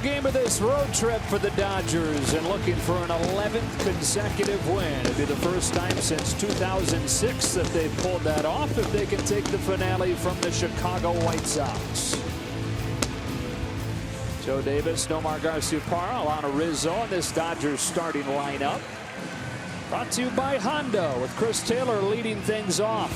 game of this road trip for the Dodgers and looking for an 11th consecutive win. It'd be the first time since 2006 that they've pulled that off if they can take the finale from the Chicago White Sox. Joe Davis, Nomar Garciaparra, Alana Rizzo, and this Dodgers starting lineup. Brought to you by Honda, with Chris Taylor leading things off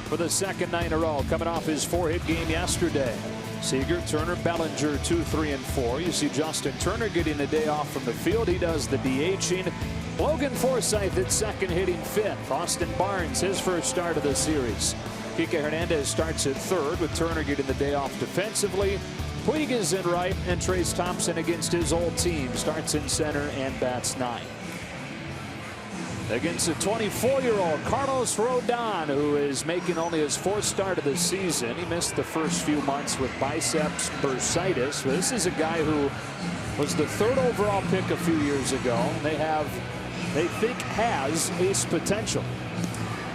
for the second night in a row, coming off his 4-hit game yesterday. Seager, Turner, Bellinger 2, 3, and 4. You see Justin Turner getting a day off from the field. He does the DHing. Logan Forsythe at second, hitting fifth. Austin Barnes, his first start of the series. Kiké Hernandez starts at third, with Turner getting the day off defensively. Puig is in right, and Trace Thompson against his old team starts in center and bats ninth. Against a 24-year-old Carlos Rodon, who is making only his fourth start of the season. He missed the first few months with biceps bursitis. But this is a guy who was the third overall pick a few years ago. They think has ace potential.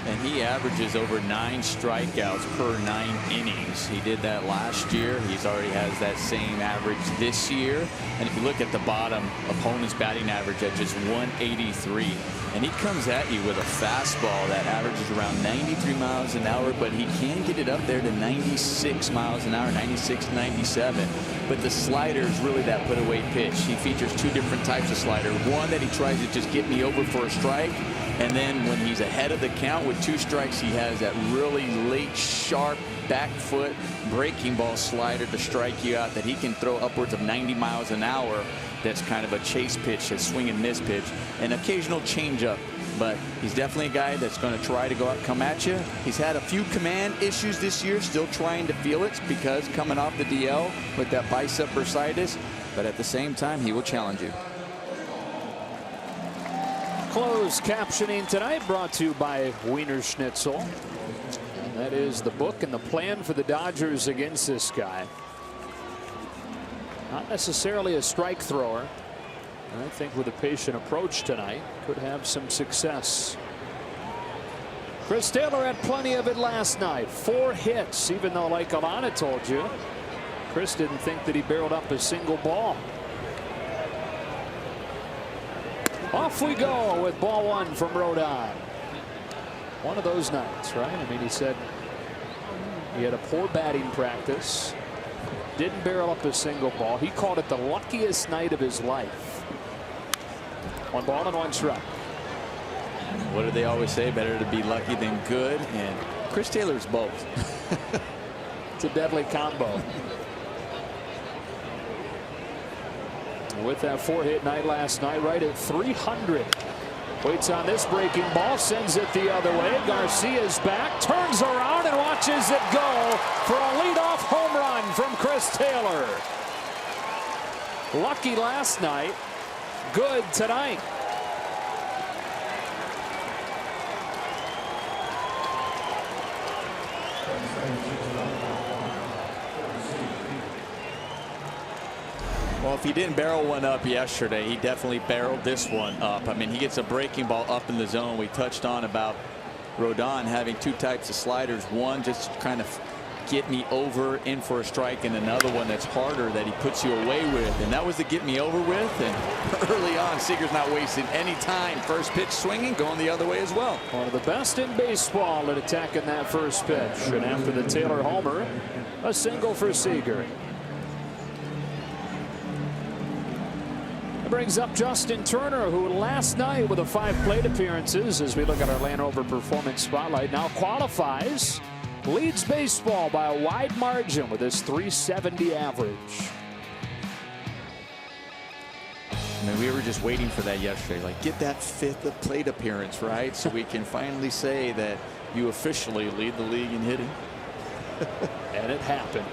And he averages over 9 strikeouts per 9 innings. He did that last year. He's already has that same average this year. And if you look at the bottom, opponent's batting average at just 183. And he comes at you with a fastball that averages around 93 miles an hour, but he can get it up there to 96 miles an hour, 96, 97. But the slider is really that put away pitch. He features 2 different types of slider. One that he tries to just get me over for a strike. And then when he's ahead of the count with 2 strikes, he has that really late, sharp back foot breaking ball slider to strike you out that he can throw upwards of 90 miles an hour. That's kind of a chase pitch, a swing and miss pitch, an occasional changeup. But he's definitely a guy that's going to try to go out, come at you. He's had a few command issues this year, still trying to feel it because coming off the DL with that bicep bursitis. But at the same time, he will challenge you. Closed captioning tonight brought to you by Wiener Schnitzel. And that is the book and the plan for the Dodgers against this guy. Not necessarily a strike thrower. I think with a patient approach tonight could have some success. Chris Taylor had plenty of it last night. 4 hits, even though, like Alana told you, Chris didn't think that he barreled up a single ball. Off we go with ball 1 from Rodon. One of those nights, right? I mean, he said he had a poor batting practice. Didn't barrel up a single ball. He called it the luckiest night of his life. 1 ball and 1 strike. What do they always say? Better to be lucky than good. And Chris Taylor's both. It's a deadly combo. With that 4-hit night last night, right at 300. Waits on this breaking ball, sends it the other way. Garcia's back, turns around and watches it go for a leadoff home run from Chris Taylor. Lucky last night, good tonight. Well, if he didn't barrel one up yesterday, he definitely barreled this one up. I mean, he gets a breaking ball up in the zone. We touched on about Rodon having 2 types of sliders. One just kind of get me over in for a strike, and another one that's harder that he puts you away with. And that was the get me over with. And early on, Seager's not wasting any time. First pitch swinging, going the other way as well. One of the best in baseball at attacking that first pitch. And after the Taylor homer, a single for Seager. Brings up Justin Turner, who last night with 5 plate appearances, as we look at our Land Rover Performance Spotlight, now qualifies, leads baseball by a wide margin with his .370 average. I mean, we were just waiting for that yesterday. Like, get that 5th plate appearance, right? So we can finally say that you officially lead the league in hitting. And it happened.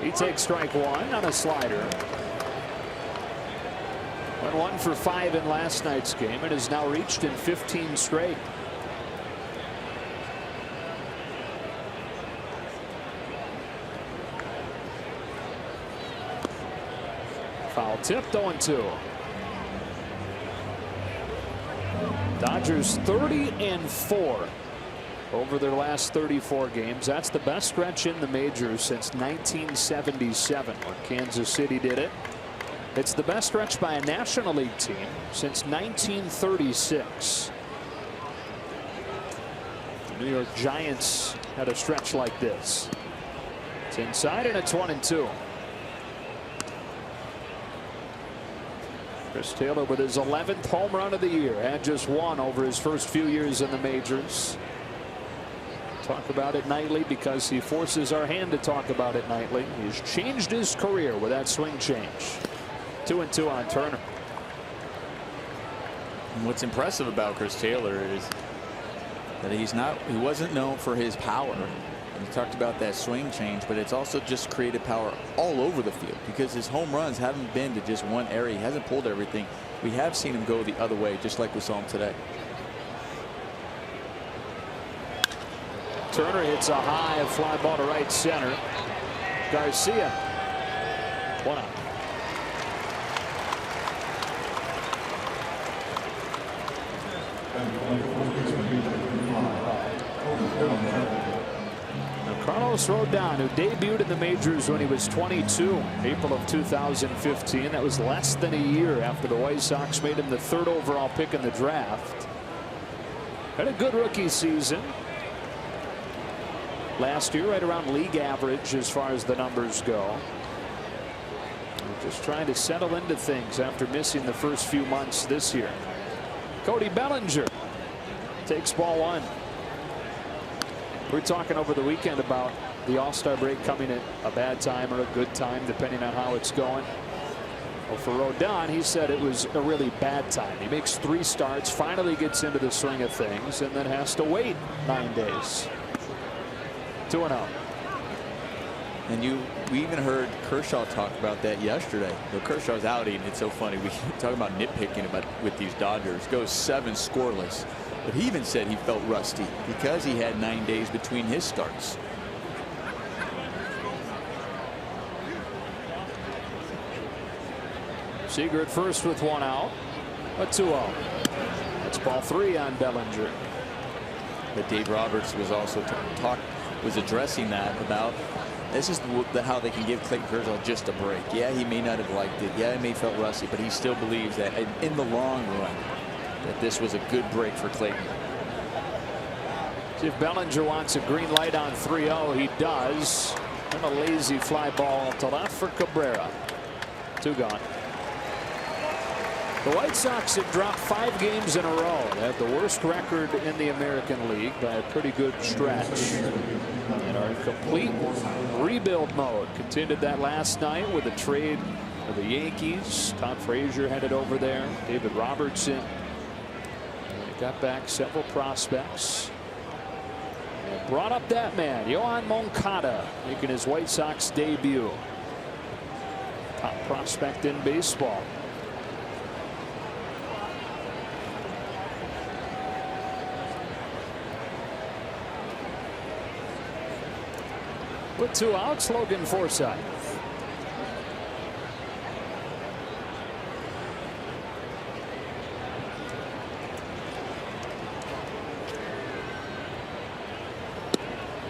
He takes strike 1 on a slider. Went 1 for 5 in last night's game and has now reached in 15 straight. Foul tip, 0-2. Dodgers 30-4 over their last 34 games. That's the best stretch in the majors since 1977, when Kansas City did it. It's the best stretch by a National League team since 1936. The New York Giants had a stretch like this. It's inside, and it's 1-2. Chris Taylor with his 11th home run of the year. Had just one over his first few years in the majors. Talk about it nightly because he forces our hand to talk about it nightly. He's changed his career with that swing change. 2-2 on Turner. And what's impressive about Chris Taylor is that he wasn't known for his power. And he talked about that swing change, but it's also just created power all over the field because his home runs haven't been to just one area. He hasn't pulled everything. We have seen him go the other way, just like we saw him today. Turner hits a high fly ball to right center. Garcia, 1 out. Carlos Rodon, who debuted in the majors when he was 22, April of 2015. That was less than a year after the White Sox made him the 3rd overall pick in the draft. Had a good rookie season last year, right around league average as far as the numbers go. Just trying to settle into things after missing the first few months this year. Cody Bellinger takes ball 1. We were talking over the weekend about the All-Star break coming at a bad time or a good time, depending on how it's going. Well, for Rodon, he said it was a really bad time. He makes 3 starts, finally gets into the swing of things, and then has to wait 9 days. 2-0. And we even heard Kershaw talk about that yesterday. Kershaw's outing, it's so funny. We talk about nitpicking with these Dodgers. Goes 7 scoreless. But he even said he felt rusty because he had 9 days between his starts. Seager at first with 1 out. A 2-0. That's ball 3 on Bellinger. But Dave Roberts was also was addressing that about this is how they can give Clayton Kershaw just a break. Yeah, he may not have liked it. Yeah, he may have felt rusty, but he still believes that in the long run that this was a good break for Clayton. See if Bellinger wants a green light on 3-0. He does. And a lazy fly ball to left for Cabrera. 2 gone. The White Sox have dropped 5 games in a row. They have the worst record in the American League by a pretty good stretch. And are in complete rebuild mode. Continued that last night with a trade for the Yankees. Todd Frazier headed over there. David Robertson. They got back several prospects. And brought up that man, Yohan Moncada, making his White Sox debut. Top prospect in baseball. With 2 outs, Logan Forsythe.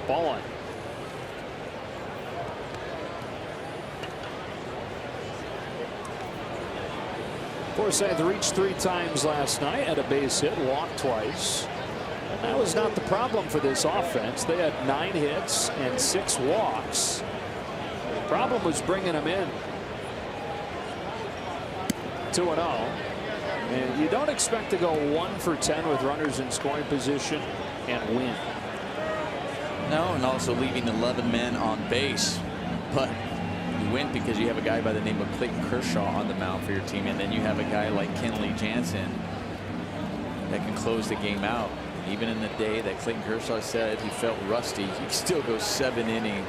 Ball 1. Forsythe reached 3 times last night, had a base hit, walked twice. That was not the problem for this offense. They had 9 hits and 6 walks. The problem was bringing them in. 2-0. And you don't expect to go 1 for 10 with runners in scoring position and win. No, and also leaving 11 men on base. But you win because you have a guy by the name of Clayton Kershaw on the mound for your team, and then you have a guy like Kenley Jansen that can close the game out. Even in the day that Clayton Kershaw said he felt rusty, he still goes 7 innings,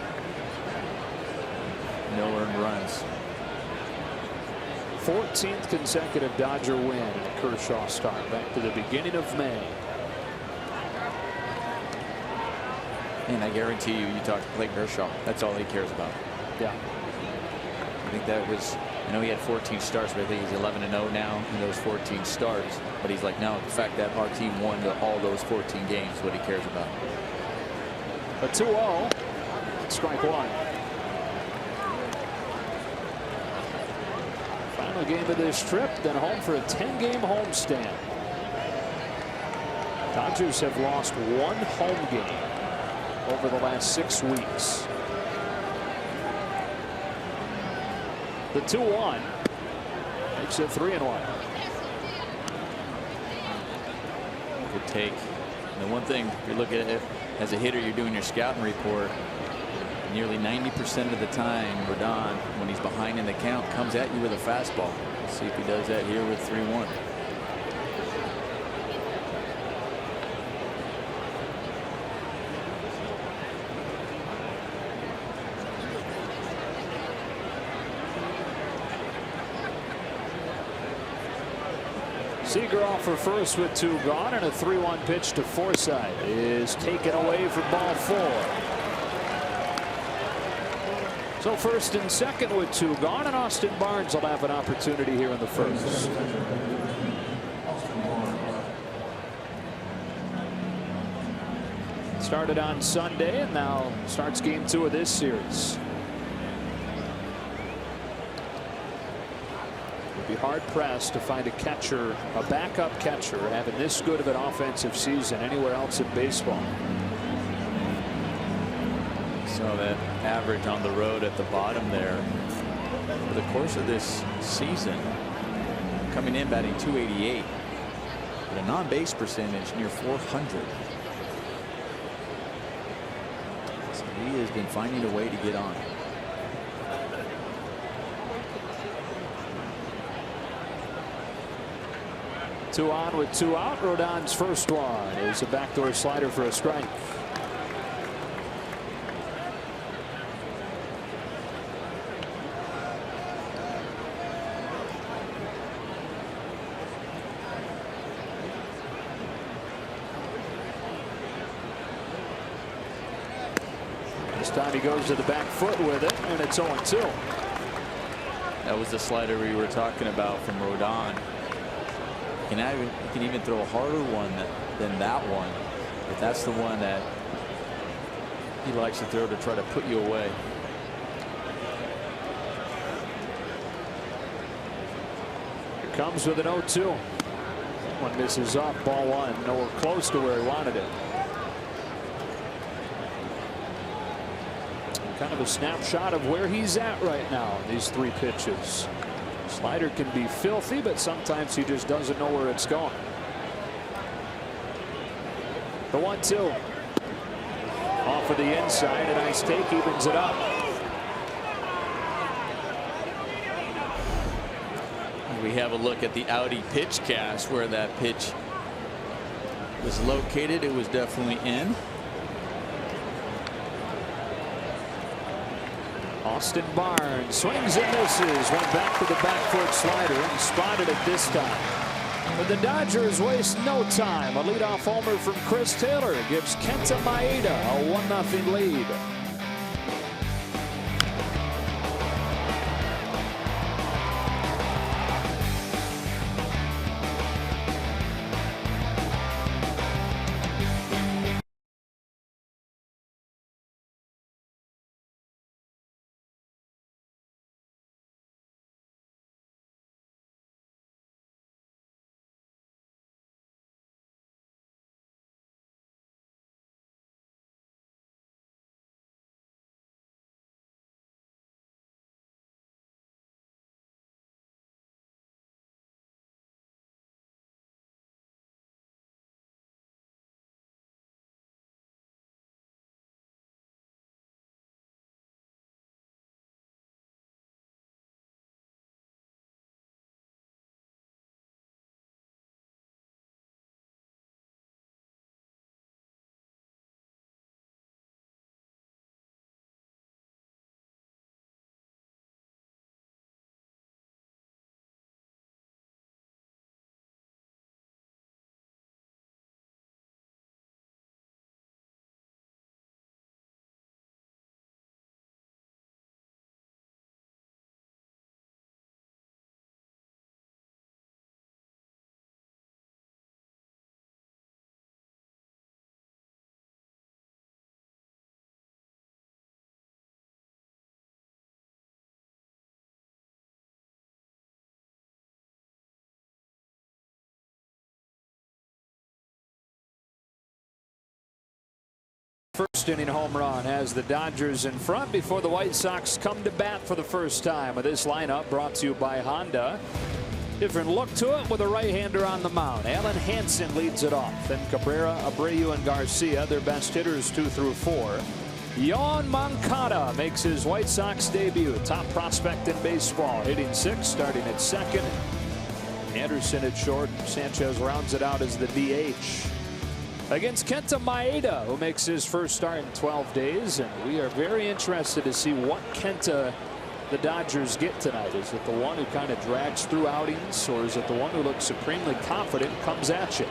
no earned runs. 14th consecutive Dodger win in a Kershaw start back to the beginning of May. And I guarantee you, you talk to Clayton Kershaw, that's all he cares about. Yeah. think that was, I know he had 14 starts, but I think he's 11-0 now in those 14 starts. But he's like, no, the fact that our team won all those 14 games is what he cares about. A 2-0. Strike one. Final game of this trip, then home for a 10-game homestand. Dodgers have lost one home game over the last 6 weeks. The 2-1 makes it 3-1. Good take. The one thing, if you look at it as a hitter, you're doing your scouting report. Nearly 90% of the time, Rodon, when he's behind in the count, comes at you with a fastball. Let's see if he does that here with 3-1. Seager off for first with 2 gone, and a 3-1 pitch to Forsythe is taken away for ball 4. So first and second with 2 gone, and Austin Barnes will have an opportunity here in the first. Started on Sunday and now starts game 2 of this series. Be hard pressed to find a catcher, a backup catcher, having this good of an offensive season anywhere else in baseball. So that average on the road at the bottom there for the course of this season, coming in batting .288, but a non-base percentage near .400. So he has been finding a way to get on. Two on with 2 out. Rodon's first one is a backdoor slider for a strike. This time he goes to the back foot with it, and it's 0-2. That was the slider we were talking about from Rodon. He can even throw a harder one than that one, but that's the one that he likes to throw to try to put you away. Here comes with an 0-2. One misses up, ball 1, nowhere close to where he wanted it. Kind of a snapshot of where he's at right now, these 3 pitches. Slider can be filthy, but sometimes he just doesn't know where it's going. The 1-2 off of the inside. A nice take, evens it up. We have a look at the Audi pitch cast where that pitch was located. It was definitely in. Austin Barnes swings and misses. Went back to the back foot slider and spotted it this time. But the Dodgers waste no time. A leadoff homer from Chris Taylor gives Kenta Maeda a 1-0 lead. First inning home run has the Dodgers in front before the White Sox come to bat for the first time with this lineup brought to you by Honda. Different look to it with a right-hander on the mound. Alan Hansen leads it off. Then Cabrera, Abreu, and Garcia, their best hitters 2 through 4. Yoan Moncada makes his White Sox debut. Top prospect in baseball, hitting 6th, starting at 2nd. Anderson at short. Sanchez rounds it out as the DH. Against Kenta Maeda, who makes his first start in 12 days. And we are very interested to see what Kenta the Dodgers get tonight. Is it the one who kind of drags through outings, or is it the one who looks supremely confident and comes at you?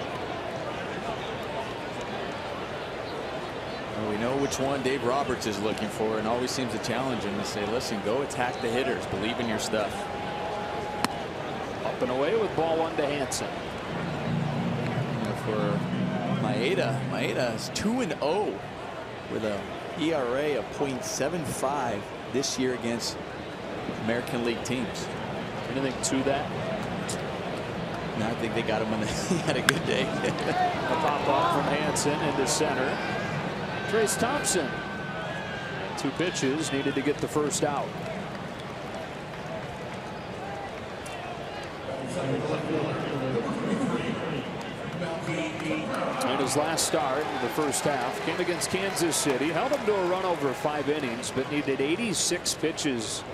Well, we know which one Dave Roberts is looking for, and always seems to challenge him to say, listen, go attack the hitters, believe in your stuff. Up and away with ball 1 to Hansen. For Maeda is 2-0 with a ERA of .75 this year against American League teams. Anything to that? No, I think they got him when he had a good day. A pop off from Hansen into center. Trace Thompson. 2 pitches needed to get the first out. And his last start in the first half came against Kansas City. Held him to a run over 5 innings, but needed 86 pitches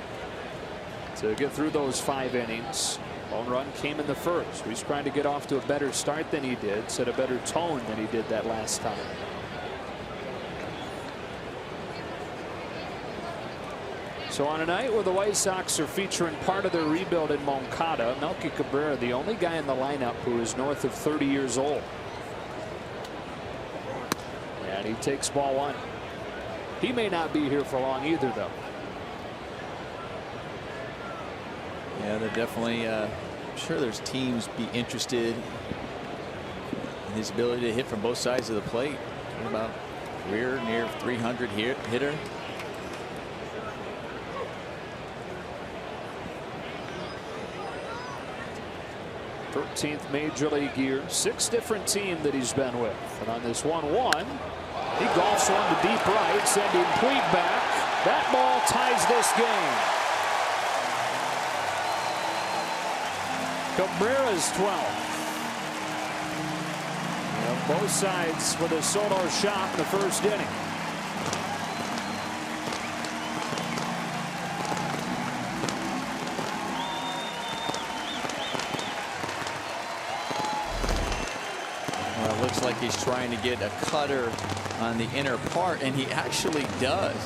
to get through those 5 innings. Home run came in the first. He's trying to get off to a better start than he did, set a better tone than he did that last time. So on a night where the White Sox are featuring part of their rebuild in Moncada, Melky Cabrera, the only guy in the lineup who is north of 30 years old. And he takes ball 1. He may not be here for long either, though. Yeah, they're definitely, I'm sure there's teams be interested in his ability to hit from both sides of the plate. What about career near 300 hitter? 13th major league year, 6 different teams that he's been with. And on this 1-1, he golfs one to deep right, sending Puig back. That ball ties this game. Cabrera's 12th. Both sides with a solo shot in the first inning. Looks like he's trying to get a cutter on the inner part, and he actually does.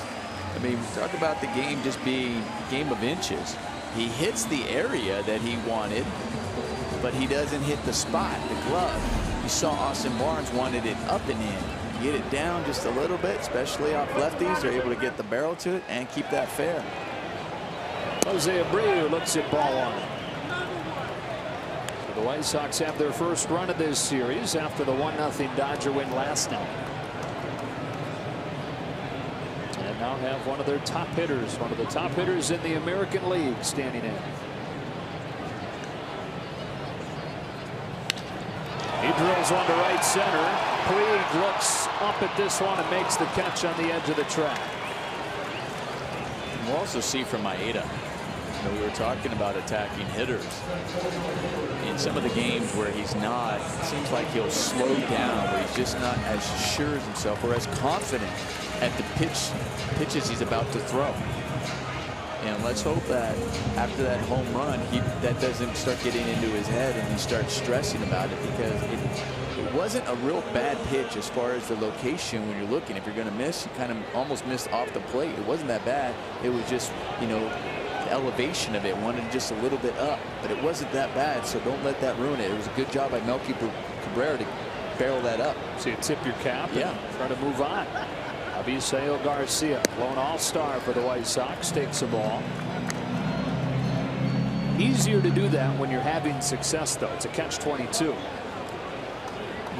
I mean, talk about the game just being a game of inches. He hits the area that he wanted, but he doesn't hit the spot, the glove. You saw Austin Barnes wanted it up and in. Get it down just a little bit, especially off lefties. They're able to get the barrel to it and keep that fair. Jose Abreu looks at ball 1. The White Sox have their first run of this series after the 1-0 Dodger win last night. And now have one of their top hitters, one of the top hitters in the American League, standing in. He drills one to right center. Puig looks up at this one and makes the catch on the edge of the track. We'll also see from Maeda. We were talking about attacking hitters. In some of the games where he's not, it seems like he'll slow down, where he's just not as sure of himself or as confident at the pitches he's about to throw. And let's hope that after that home run, that doesn't start getting into his head and he starts stressing about it, because it wasn't a real bad pitch as far as the location when you're looking. If you're going to miss, you kind of almost missed off the plate. It wasn't that bad. It was just, the elevation of it wanted just a little bit up, but it wasn't that bad, so don't let that ruin it. It was a good job by Melky Cabrera to barrel that up. So you tip your cap, yeah, and try to move on. Avisail Garcia, lone all-star for the White Sox, takes the ball. Easier to do that when you're having success, though. It's a catch-22.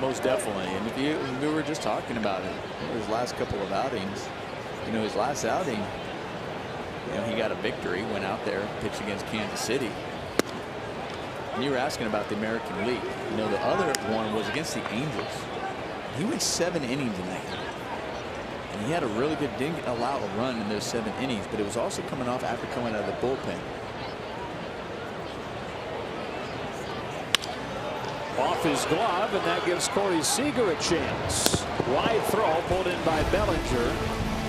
Most definitely. And we were just talking about it. His last couple of outings. His last outing, he got a victory, went out there, pitched against Kansas City. And you were asking about the American League. The other one was against the Angels. He went 7 innings in that game. And he had a really good, didn't allow a run in those 7 innings, but it was also coming off after coming out of the bullpen. Off his glove, and that gives Corey Seager a chance. Wide throw pulled in by Bellinger.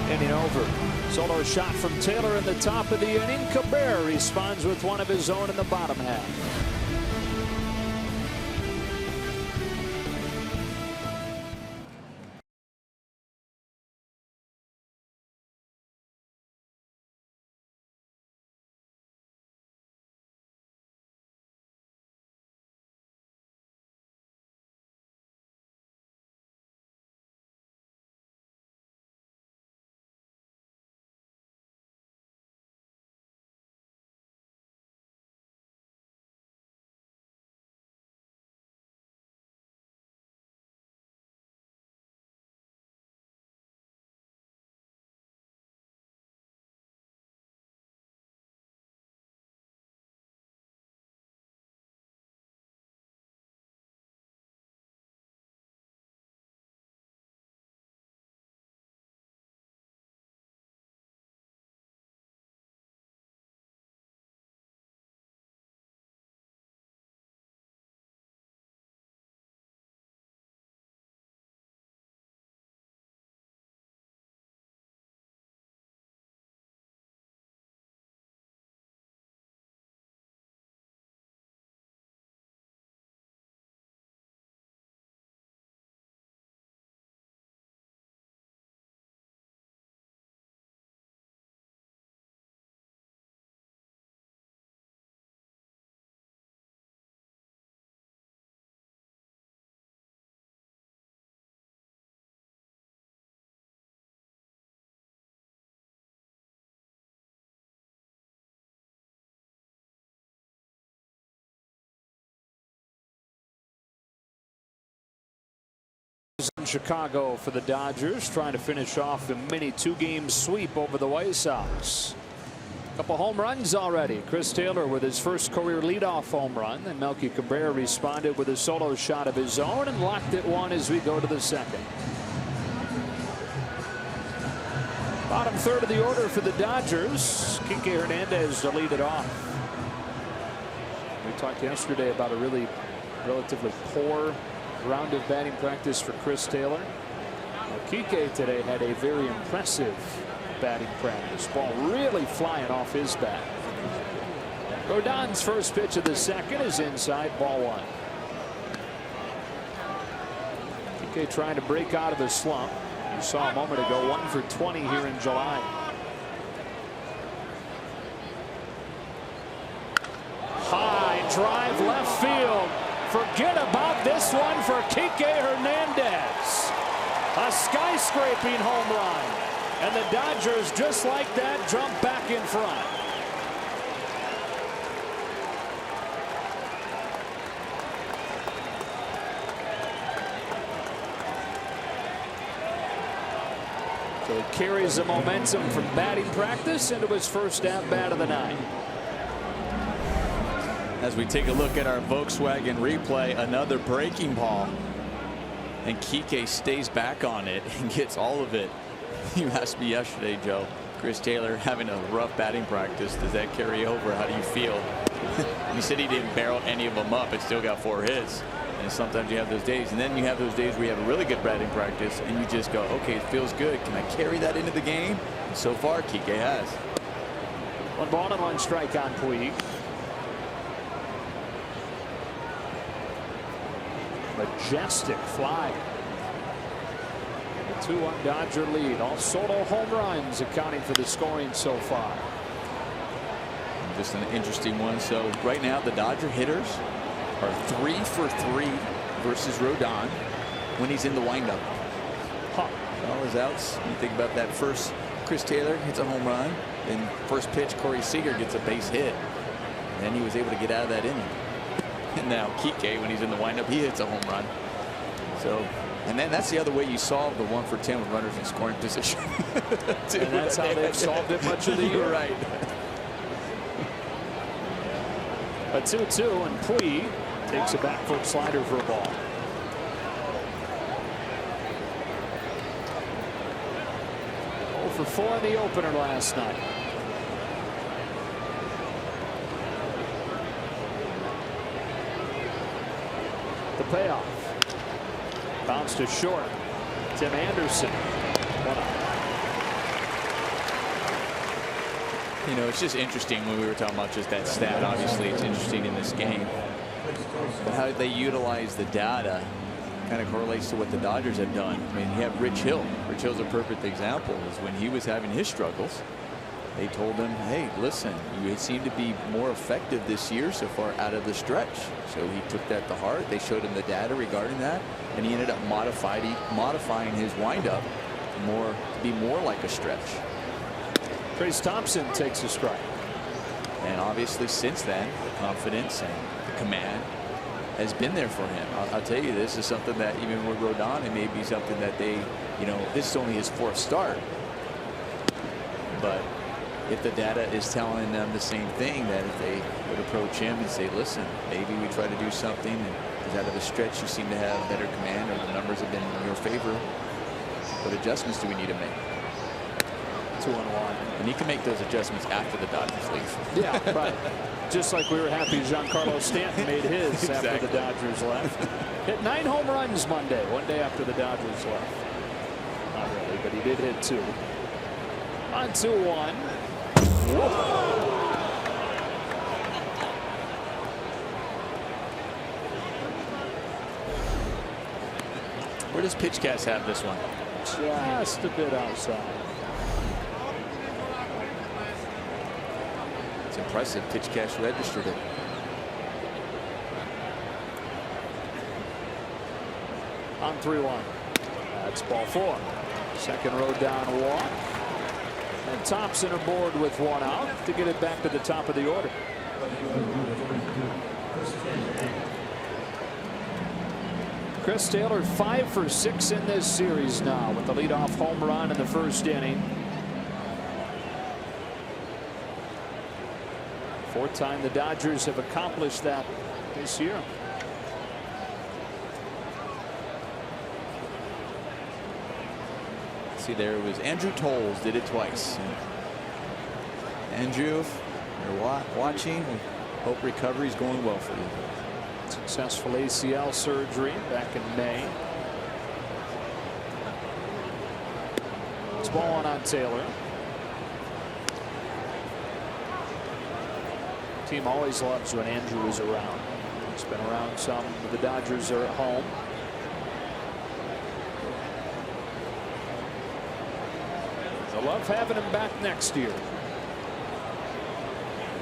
Inning over. Solo shot from Taylor in the top of the inning. Cabrera responds with one of his own in the bottom half. In Chicago for the Dodgers, trying to finish off the mini 2-game sweep over the White Sox. A couple home runs already. Chris Taylor with his first career leadoff home run, and Melky Cabrera responded with a solo shot of his own and locked it one as we go to the second. Bottom third of the order for the Dodgers. Kiké Hernandez to lead it off. We talked yesterday about a really relatively poor round of batting practice for Chris Taylor. Kiké today had a very impressive batting practice. Ball really flying off his bat. Rodon's first pitch of the second is inside, ball 1. Kiké trying to break out of the slump. You saw a moment ago 1 for 20 here in July. High drive left field. Forget about this one for Kiké Hernandez. A skyscraping home run. And the Dodgers, just like that, jump back in front. So he carries the momentum from batting practice into his first at-bat of the night. As we take a look at our Volkswagen replay, another breaking ball. And Kiké stays back on it and gets all of it. You asked me yesterday, Joe, Chris Taylor having a rough batting practice. Does that carry over? How do you feel? He said he didn't barrel any of them up and still got 4 hits. And sometimes you have those days. And then you have those days where you have a really good batting practice and you just go, okay, it feels good. Can I carry that into the game? And so far, Kiké has. 1 ball and 1 strike on Puig. Majestic fly. A 2-1 Dodger lead. All solo home runs accounting for the scoring so far. Just an interesting one. So right now the Dodger hitters are 3 for 3 versus Rodon when he's in the windup. All his outs. You think about that first, Chris Taylor hits a home run. Then first pitch, Corey Seager gets a base hit. And then he was able to get out of that inning. And now Kiké, when he's in the windup, he hits a home run. So, and then that's the other way you solve the 1 for 10 with runners in scoring position. And that's how they've solved it much of the year. Right. A 2-2, and Puig takes a back foot slider for a ball. 4 in the opener last night. The payoff. Bounce to short. Tim Anderson. 1 out. You know, it's just interesting when we were talking about just that stat. Obviously, it's interesting in this game. But how they utilize the data kind of correlates to what the Dodgers have done. I mean, you have Rich Hill. Rich Hill's a perfect example. Is when he was having his struggles, they told him, hey, listen, you seem to be more effective this year so far out of the stretch. So he took that to heart. They showed him the data regarding that, and he ended up modifying his windup to be more like a stretch. Trace Thompson takes a strike. And obviously since then, the confidence and the command has been there for him. I'll tell you, this is something that even with Rodon, it may be something that they, you know, this is only his 4th start. But if the data is telling them the same thing, that if they would approach him and say, listen, maybe we try to do something, and because out of the stretch you seem to have better command, or the numbers have been in your favor, what adjustments do we need to make? 2-1. And he can make those adjustments after the Dodgers leave. Yeah, right. Just like we were happy Giancarlo Stanton made his Exactly. after the Dodgers left. Hit 9 home runs Monday, one day after the Dodgers left. Not really, but he did hit 2. On 2-1. Where does PitchCast have this one? Just a bit outside. It's impressive. PitchCast registered it. On 3-1. That's ball 4. Second row down walk. And Thompson aboard with 1 out to get it back to the top of the order. Chris Taylor 5 for 6 in this series now with the leadoff home run in the 1st inning. 4th time the Dodgers have accomplished that this year. See, there it was Andrew Tolles did it twice. Andrew, if you're watching, we hope recovery is going well for you. Successful ACL surgery back in May. It's ball 1 on Taylor. Team always loves when Andrew is around. He's been around some when the Dodgers are at home. They'll love having him back next year.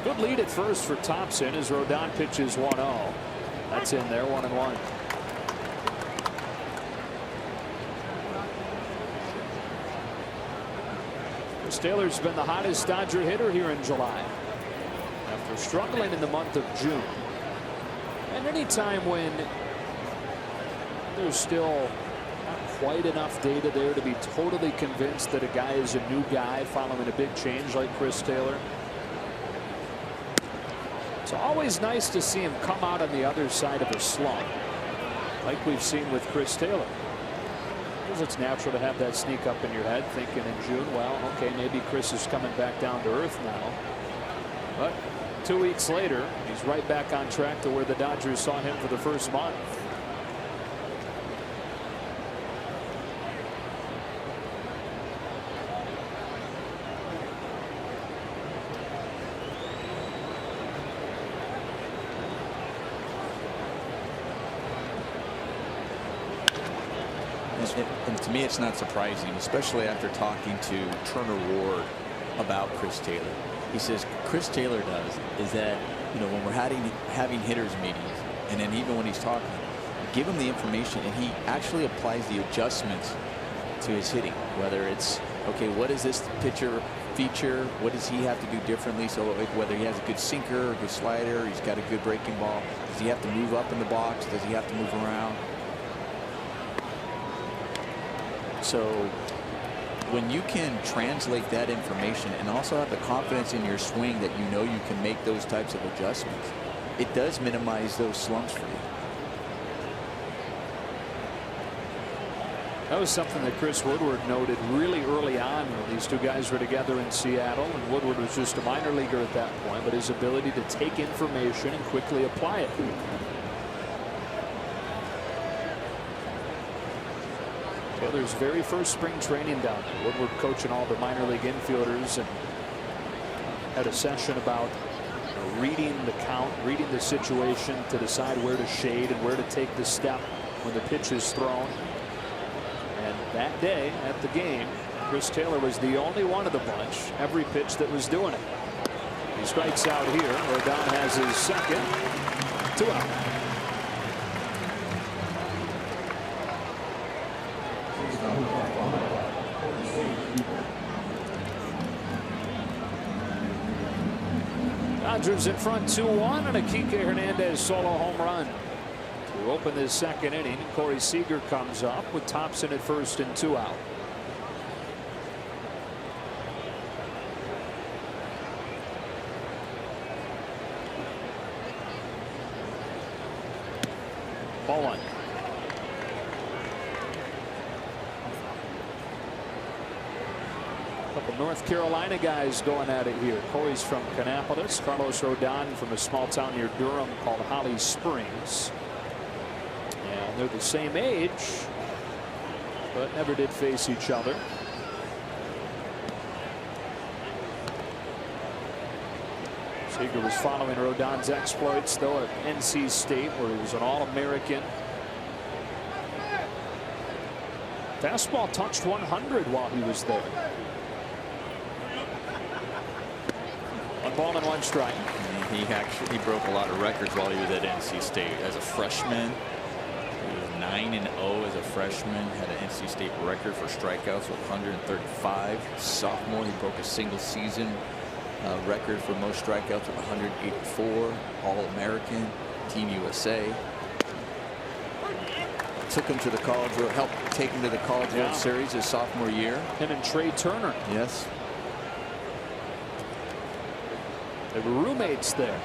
Good lead at first for Thompson as Rodon pitches 1-0. That's in there, 1-1. Chris Taylor's been the hottest Dodger hitter here in July after struggling in the month of June. And any time when there's still not quite enough data there to be totally convinced that a guy is a new guy following a big change like Chris Taylor, it's always nice to see him come out on the other side of a slump like we've seen with Chris Taylor. Because it's natural to have that sneak up in your head thinking in June, well, okay, maybe Chris is coming back down to earth now. But 2 weeks later, he's right back on track to where the Dodgers saw him for the first month. And to me, it's not surprising, especially after talking to Turner Ward about Chris Taylor. He says Chris Taylor does is that, you know, when we're having hitters meetings, and then even when he's talking, give him the information, and he actually applies the adjustments to his hitting. Whether it's, okay, what is this pitcher feature? What does he have to do differently? So like whether he has a good sinker, a good slider, he's got a good breaking ball. Does he have to move up in the box? Does he have to move around? So when you can translate that information and also have the confidence in your swing that you know you can make those types of adjustments, it does minimize those slumps for you. That was something that Chris Woodward noted really early on when these two guys were together in Seattle, and Woodward was just a minor leaguer at that point, but his ability to take information and quickly apply it. Taylor's very first spring training down there. Woodward coaching all the minor league infielders, and had a session about reading the count, reading the situation to decide where to shade and where to take the step when the pitch is thrown. And that day at the game, Chris Taylor was the only one of the bunch every pitch that was doing it. He strikes out here. Rodon has his second. 2 out. Dodgers in front 2-1 and a Kiké Hernandez solo home run to open this second inning. Corey Seager comes up with Thompson at first and 2 out. Ball 1. Couple North Carolina guys going at it here. Corey's from Kannapolis. Carlos Rodon from a small town near Durham called Holly Springs. And they're the same age, but never did face each other. Seager was following Rodon's exploits, though, at NC State, where he was an All-American. Fastball touched 100 while he was there. 1 ball and 1 strike. He broke a lot of records while he was at NC State as a freshman. He was 9-0 as a freshman. Had an NC State record for strikeouts with 135. Sophomore, he broke a single season record for most strikeouts with 184. All-American, Team USA. Took him to the College World, helped take him to the College World Series his sophomore year. Him and Trey Turner. Yes. They were roommates there.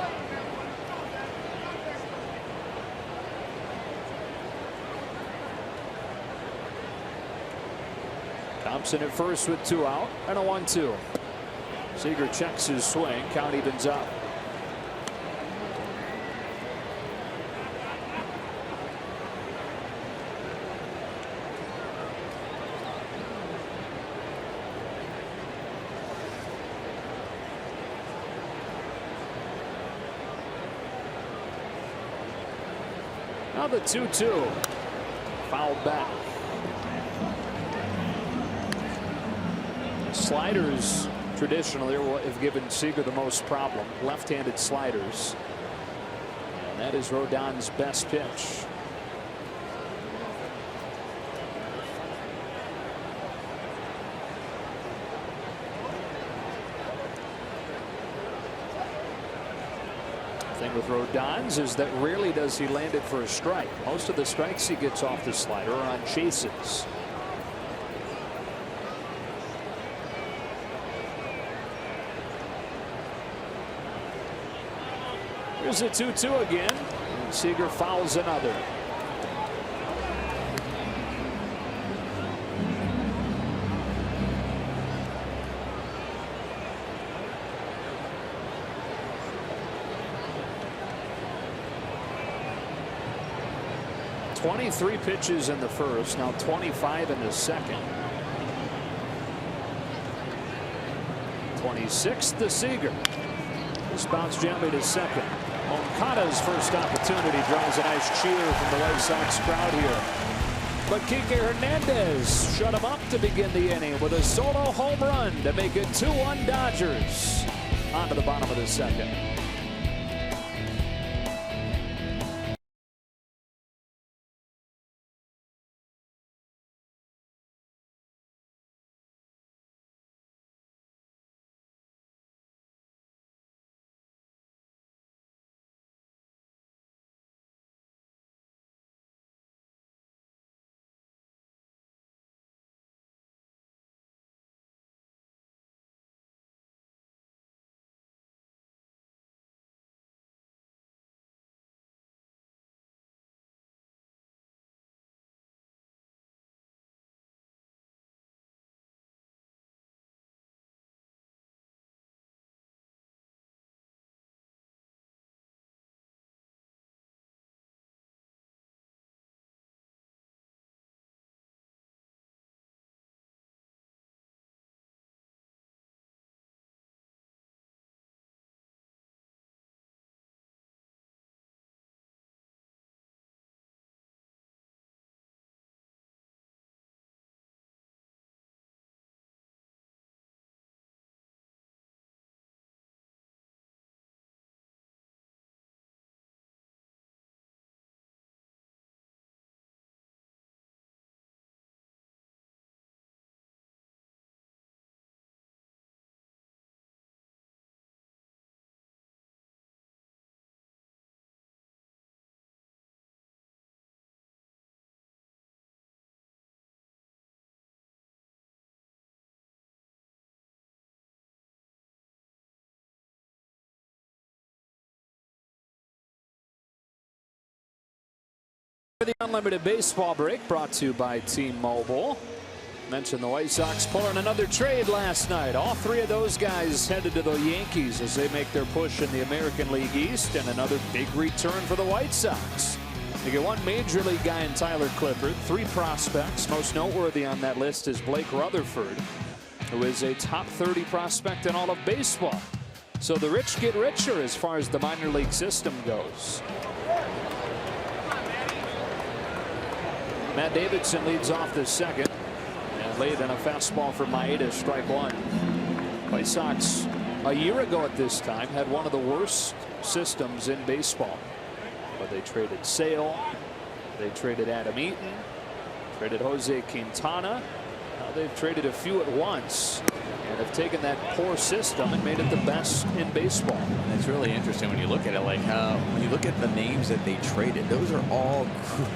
Thompson at first with 2 out and a 1-2. Seager checks his swing. Count evens up. Now the 2-2. Fouled back. Sliders traditionally have given Seager the most problem. Left-handed sliders. And that is Rodon's best pitch. Thing with Rodon's is that rarely does he land it for a strike. Most of the strikes he gets off the slider are on chases. Here's a 2-2 again. And Seager fouls another. .23 pitches in the first, now 25 in the second. 26 to Seager. This bounce gently to second. Moncada's first opportunity draws a nice cheer from the White Sox crowd here. But Kiké Hernandez shut him up to begin the inning with a solo home run to make it 2-1 Dodgers. On to the bottom of the second. The Unlimited Baseball break brought to you by T-Mobile. Mentioned the White Sox pulling another trade last night. All three of those guys headed to the Yankees as they make their push in the American League East, and another big return for the White Sox. They get one major league guy in Tyler Clippard, 3 prospects. Most noteworthy on that list is Blake Rutherford, who is a top 30 prospect in all of baseball. So the rich get richer as far as the minor league system goes. Matt Davidson leads off the second and laid in a fastball for Maeda, strike 1. White Sox a year ago at this time had one of the worst systems in baseball. But they traded Sale, they traded Adam Eaton, traded Jose Quintana. Now they've traded a few at once and have taken that poor system and made it the best in baseball. And it's really interesting when you look at it, like how when you look at the names that they traded, those are all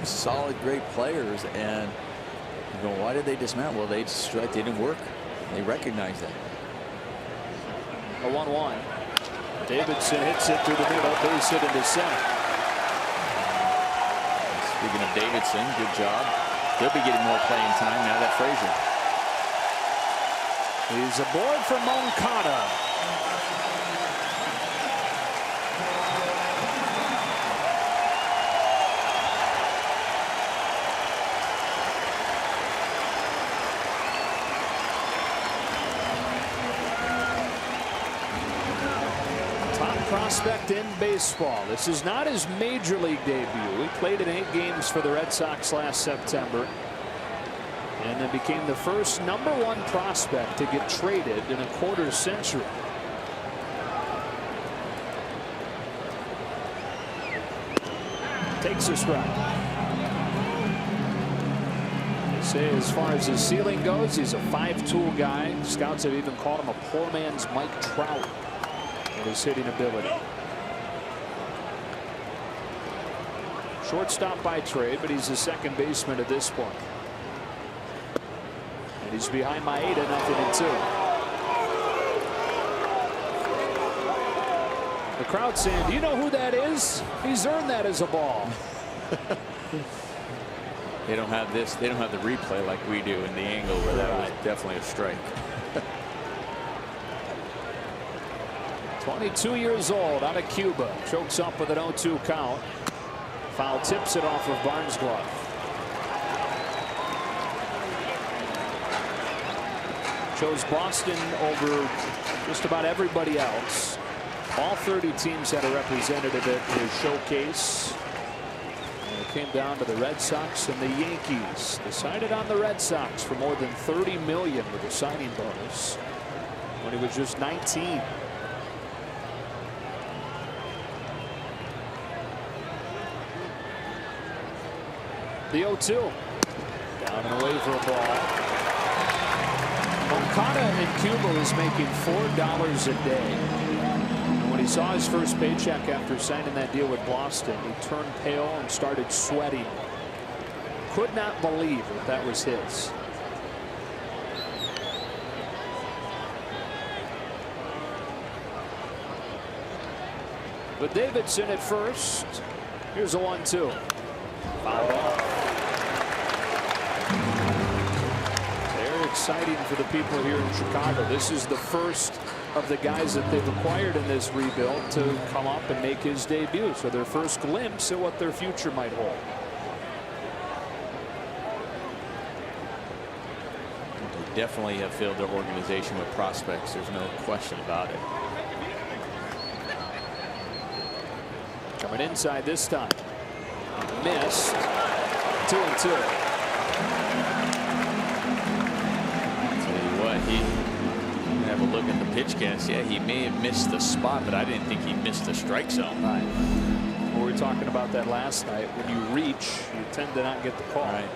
solid, great players. And you go, why did they dismantle? Well, they didn't work. They recognized that. A 1-1. Davidson hits it through the middle, base hit into center. Speaking of Davidson, good job. He'll be getting more playing time now that Frazier. He's aboard for Moncada. Prospect in baseball. This is not his major league debut. He played in 8 games for the Red Sox last September and then became the first #1 prospect to get traded in a quarter century. Takes a strike. They say as far as his ceiling goes, he's a 5-tool guy. Scouts have even called him a poor man's Mike Trout. His hitting ability. Shortstop by trade, but he's a second baseman at this point. And he's behind Maeda, 0-2. The crowd saying, do you know who that is? He's earned that as a ball. They don't have this. They don't have the replay like we do in the angle where that was definitely a strike. 22 years old, out of Cuba. Chokes up with an 0-2 count. Foul tips it off of Barnes' glove. Chose Boston over just about everybody else. All 30 teams had a representative at his showcase. And it came down to the Red Sox and the Yankees. Decided on the Red Sox for more than $30 million with a signing bonus when he was just 19. The 0-2. Down and away for a ball. Moncada in Cuba is making $4 a day. And when he saw his first paycheck after signing that deal with Boston, he turned pale and started sweating. Could not believe that was his. But Davidson at first. Here's a 1-2. Foul off. Exciting for the people here in Chicago. This is the first of the guys that they've acquired in this rebuild to come up and make his debut. So their first glimpse at what their future might hold. They definitely have filled their organization with prospects. There's no question about it. Coming inside this time. Missed. 2-2. Have a look at the pitch count. Yeah, he may have missed the spot, but I didn't think he missed the strike zone. Right. We were talking about that last night. When you reach, you tend to not get the call. Right.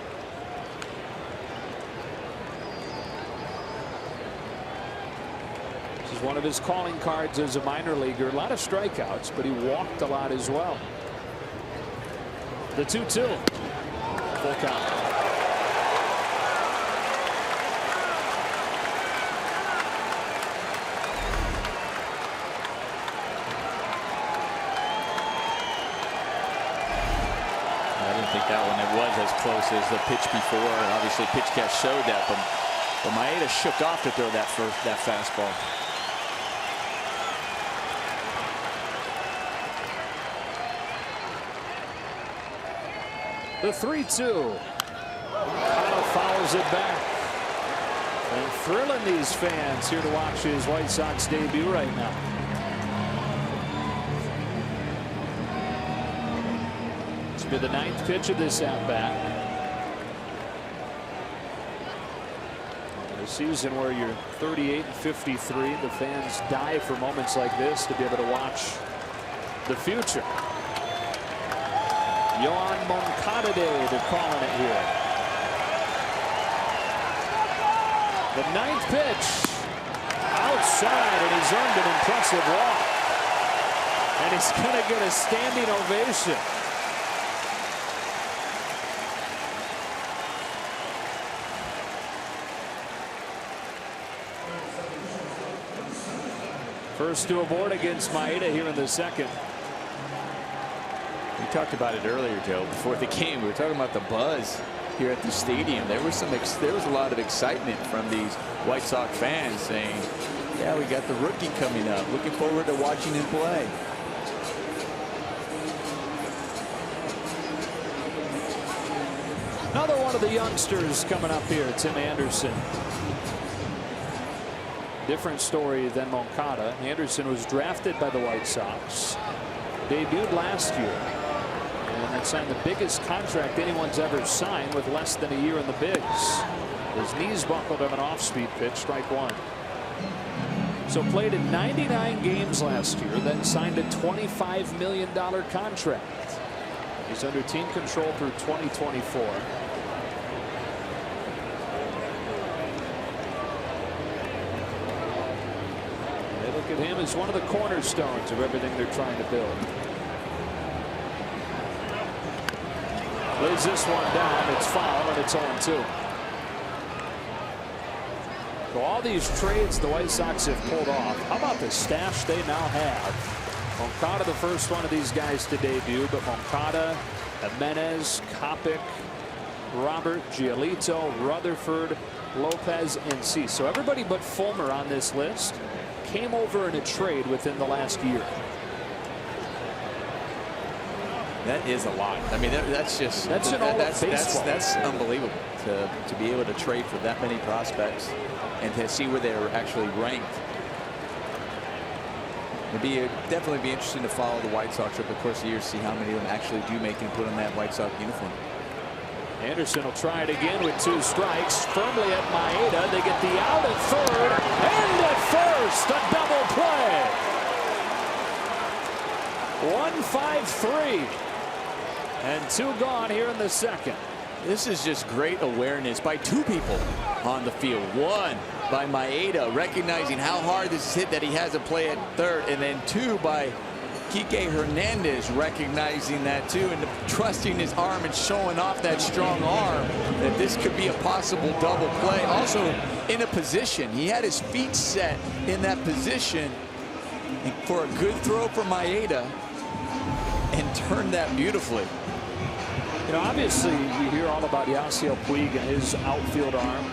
This is one of his calling cards as a minor leaguer. A lot of strikeouts, but he walked a lot as well. The 2-2. Full count. think that one, it was as close as the pitch before. Obviously, pitch catch showed that, but Maeda shook off to throw that fastball. The 3-2. Kyle fouls it back. And thrilling these fans here to watch his White Sox debut right now. This will be the 9th pitch of this at-bat. A season where you're 38 and 53, the fans die for moments like this to be able to watch the future. Yohan Moncada Day, they're calling it here. The 9th pitch outside, and he's earned an impressive walk. And he's going to get a standing ovation. First to aboard against Maeda here in the 2nd. We talked about it earlier, Joe, before the game. We were talking about the buzz here at the stadium. There was a lot of excitement from these White Sox fans saying, yeah, we got the rookie coming up. Looking forward to watching him play. Another one of the youngsters coming up here, Tim Anderson. Different story than Moncada. Anderson was drafted by the White Sox. Debuted last year. And signed the biggest contract anyone's ever signed with less than a year in the bigs. His knees buckled on an off-speed pitch, strike 1. So played in 99 games last year, then signed a $25 million contract. He's under team control through 2024. They look at him as one of the cornerstones of everything they're trying to build. Lays this one down. It's foul, and it's 0-2. So all these trades the White Sox have pulled off. How about the stash they now have? Moncada, the first one of these guys to debut, but Moncada, Jimenez, Kopech, Robert, Giolito, Rutherford, Lopez, and Cease. So everybody but Fulmer on this list came over in a trade within the last year. That is a lot. I mean, that's unbelievable to be able to trade for that many prospects and to see where they're actually ranked. It'd definitely be interesting to follow the White Sox over the course of the year, see how many of them actually do make and put on that White Sox uniform. Anderson will try it again with 2 strikes. Firmly at Maeda. They get the out at third and at first. A double play. 1-5-3. And 2 gone here in the 2nd. This is just great awareness by 2 people on the field. 1 by Maeda, recognizing how hard this is hit that he has a play at third, and then 2 by Kiké Hernandez, recognizing that too and trusting his arm and showing off that strong arm that this could be a possible double play. Also in a position, he had his feet set in that position for a good throw for Maeda and turned that beautifully. You know, obviously you hear all about Yasiel Puig and his outfield arm.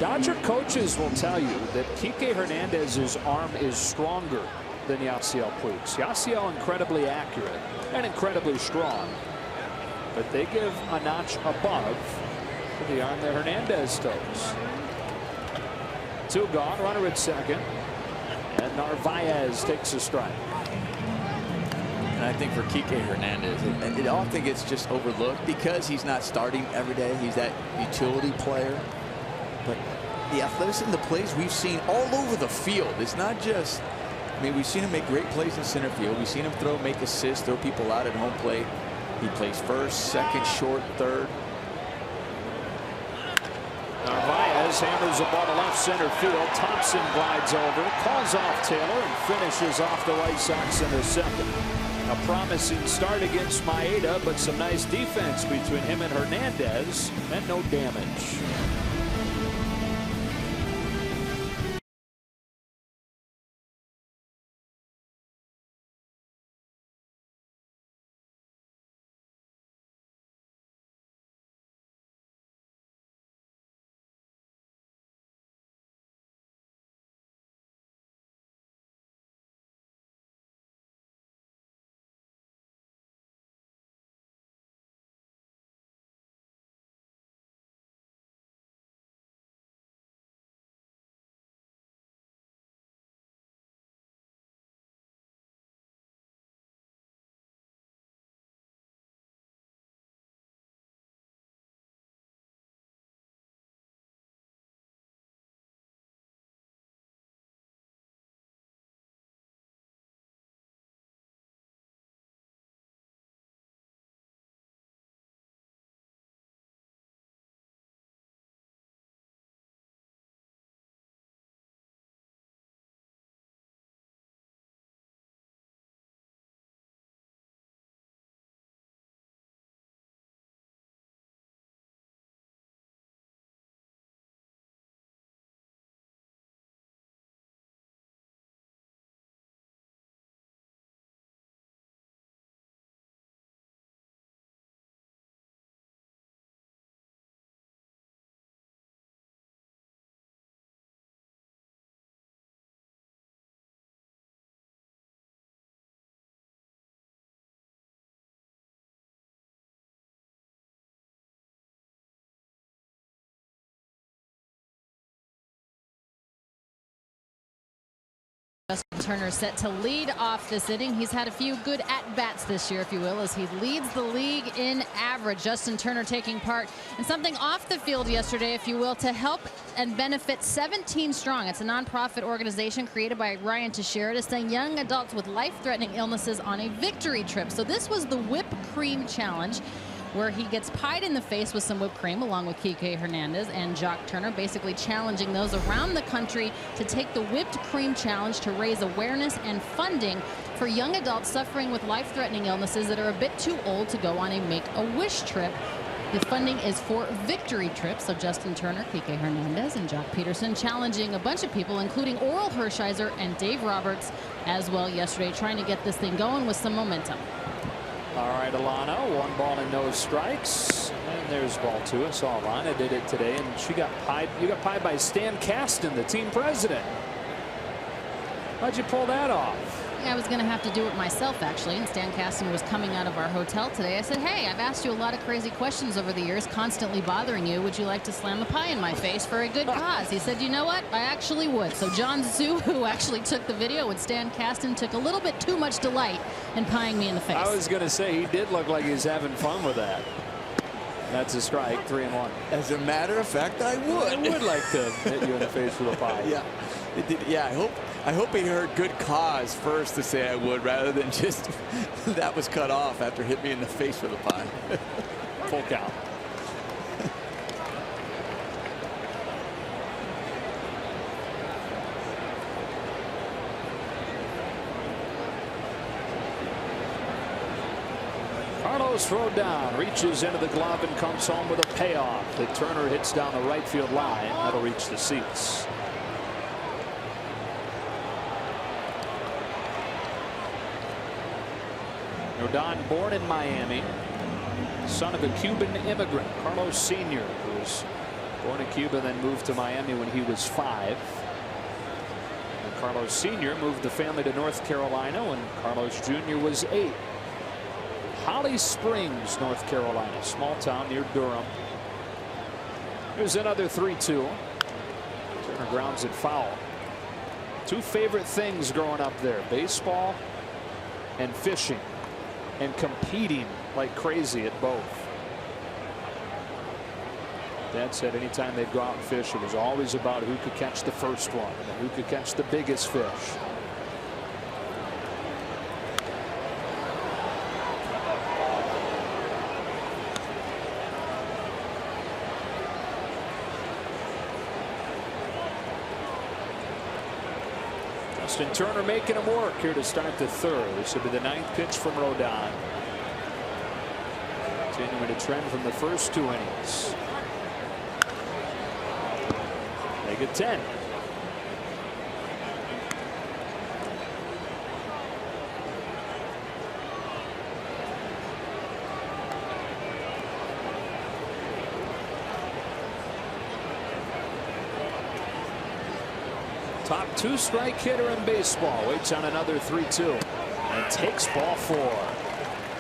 Dodger coaches will tell you that Kiké Hernandez's arm is stronger than Yasiel Puig's. Yasiel incredibly accurate and incredibly strong, but they give a notch above to the arm that Hernandez toes. 2 gone, runner at 2nd, and Narvaez takes a strike. And I think for Kiké Hernandez, it often gets just overlooked because he's not starting every day. He's that utility player. But the athleticism, the plays we've seen all over the field. It's not just, I mean, we've seen him make great plays in center field. We've seen him throw, make assists, throw people out at home plate. He plays first, second, short, third. Narvaez hammers the ball to left center field. Thompson glides over, calls off Taylor, and finishes off the White Sox in the 2nd. A promising start against Maeda, but some nice defense between him and Hernandez, and no damage. Justin Turner set to lead off this inning. He's had a few good at-bats this year, if you will, as he leads the league in average. Justin Turner taking part in something off the field yesterday, if you will, to help and benefit 17 Strong. It's a nonprofit organization created by Ryan Teixeira to send young adults with life-threatening illnesses on a victory trip. So this was the Whip Cream Challenge, where he gets pied in the face with some whipped cream along with Kiké Hernandez and Jock Turner, basically challenging those around the country to take the whipped cream challenge to raise awareness and funding for young adults suffering with life-threatening illnesses that are a bit too old to go on a Make-A-Wish trip. The funding is for victory trips. So Justin Turner, Kiké Hernandez, and Jock Peterson challenging a bunch of people, including Oral Hershiser and Dave Roberts as well yesterday, trying to get this thing going with some momentum. All right, Alana, 1 ball and no strikes. And there's ball 2. I saw Alana did it today, and she got pied. You got pied by Stan Kasten, the team president. How'd you pull that off? Yeah, I was going to have to do it myself, actually. And Stan Kasten was coming out of our hotel today. I said, hey, I've asked you a lot of crazy questions over the years, constantly bothering you. Would you like to slam a pie in my face for a good cause? He said, you know what? I actually would. So John Zhu, who actually took the video with Stan Kasten, took a little bit too much delight in pieing me in the face. I was going to say, he did look like he was having fun with that. That's a strike, 3-1. As a matter of fact, I would. I would like to hit you in the face with a pie. Yeah, yeah. I hope he heard good cause first to say I would, rather than just that was cut off after hit me in the face with a pie. Full count. Carlos throw down, reaches into the glove and comes home with a payoff. The Turner hits down the right field line. That'll reach the seats. Rodon, born in Miami, son of a Cuban immigrant, Carlos Sr., who was born in Cuba, then moved to Miami when he was 5. And Carlos Sr. moved the family to North Carolina when Carlos Jr. was 8. Holly Springs, North Carolina, small town near Durham. Here's another 3-2. Turner grounds it foul. 2 favorite things growing up there: baseball and fishing, and competing like crazy at both. Dad said anytime they'd go out and fish, it was always about who could catch the first one and who could catch the biggest fish. Justin Turner making him work here to start the 3rd. This will be the 9th pitch from Rodon. Continuing to trend from the first 2 innings. Make it 10. Top 2-strike hitter in baseball. Waits on another 3-2 and takes ball 4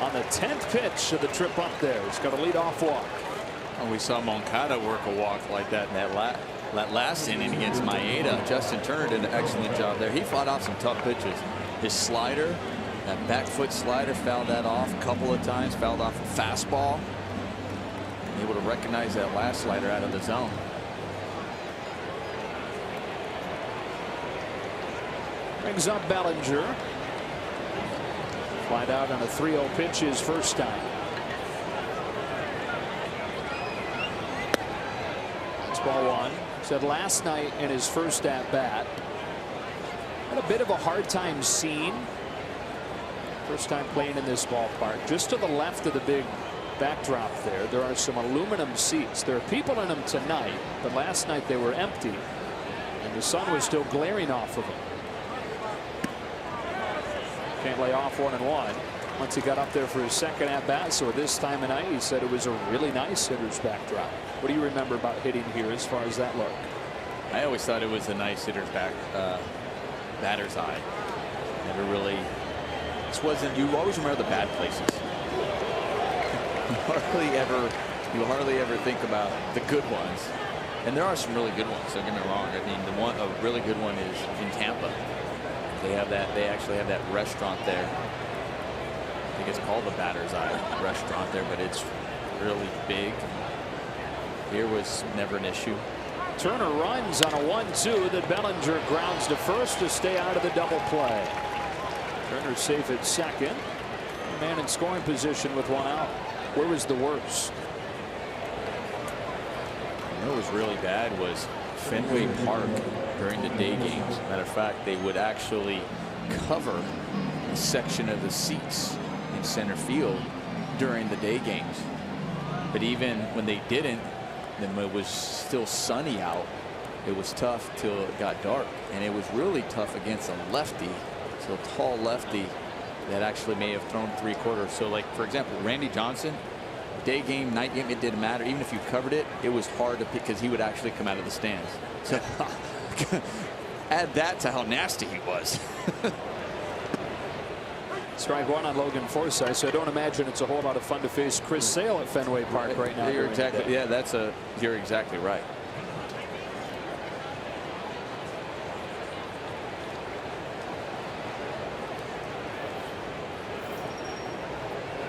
on the 10th pitch of the trip up there. He's got a leadoff walk. And we saw Moncada work a walk like that in that last inning against Maeda. Justin Turner did an excellent job there. He fought off some tough pitches. His slider, that back foot slider, fouled that off a couple of times. Fouled off a fastball. Able to recognize that last slider out of the zone. Brings up Bellinger. Flied out on a 3-0 pitch his first time. It's ball 1. Said last night in his first at bat, had a bit of a hard time seeing. First time playing in this ballpark. Just to the left of the big backdrop there are some aluminum seats. There are people in them tonight, but last night they were empty and the sun was still glaring off of them. Can't lay off 1-1 once he got up there for his second at bat. So this time of night, he said it was a really nice hitter's backdrop. What do you remember about hitting here as far as that look? I always thought it was a nice hitter's batter's eye. Never really. This wasn't. You always remember the bad places. You hardly ever think about the good ones. And there are some really good ones. Don't get me wrong. I mean, a really good one is in Tampa. They have that. They actually have that restaurant there. I think it's called the Batter's Eye restaurant there, but it's really big. Here was never an issue. Turner runs on a 1-2 that Bellinger grounds to first to stay out of the double play. Turner safe at second. Man in scoring position with one out. Where was the worst? What was really bad was Fenway Park during the day games. Matter of fact, they would actually cover a section of the seats in center field during the day games. But even when they didn't, then it was still sunny out. It was tough till it got dark, and it was really tough against a lefty, so a tall lefty that actually may have thrown 3/4. So, like for example, Randy Johnson, day game, night game, it didn't matter. Even if you covered it, it was hard to pick because he would actually come out of the stands. So add that to how nasty he was. Strike one on Logan Forsythe, so I don't imagine it's a whole lot of fun to face Chris Sale at Fenway Park right now. You're exactly, yeah, you're exactly right.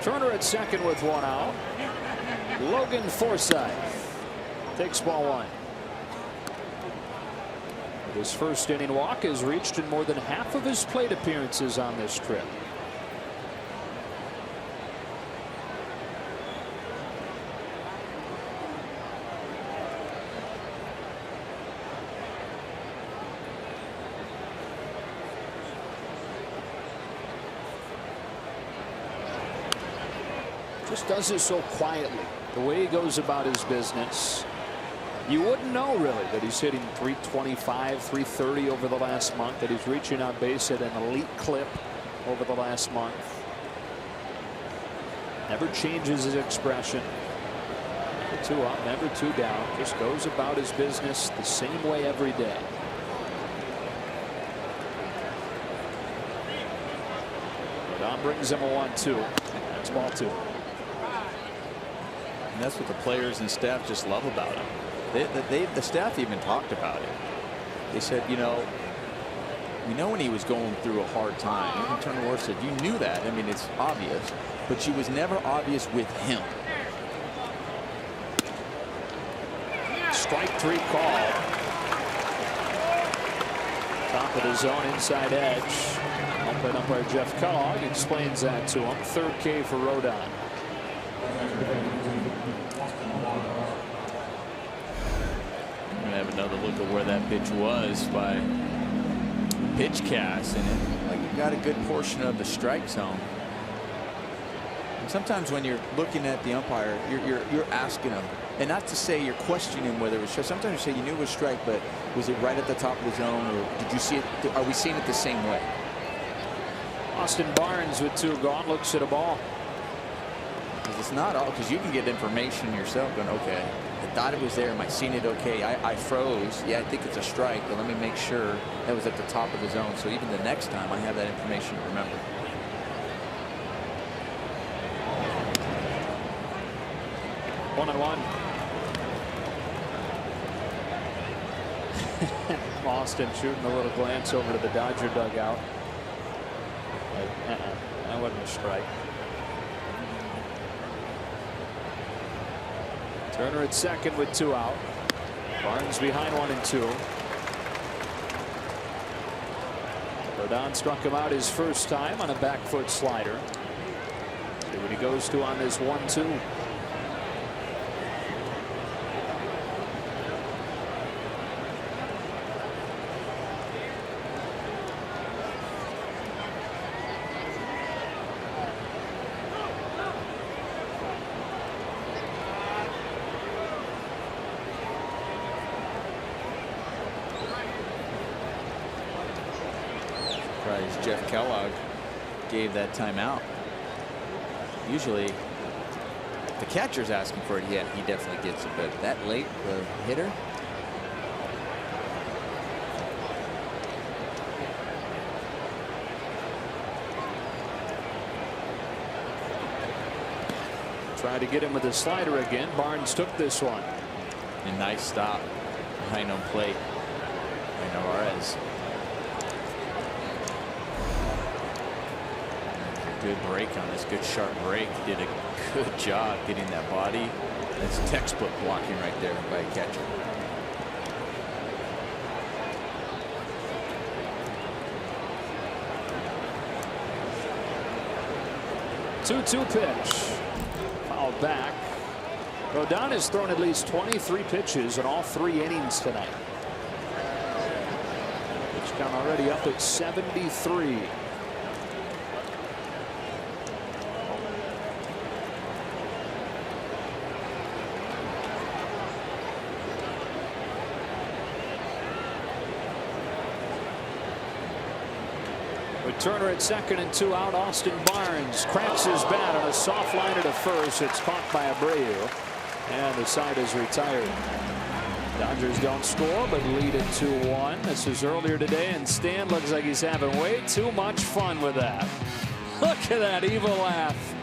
Turner at second with one out. Logan Forsythe takes ball one. His first inning walk has reached in more than half of his plate appearances on this trip. Just does it so quietly. The way he goes about his business, you wouldn't know really that he's hitting 325, 330 over the last month, that he's reaching on base at an elite clip over the last month. Never changes his expression. Never two up, never two down. Just goes about his business the same way every day. Don brings him a 1-2. That's ball two. And that's what the players and staff just love about him. The staff even talked about it. They said, you know, we know when he was going through a hard time. Even Turner Wolf said, you knew that. I mean, it's obvious, but she was never obvious with him. Strike three call. Top of the zone, inside edge. Open umpire Jeff Kellogg explains that to him. Third K for Rodon. Have another look at where that pitch was by pitch cast, and it, like, you got a good portion of the strike zone. And sometimes when you're looking at the umpire, you're asking him, and not to say you're questioning whether it was strike. Sometimes you say you knew it was strike, but was it right at the top of the zone, or did you see it? Are we seeing it the same way? Austin Barnes with two gone looks at a ball. It's not all, because you can get information yourself going, okay, I thought it was there. Am I seeing it okay? I froze. Yeah, I think it's a strike, but let me make sure that was at the top of the zone. So even the next time I have that information to remember. One and one. Austin shooting a little glance over to the Dodger dugout. That wasn't a strike. Turner at second with two out. Barnes behind 1-2. Rodon struck him out his first time on a back foot slider. See what he goes to on this 1-2. Jeff Kellogg gave that timeout. Usually the catcher's asking for it. Yeah, he definitely gets it, but that late, the hitter. Tried to get him with a slider again. Barnes took this one. A nice stop behind home plate by Narvaez. good break on this, good sharp break. Did a good job getting that body. That's textbook blocking right there by a catcher. Two-two pitch. Foul back. Rodon has thrown at least 23 pitches in all 3 innings tonight. Pitch count already up at 73. With Turner at second and 2 out, Austin Barnes cracks his bat on a soft liner to first. It's caught by Abreu, and the side is retired. Dodgers don't score, but lead it 2-1. This was earlier today, and Stan looks like he's having way too much fun with that. Look at that evil laugh.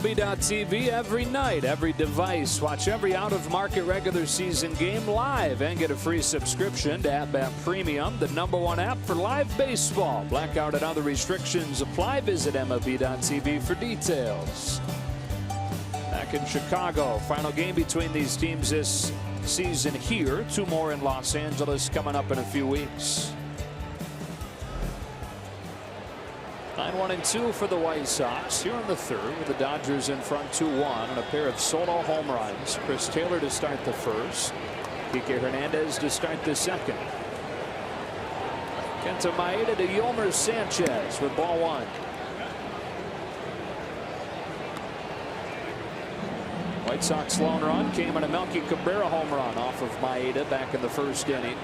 MLB.TV every night, every device. Watch every out-of-market regular season game live and get a free subscription to At-Bat Premium, the #1 app for live baseball. Blackout and other restrictions apply. Visit MLB.TV for details. Back in Chicago, final game between these teams this season here. 2 more in Los Angeles coming up in a few weeks. 9-1-2 for the White Sox here in the 3rd, with the Dodgers in front 2-1 and a pair of solo home runs. Chris Taylor to start the 1st. Kiké Hernandez to start the 2nd. Kenta Maeda to Yolmer Sanchez with ball 1. White Sox lone run came on a Melky Cabrera home run off of Maeda back in the 1st inning.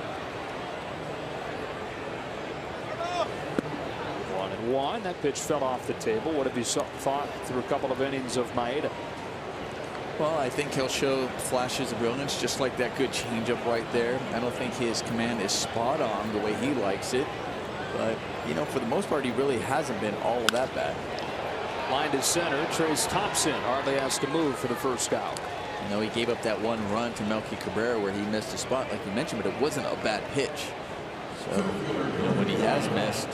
1-1. That pitch fell off the table. What have you thought through a couple of innings of Maeda? Well, I think he'll show flashes of brilliance, just like that good changeup right there. I don't think his command is spot on the way he likes it, but you know, for the most part, he really hasn't been all of that bad. Line to center. Trace Thompson hardly has to move for the 1st out. You know, he gave up that 1 run to Melky Cabrera where he missed a spot, like you mentioned, but it wasn't a bad pitch. So, you know, when he has missed,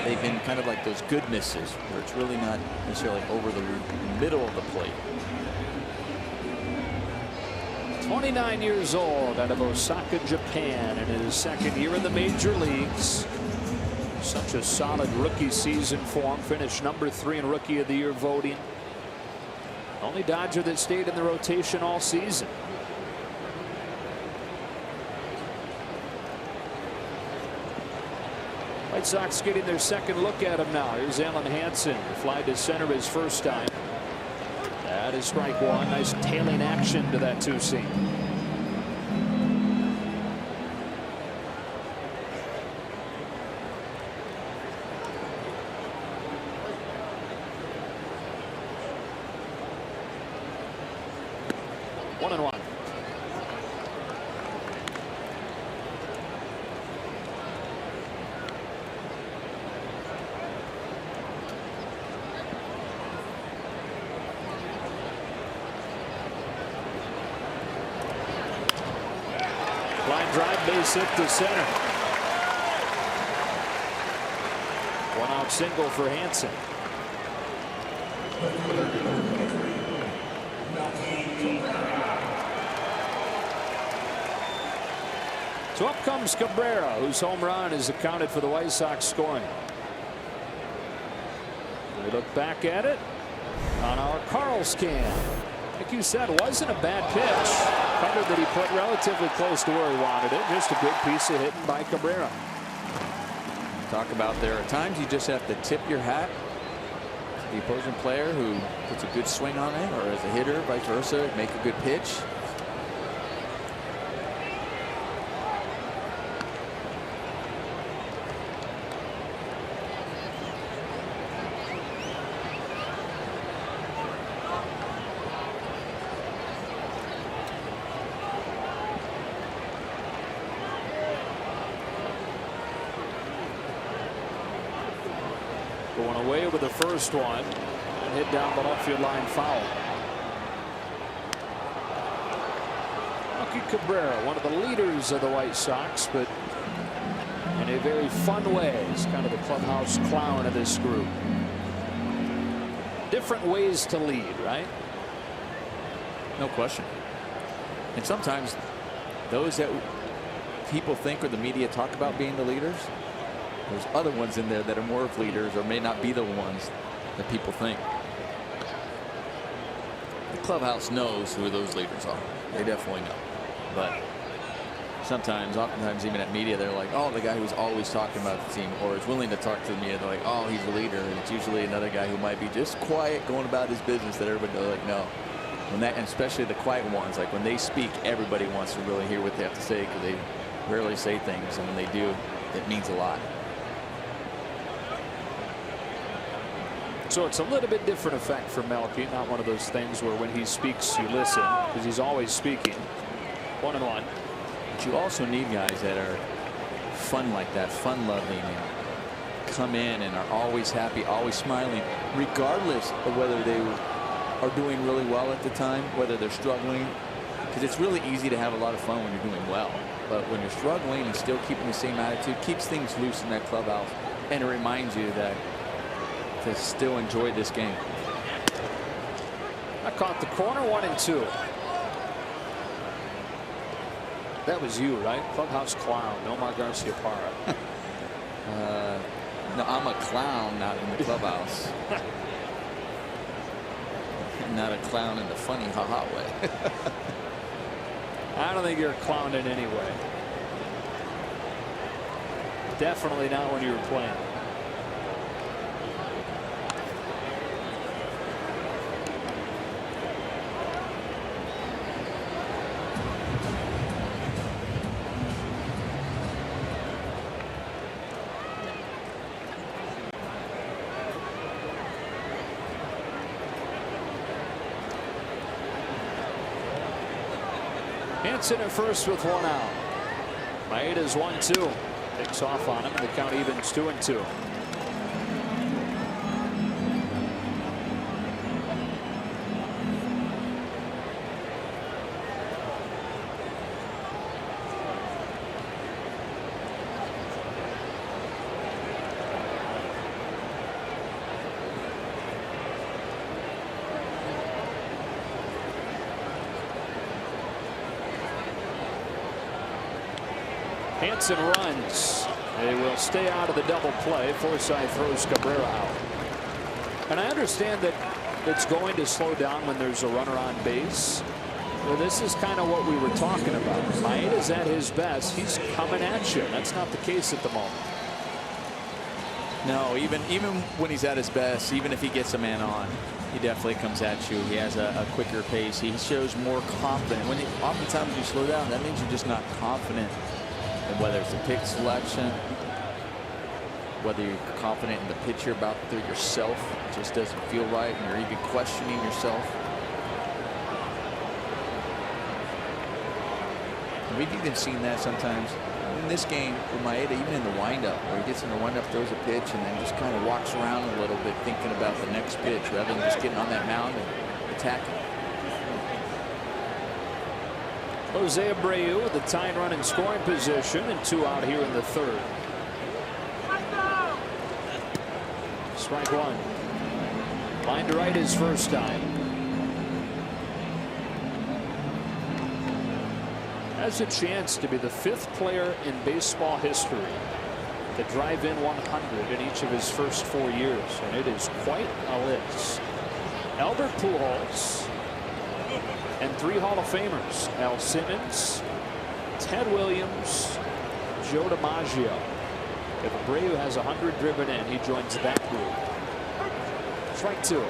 they've been kind of like those good misses where it's really not necessarily over the middle of the plate. 29 years old, out of Osaka, Japan, and in his 2nd year in the major leagues. Such a solid rookie season for him. Finished #3 in Rookie of the Year voting. Only Dodger that stayed in the rotation all season. White Sox getting their 2nd look at him now. Here's Alan Hansen. Fly to center his 1st time. That is strike one. Nice tailing action to that two-seam. One and one. Line drive, base hit to center. One out single for Hansen. So up comes Cabrera, whose home run is accounted for the White Sox scoring. We look back at it on our Carl scan. Like you said, wasn't a bad pitch. Covered that he put relatively close to where he wanted it. Just a good piece of hitting by Cabrera. Talk about there are times you just have to tip your hat to the opposing player who puts a good swing on it, or as a hitter, vice versa, make a good pitch. Going away with the first one and hit down the left field line foul. Melky Cabrera, one of the leaders of the White Sox, but in a very fun way. He's kind of the clubhouse clown of this group. Different ways to lead, right? No question. And sometimes those that people think or the media talk about being the leaders, there's other ones in there that are more of leaders or may not be the ones that people think. The clubhouse knows who those leaders are. They definitely know. But sometimes, oftentimes, even at media, they're like, oh, the guy who's always talking about the team or is willing to talk to the media, they're like, oh, he's the leader. And it's usually another guy who might be just quiet, going about his business, that everybody knows, like, no. When that, and especially the quiet ones, like when they speak, everybody wants to really hear what they have to say because they rarely say things. And when they do, it means a lot. So it's a little bit different effect for Melky. Not one of those things where when he speaks you listen, because he's always speaking. 1-1. But you also need guys that are fun like that, fun loving, and come in and are always happy, always smiling, regardless of whether they are doing really well at the time, whether they're struggling. Because it's really easy to have a lot of fun when you're doing well. But when you're struggling and still keeping the same attitude, keeps things loose in that clubhouse, and it reminds you that to still enjoy this game. I caught the corner, 1-2. That was you, right? Clubhouse clown, Nomar Garciaparra. No, I'm a clown, not in the clubhouse. Not a clown in the funny ha-ha way. I don't think you're a clown in any way. Definitely not when you were playing. Hansen at first with one out. Maeda's 1-2. Takes off on him, and the count evens 2-2. Hansen runs. They will stay out of the double play. Forsythe throws Cabrera out. And I understand that it's going to slow down when there's a runner on base. Well, this is kind of what we were talking about. Maeda's at his best. He's coming at you. That's not the case at the moment. No, even when he's at his best, even if he gets a man on, He definitely comes at you. He has a quicker pace. He shows more confidence. Oftentimes you slow down, that means you're just not confident in whether it's a pick selection, whether you're confident in the pitch you're about to throw yourself. It just doesn't feel right, and you're even questioning yourself. And we've even seen that sometimes in this game with Maeda, even in the windup, where he gets in the windup, throws a pitch, and then just kind of walks around a little bit thinking about the next pitch rather than just getting on that mound and attacking. Jose Abreu with the tying run in scoring position and 2 out here in the 3rd. Strike 1. Line to right his first time. Has a chance to be the 5th player in baseball history to drive in 100 in each of his first 4 years, and it is quite a list. Albert Pujols and 3 Hall of Famers: Al Simmons, Ted Williams, Joe DiMaggio. If Abreu has 100 driven in, he joins that group. Strike 2.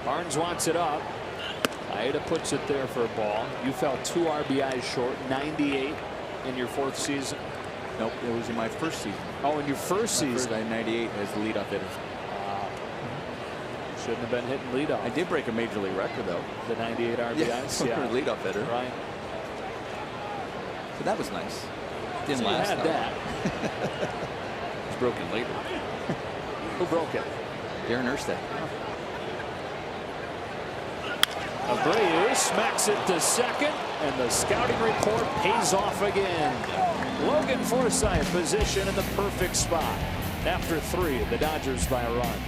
Barnes wants it up. Maeda puts it there for a ball. You fell 2 RBIs short. 98 in your 4th season. Nope, it was in my first season. Oh, in your first season. I had 98 as the leadoff hitter. Shouldn't have been hitting leadoff. I did break a major league record though. The 98 RBIs. Yeah, leadoff hitter. Right. So that was nice. Didn't so last. You had that. It was broken later. Who broke it? Darren Erstad. Abreu smacks it to second, and the scouting report pays off again. Logan Forsythe position in the perfect spot. After 3, the Dodgers by a run.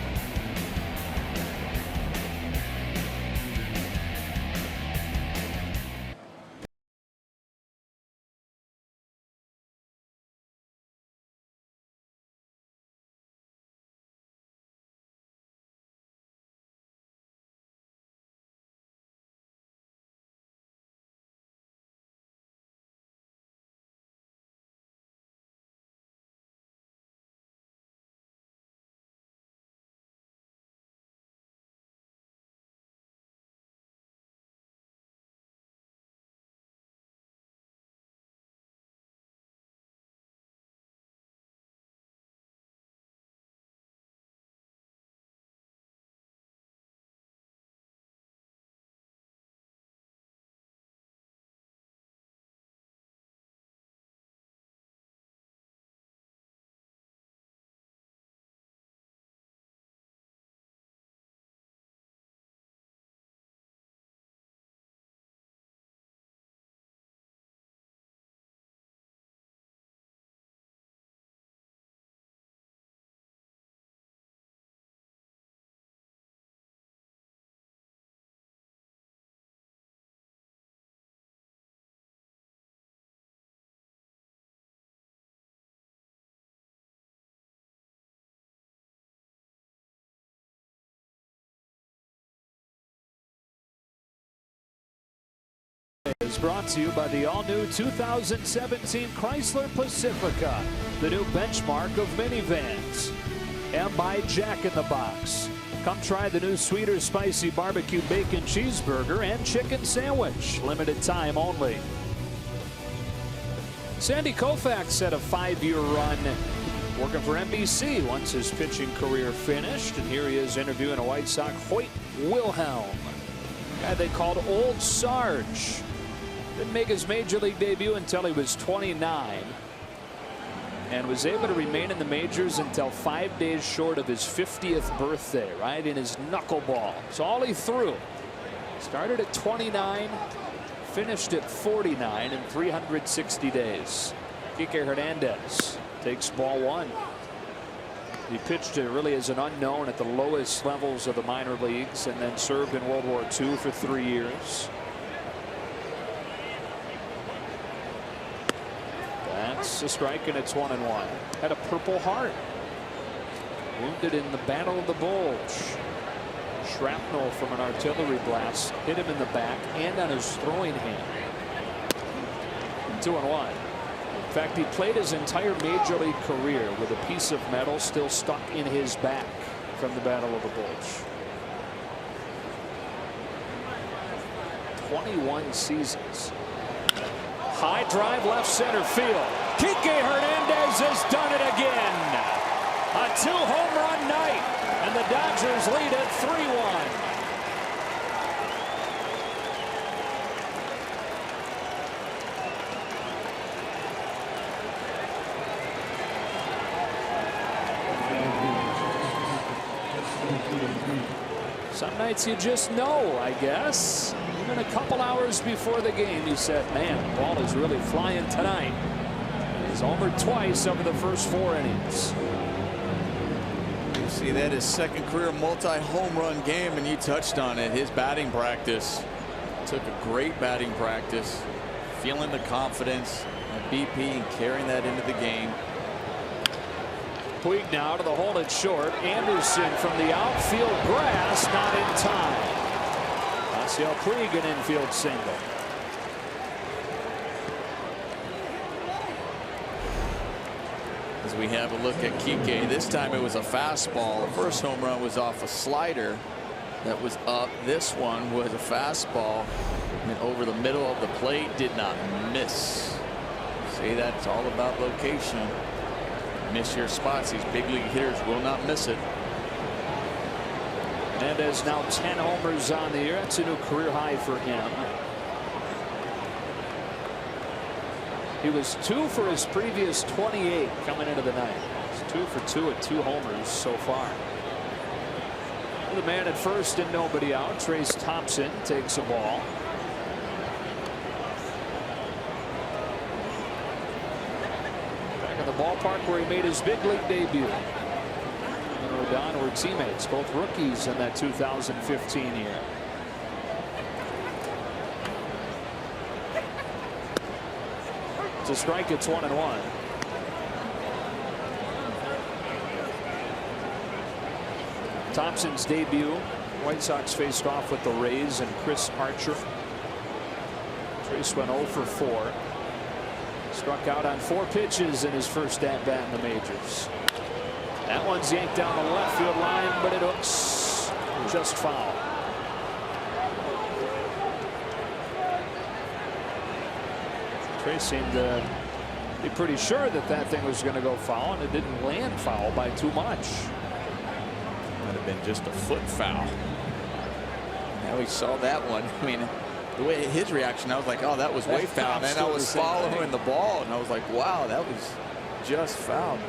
Is brought to you by the all-new 2017 Chrysler Pacifica, the new benchmark of minivans, and by Jack in the Box. Come try the new sweeter spicy barbecue bacon cheeseburger and chicken sandwich. Limited time only. Sandy Koufax had a 5-year run working for NBC once his pitching career finished, and here he is interviewing a White Sox, Hoyt Wilhelm, guy they called Old Sarge. Didn't make his major league debut until he was 29, and was able to remain in the majors until 5 days short of his 50th birthday, right in his knuckleball. So all he threw. Started at 29, finished at 49 in 360 days. Kiké Hernandez takes ball 1. He pitched really as an unknown at the lowest levels of the minor leagues, and then served in World War II for 3 years. Misses a strike, and it's 1-1. Had a Purple Heart. Wounded in the Battle of the Bulge. Shrapnel from an artillery blast hit him in the back and on his throwing hand. 2-1. In fact, he played his entire major league career with a piece of metal still stuck in his back from the Battle of the Bulge. 21 seasons. High drive left center field. Kiké Hernandez has done it again. A 2-home run night, and the Dodgers lead at 3-1. Some nights you just know, I guess. Even a couple hours before the game, you said, man, the ball is really flying tonight. He's homered twice over the first 4 innings. You see that his second career multi-home run game, and you touched on it. His batting practice took a great batting practice, feeling the confidence of BP and carrying that into the game. Puig now to the hole at short. Anderson from the outfield grass, not in time. Yasiel Puig an infield single. As we have a look at Kiké, this time it was a fastball. The first home run was off a slider that was up. This one was a fastball and over the middle of the plate, did not miss. See, that's all about location. Miss your spots. These big league hitters will not miss it. Hernandez now 10 homers on the year. That's a new career high for him. He was 2 for his previous 28 coming into the night. He's 2 for 2 at 2 homers so far. The man at first and nobody out. Trace Thompson takes a ball. Back in the ballpark where he made his big league debut. And Rodon were teammates, both rookies in that 2015 year. It's a strike. It's 1-1. Thompson's debut. White Sox faced off with the Rays and Chris Archer. Trace went 0 for 4. Struck out on 4 pitches in his first at bat in the majors. That one's yanked down the left field line, but it hooks just foul. Trace seemed to be pretty sure that that thing was going to go foul, and it didn't land foul by too much. Might have been just a foot foul. Now we saw that one. I mean, the way his reaction, I was like, oh, that was way foul. And then I was following the ball, and I was like, wow, that was just foul.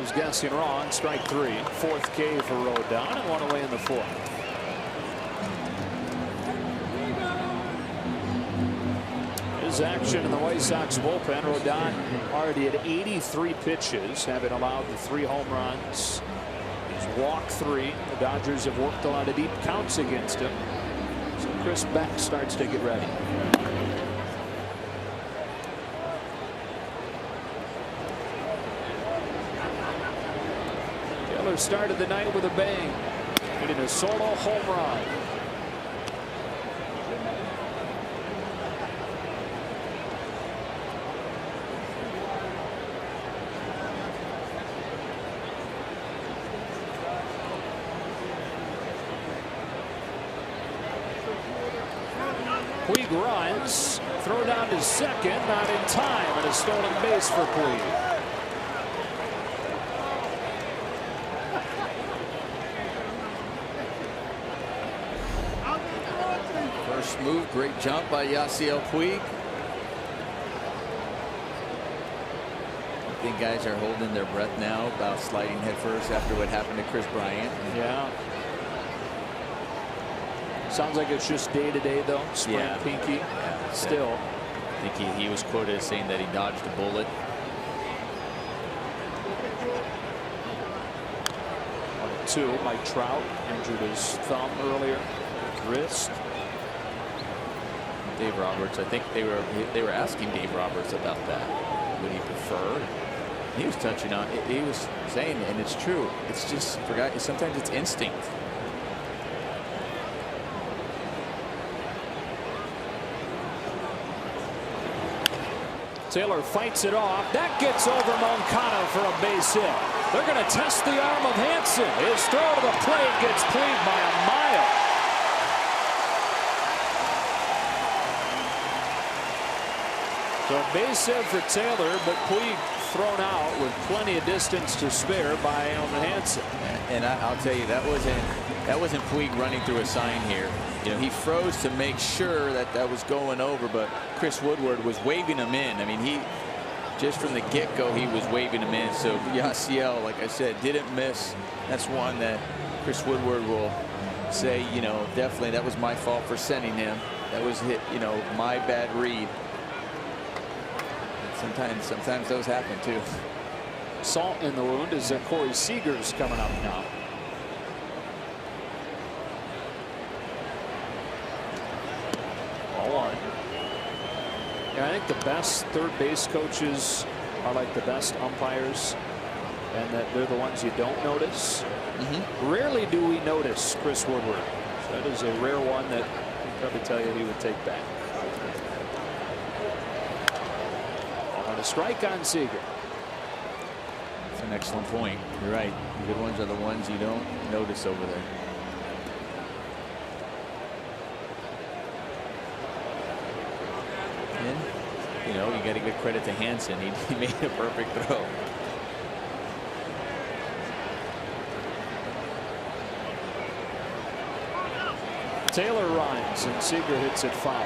Was guessing wrong. Strike 3. 4th K for Rodon, and 1 away in the 4th. His action in the White Sox bullpen. Rodon already at 83 pitches, having allowed the 3 home runs. He's walked 3. The Dodgers have worked a lot of deep counts against him. So Chris Beck starts to get ready. Started the night with a bang, hitting a solo home run. Puig runs, throw down to second, not in time, and a stolen base for Puig. Move, great jump by Yasiel Puig. I think guys are holding their breath now about sliding headfirst after what happened to Chris Bryant. Yeah. Sounds like it's just day to day though. Sprained pinky. Yeah. Still. I think he was quoted as saying that he dodged a bullet. 0-2. Mike Trout injured his thumb earlier, wrist. Dave Roberts, I think they were asking Dave Roberts about that. Would he prefer? He was touching on it. He was saying, and it's true. It's just sometimes it's instinct. Taylor fights it off. That gets over Moncada for a base hit. They're going to test the arm of Hansen. His throw to the plate gets Puig by a mile. So a base hit for Taylor, but Puig thrown out with plenty of distance to spare by Hansen. And I'll tell you, that wasn't Puig running through a sign here. You know, he froze to make sure that was going over, but Chris Woodward was waving him in. I mean, he just from the get-go he was waving him in. So Yasiel, like I said, didn't miss. That's one that Chris Woodward will say, you know, definitely that was my fault for sending him. That was you know, my bad read. Sometimes those happen too. Salt in the wound is Corey Seager's coming up now. I think the best third base coaches are like the best umpires, and that they're the ones you don't notice. Rarely do we notice Chris Woodward. So that is a rare one that I'd probably tell you he would take back. On a strike on Seager. That's an excellent point. You're right. The good ones are the ones you don't notice over there. You know, you got to give credit to Hansen. He made a perfect throw. Taylor runs and Seager hits it foul.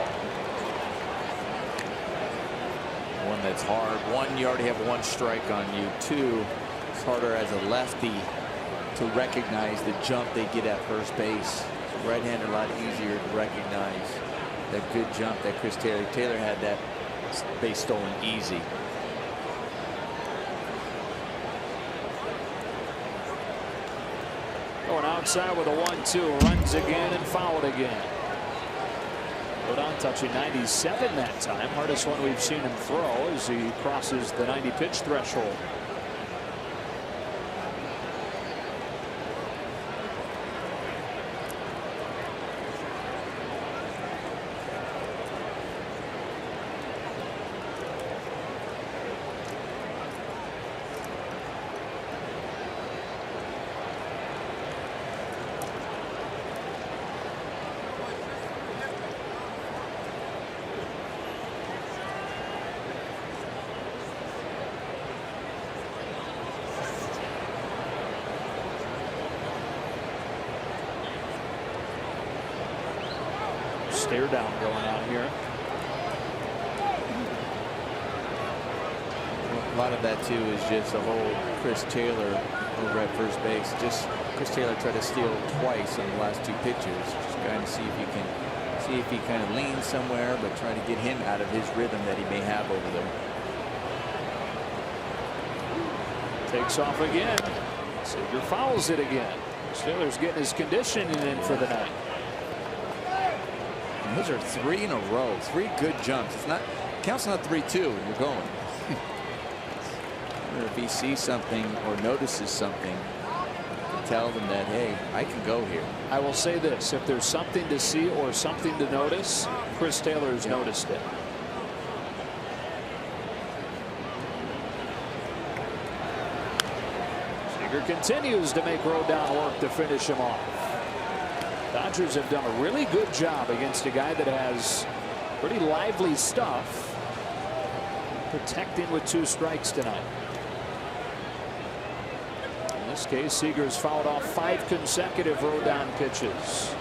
One that's hard. One, you already have one strike on you. Two, it's harder as a lefty to recognize the jump they get at first base. So right-hander a lot easier to recognize that good jump that Chris Taylor had that base stolen easy. Going outside with a 1-2, runs again and fouled again. Rodon touching 97 that time. Hardest one we've seen him throw as he crosses the 90 pitch threshold. Stare down going on here. A lot of that too is just the whole Chris Taylor over at first base. Just Chris Taylor tried to steal twice on the last two pitches. Just trying to see if he kind of leans somewhere, but trying to get him out of his rhythm that he may have over there. Takes off again. Seager fouls it again. Taylor's getting his conditioning in for the night. Those are 3 in a row. 3 good jumps. It's not counts not 3-2. You're going. If he sees something or notices something, tell them that, hey, I can go here. I will say this: if there's something to see or something to notice, Chris Taylor's noticed it. Seager continues to make Rodon work to finish him off. Dodgers have done a really good job against a guy that has pretty lively stuff, protecting with 2 strikes tonight. In this case, Seager's fouled off 5 consecutive Rodon pitches.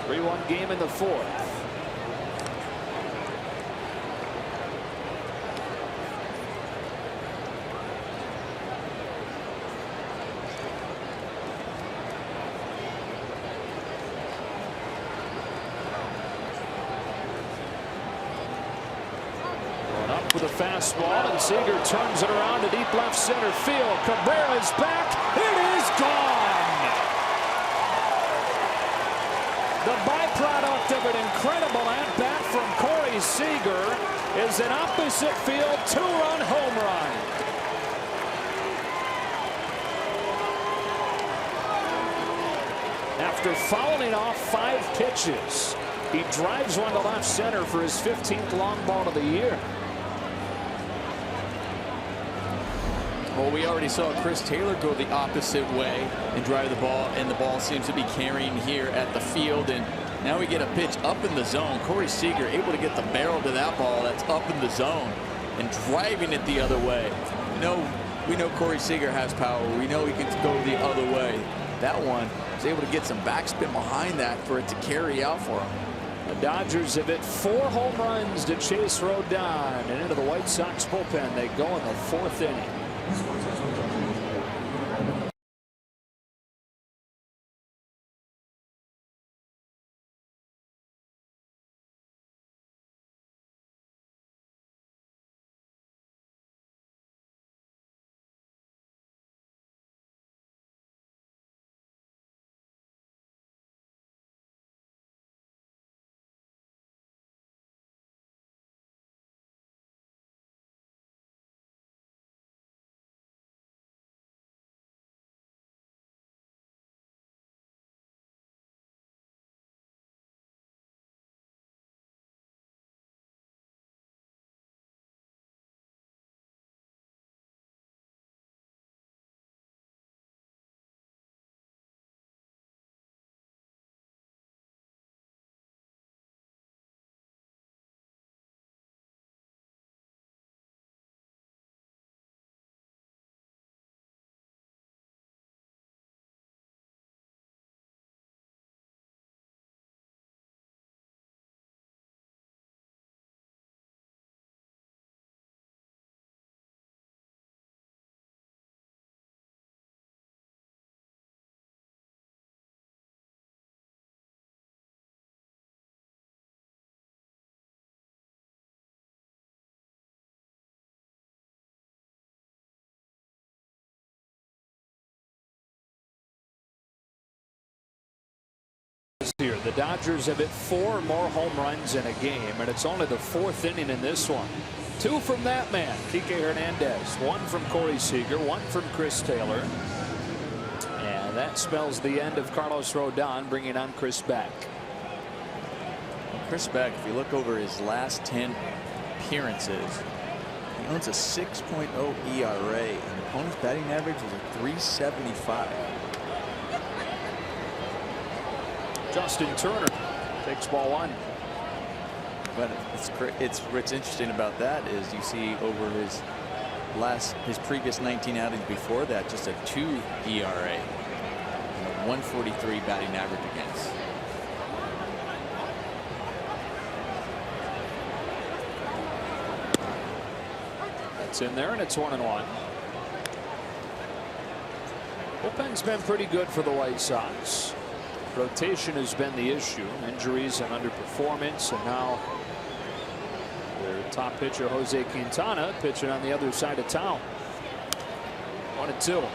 3-1 game in the 4th. With a fastball, and Seager turns it around to deep left center field. Cabrera's back. It is gone. The byproduct of an incredible at-bat from Corey Seager is an opposite field two-run home run. After fouling off 5 pitches, he drives one to left center for his 15th long ball of the year. Well, we already saw Chris Taylor go the opposite way and drive the ball, and the ball seems to be carrying here at the field. And now we get a pitch up in the zone. Corey Seager able to get the barrel to that ball that's up in the zone and driving it the other way. We know Corey Seager has power. We know he can go the other way. That one was able to get some backspin behind that for it to carry out for him. The Dodgers have hit 4 home runs to Chase Rodon, and into the White Sox bullpen they go in the 4th inning. Here, the Dodgers have hit 4 more home runs in a game, and it's only the 4th inning in this one. 2 from that man, Kiké Hernandez, 1 from Corey Seager, 1 from Chris Taylor. And that spells the end of Carlos Rodon, bringing on Chris Beck. Chris Beck, if you look over his last 10 appearances, he owns a 6.0 ERA, and the opponent's batting average is a 375. Justin Turner takes ball 1. But what's interesting about that is you see over his previous 19 outings before that, just a 2 ERA and a 143 batting average against. That's in there, and it's 1-1. Bullpen's been pretty good for the White Sox. Rotation has been the issue. Injuries and underperformance, and now their top pitcher Jose Quintana pitching on the other side of town. 1-2.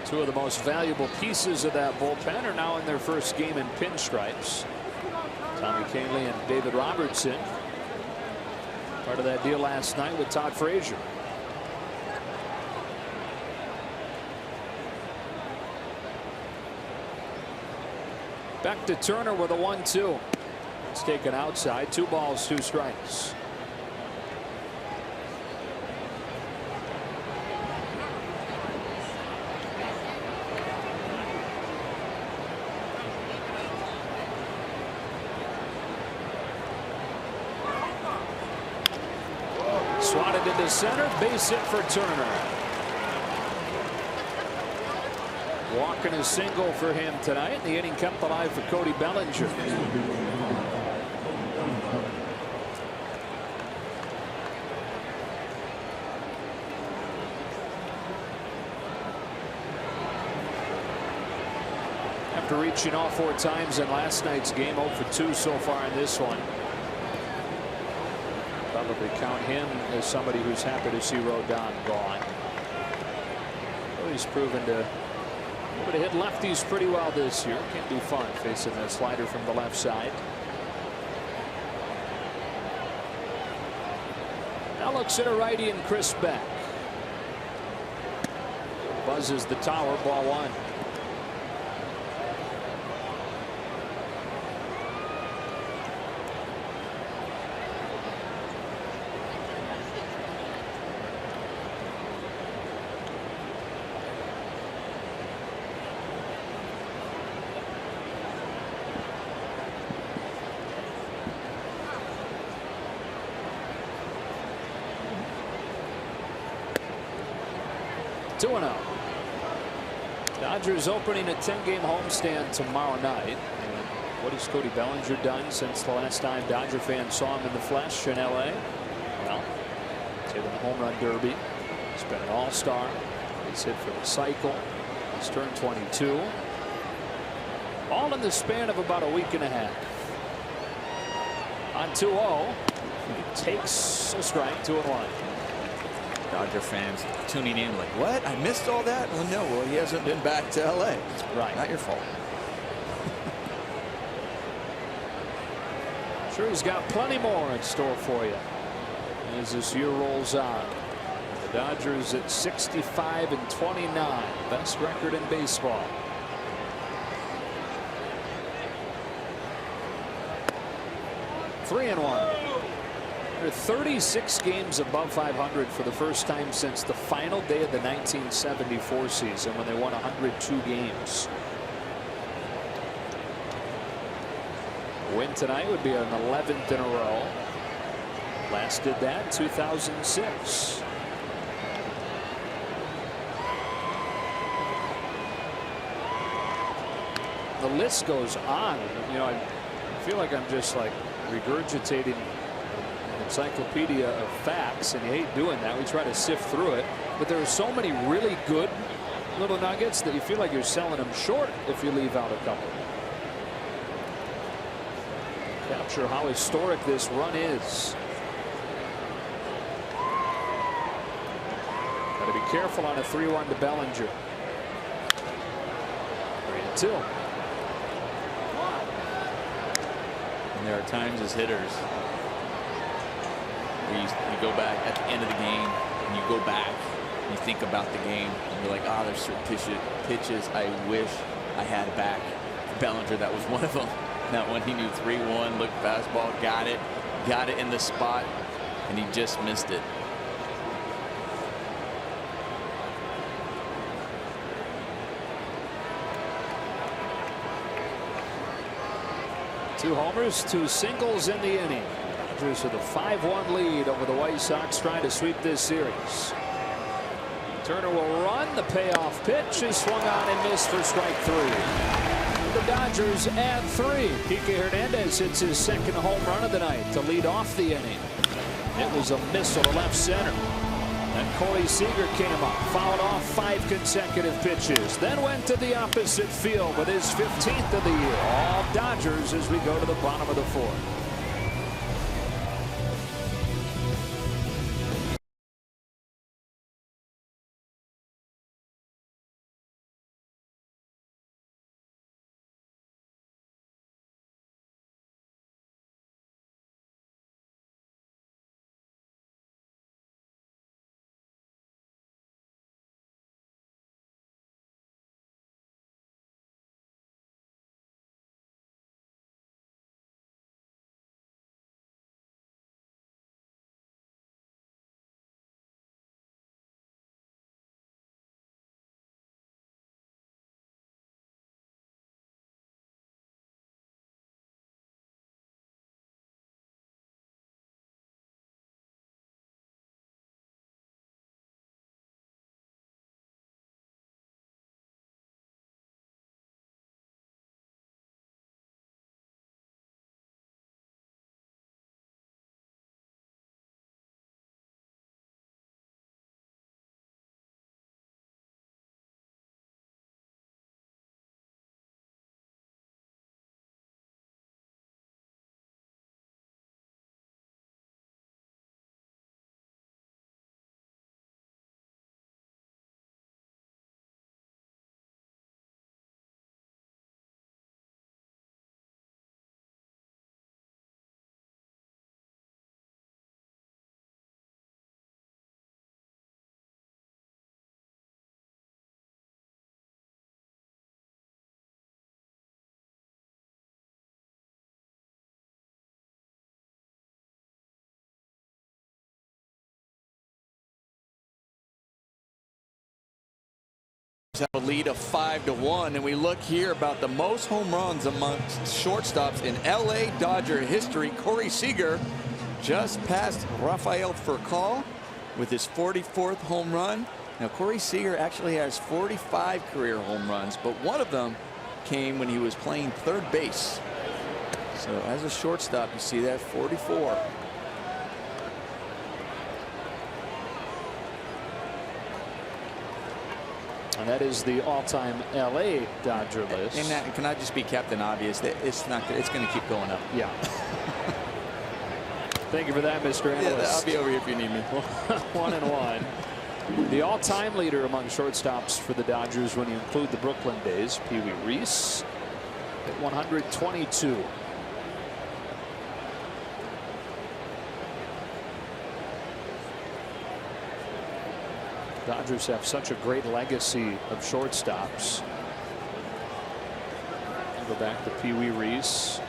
Two of the most valuable pieces of that bullpen are now in their first game in pinstripes. Tommy Kahnle and David Robertson, part of that deal last night with Todd Frazier. Back to Turner with a 1-2. It's taken outside. 2 balls, 2 strikes. Swatted into center. Base hit for Turner. Walking a single for him tonight. The inning kept alive for Cody Bellinger. After reaching all 4 times in last night's game, 0 for 2 so far in this one. Probably count him as somebody who's happy to see Rodon gone. He's He's proven to hit lefties pretty well this year. Can't be fun facing a slider from the left side. Now looks at a righty and Chris Beck. Buzzes the tower, ball one. Two and out. Dodgers opening a 10-game homestand tomorrow night. And what has Cody Bellinger done since the last time Dodger fans saw him in the flesh in LA? Well, he's hit in the home run derby. He's been an all-star. He's hit for the cycle. He's turned 22. All in the span of about a week and a half. On 2-0, he takes a strike, 2-1. Dodger fans tuning in like, what? I missed all that? Well, no. Well, he hasn't been back to LA. It's right. Not your fault. Sure, he's got plenty more in store for you as this year rolls on. The Dodgers at 65-29, best record in baseball. Three and one. They're 36 games above 500 for the first time since the final day of the 1974 season when they won 102 games. A win tonight would be an 11th in a row. Last did that in 2006. The list goes on. You know, I feel like I'm just like regurgitating encyclopedia of facts, and you hate doing that. We try to sift through it, but there are so many really good little nuggets that you feel like you're selling them short if you leave out a couple. Capture how historic this run is. Got to be careful on a 3-1 to Bellinger. 3-2. And there are times as hitters you go back at the end of the game and you go back and you think about the game and you're like, oh, there's certain pitches I wish I had back. Bellinger, that was one of them. That one he knew 3-1, looked fastball, got it in the spot, and he just missed it. Two homers, two singles in the inning. Dodgers with a 5-1 lead over the White Sox, trying to sweep this series. Turner will run. The payoff pitch is swung on and missed for strike 3. The Dodgers add 3. Kiké Hernandez hits his second home run of the night to lead off the inning. It was a missile to left center. Then Corey Seager came up, fouled off 5 consecutive pitches, then went to the opposite field with his 15th of the year. All Dodgers as we go to the bottom of the 4th. have a lead of 5-1, and we look here about the most home runs amongst shortstops in LA Dodger history. Corey Seager just passed Rafael Furcal with his 44th home run. Now Corey Seager actually has 45 career home runs, but one of them came when he was playing third base. So as a shortstop, you see that 44. And that is the all-time LA Dodger list. And that, can I just be Captain Obvious? That it's going to keep going up. Yeah. Thank you for that, Mr. Analyst. Yeah, I'll be over here if you need me. 1-1. The all-time leader among shortstops for the Dodgers when you include the Brooklyn days, Pee Wee Reese, at 122. Dodgers have such a great legacy of shortstops. Go back to Pee Wee Reese,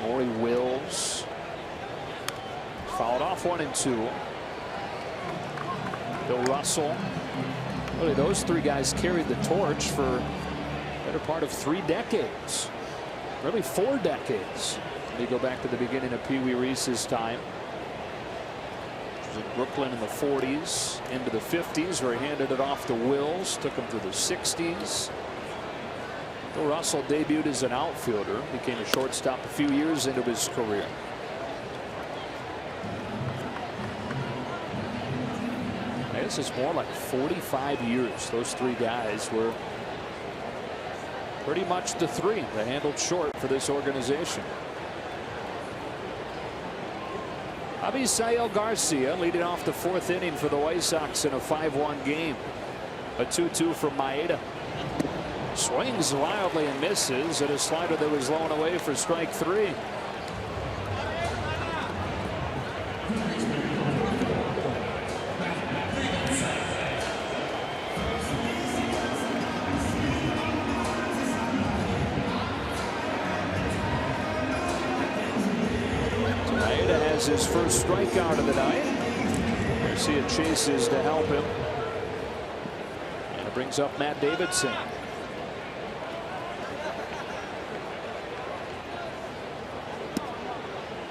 Maury Wills. Fouled off 1-2. Bill Russell. Really, those three guys carried the torch for the better part of 3 decades. Really 4 decades. They go back to the beginning of Pee Wee Reese's time. In Brooklyn in the 40s into the 50s, where he handed it off to Wills, took him to the 60s. Bill Russell debuted as an outfielder, became a shortstop a few years into his career. I guess it's more like 45 years. Those 3 guys were pretty much the 3 that handled short for this organization. Abisail Garcia leading off the 4th inning for the White Sox in a 5-1 game. A 2-2 from Maeda. Swings wildly and misses at a slider that was low and away for strike 3. His first strikeout of the night. Garcia chases to help him, and it brings up Matt Davidson.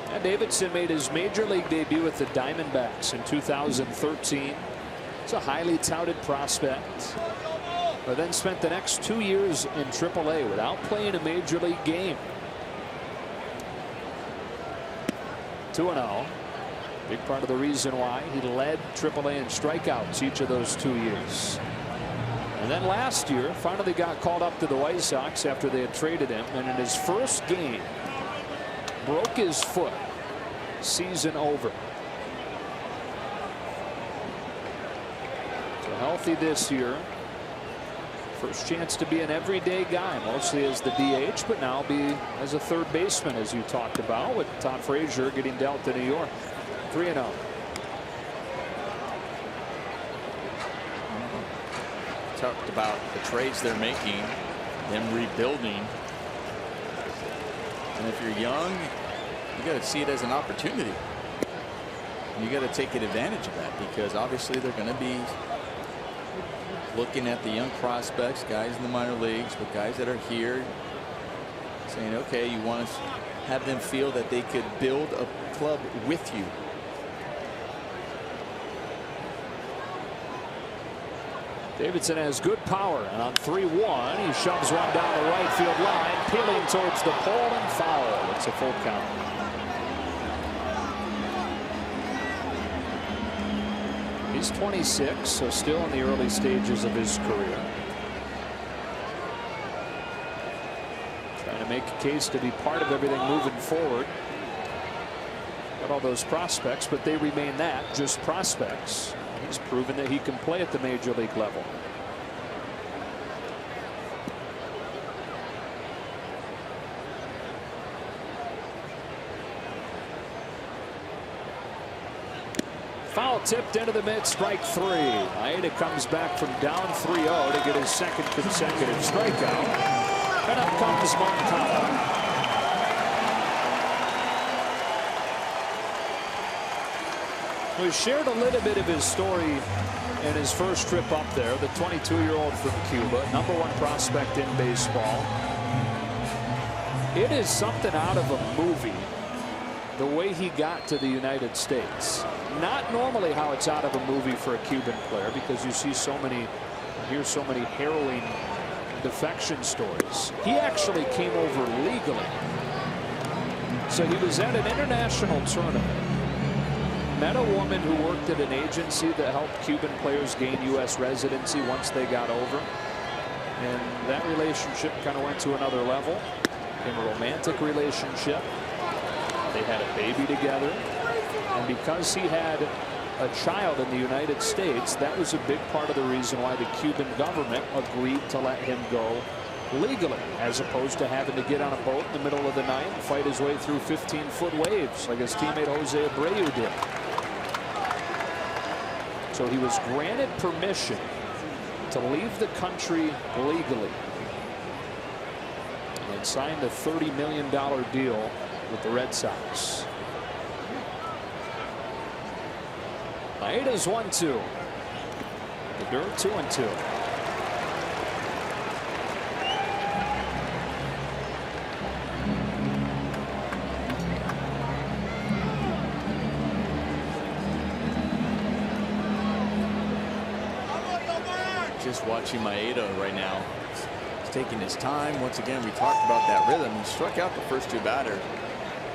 Matt Davidson made his major league debut with the Diamondbacks in 2013. It's a highly touted prospect, but then spent the next 2 years in AAA without playing a major league game. 2-0. Big part of the reason why he led AAA in strikeouts each of those 2 years. And then last year finally got called up to the White Sox after they had traded him, and in his first game broke his foot. Season over. So healthy this year. First chance to be an everyday guy, mostly as the DH, but now be as a third baseman, as you talked about, with Todd Frazier getting dealt to New York. 3-0. Talked about the trades they're making, them rebuilding. And if you're young, you got to see it as an opportunity. You got to take advantage of that, because obviously they're going to be looking at the young prospects, guys in the minor leagues, but guys that are here, saying, okay, you want to have them feel that they could build a club with you. Davidson has good power, and on 3-1 he shoves one down the right field line, peeling towards the pole, and foul. It's a full count. He's 26, so still in the early stages of his career. Trying to make a case to be part of everything moving forward. Got all those prospects, but they remain that, just prospects. He's proven that he can play at the major league level. Foul tipped into the mid, strike 3. Maeda comes back from down 3-0 to get his second consecutive strikeout. And up comes Moncada. We shared a little bit of his story in his first trip up there. The 22-year-old from Cuba, #1 prospect in baseball. It is something out of a movie, the way he got to the United States. Not normally how it's out of a movie for a Cuban player, because you see so many, hear so many harrowing defection stories. He actually came over legally. So he was at an international tournament, met a woman who worked at an agency that helped Cuban players gain U.S. residency once they got over. And that relationship kind of went to another level. Became a romantic relationship. They had a baby together. And because he had a child in the United States, that was a big part of the reason why the Cuban government agreed to let him go legally, as opposed to having to get on a boat in the middle of the night and fight his way through 15-foot waves like his teammate Jose Abreu did. So he was granted permission to leave the country legally and signed a $30 million deal with the Red Sox. Maeda's 1-2. The Dirt 2-2. Just watching Maeda right now. He's taking his time. Once again, we talked about that rhythm. He struck out the first 2 batters,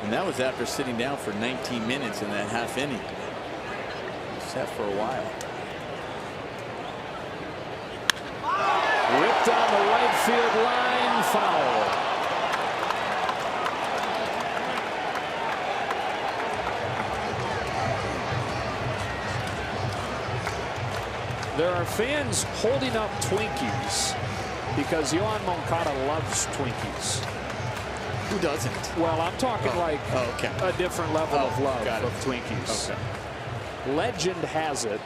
and that was after sitting down for 19 minutes in that half inning. Set for a while. Ripped down the right field line, foul. There are fans holding up Twinkies because Yohan Moncada loves Twinkies. Who doesn't? Well, I'm talking like okay. a different level of love of Twinkies. Okay. Legend has it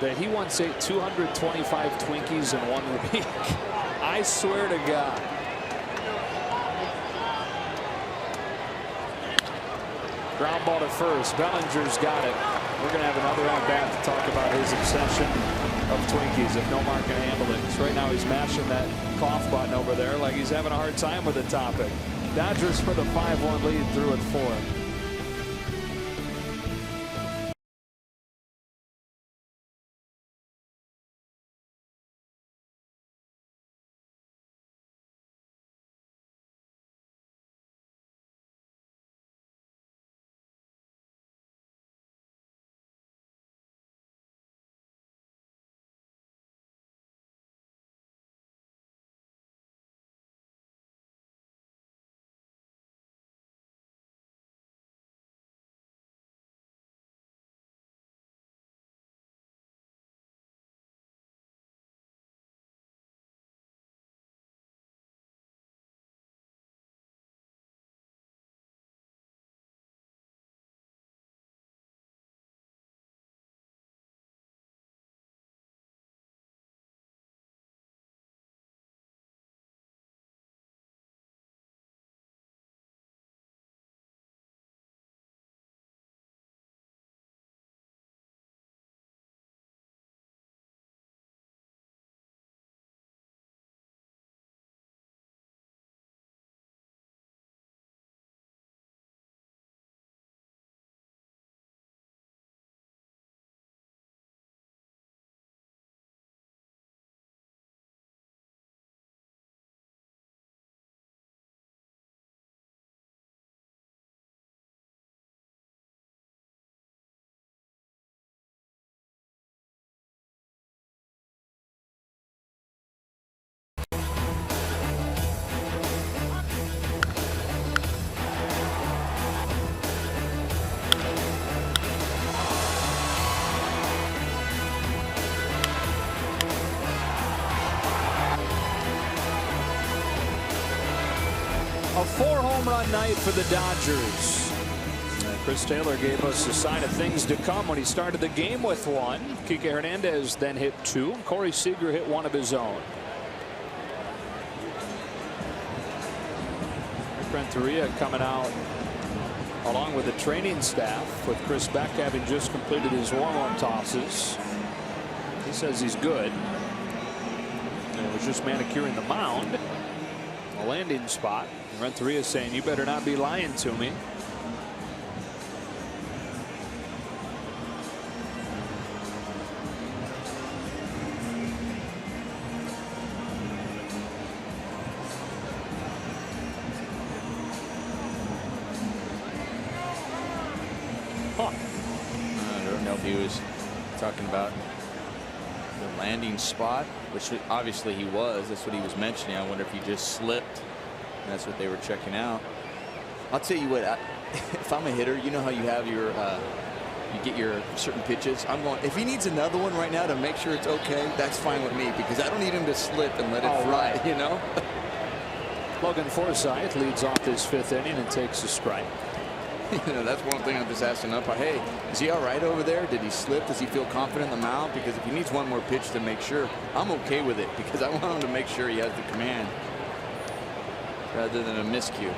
that he once ate 225 Twinkies in 1 week. I swear to God. Ground ball to first. Bellinger's got it. We're going to have another at-bat to talk about his obsession of Twinkies if Nomar can handle it. So right now he's mashing that cough button over there like he's having a hard time with the topic. Dodgers for the 5-1 lead through at 4. A 4-home run night for the Dodgers. Chris Taylor gave us a sign of things to come when he started the game with 1. Kiké Hernandez then hit 2. Corey Seager hit 1 of his own. Renteria coming out along with the training staff, with Chris Beck having just completed his warm-up tosses. He says he's good. And it was just manicuring the mound, a landing spot. Renteria saying, "You better not be lying to me." I don't know if he was talking about the landing spot, which obviously he was. That's what he was mentioning. I wonder if he just slipped. And that's what they were checking out. I'll tell you what, if I'm a hitter, you know how you have your you get your certain pitches. I'm going, if he needs another one right now to make sure it's okay, that's fine with me, because I don't need him to slip and let it fly, right. You know. Logan Forsythe leads off this 5th inning and takes a strike. You know, that's one thing I'm just asking up. Hey, is he all right over there? Did he slip? Does he feel confident in the mound? Because if he needs one more pitch to make sure, I'm okay with it, because I want him to make sure he has the command rather than a miscue.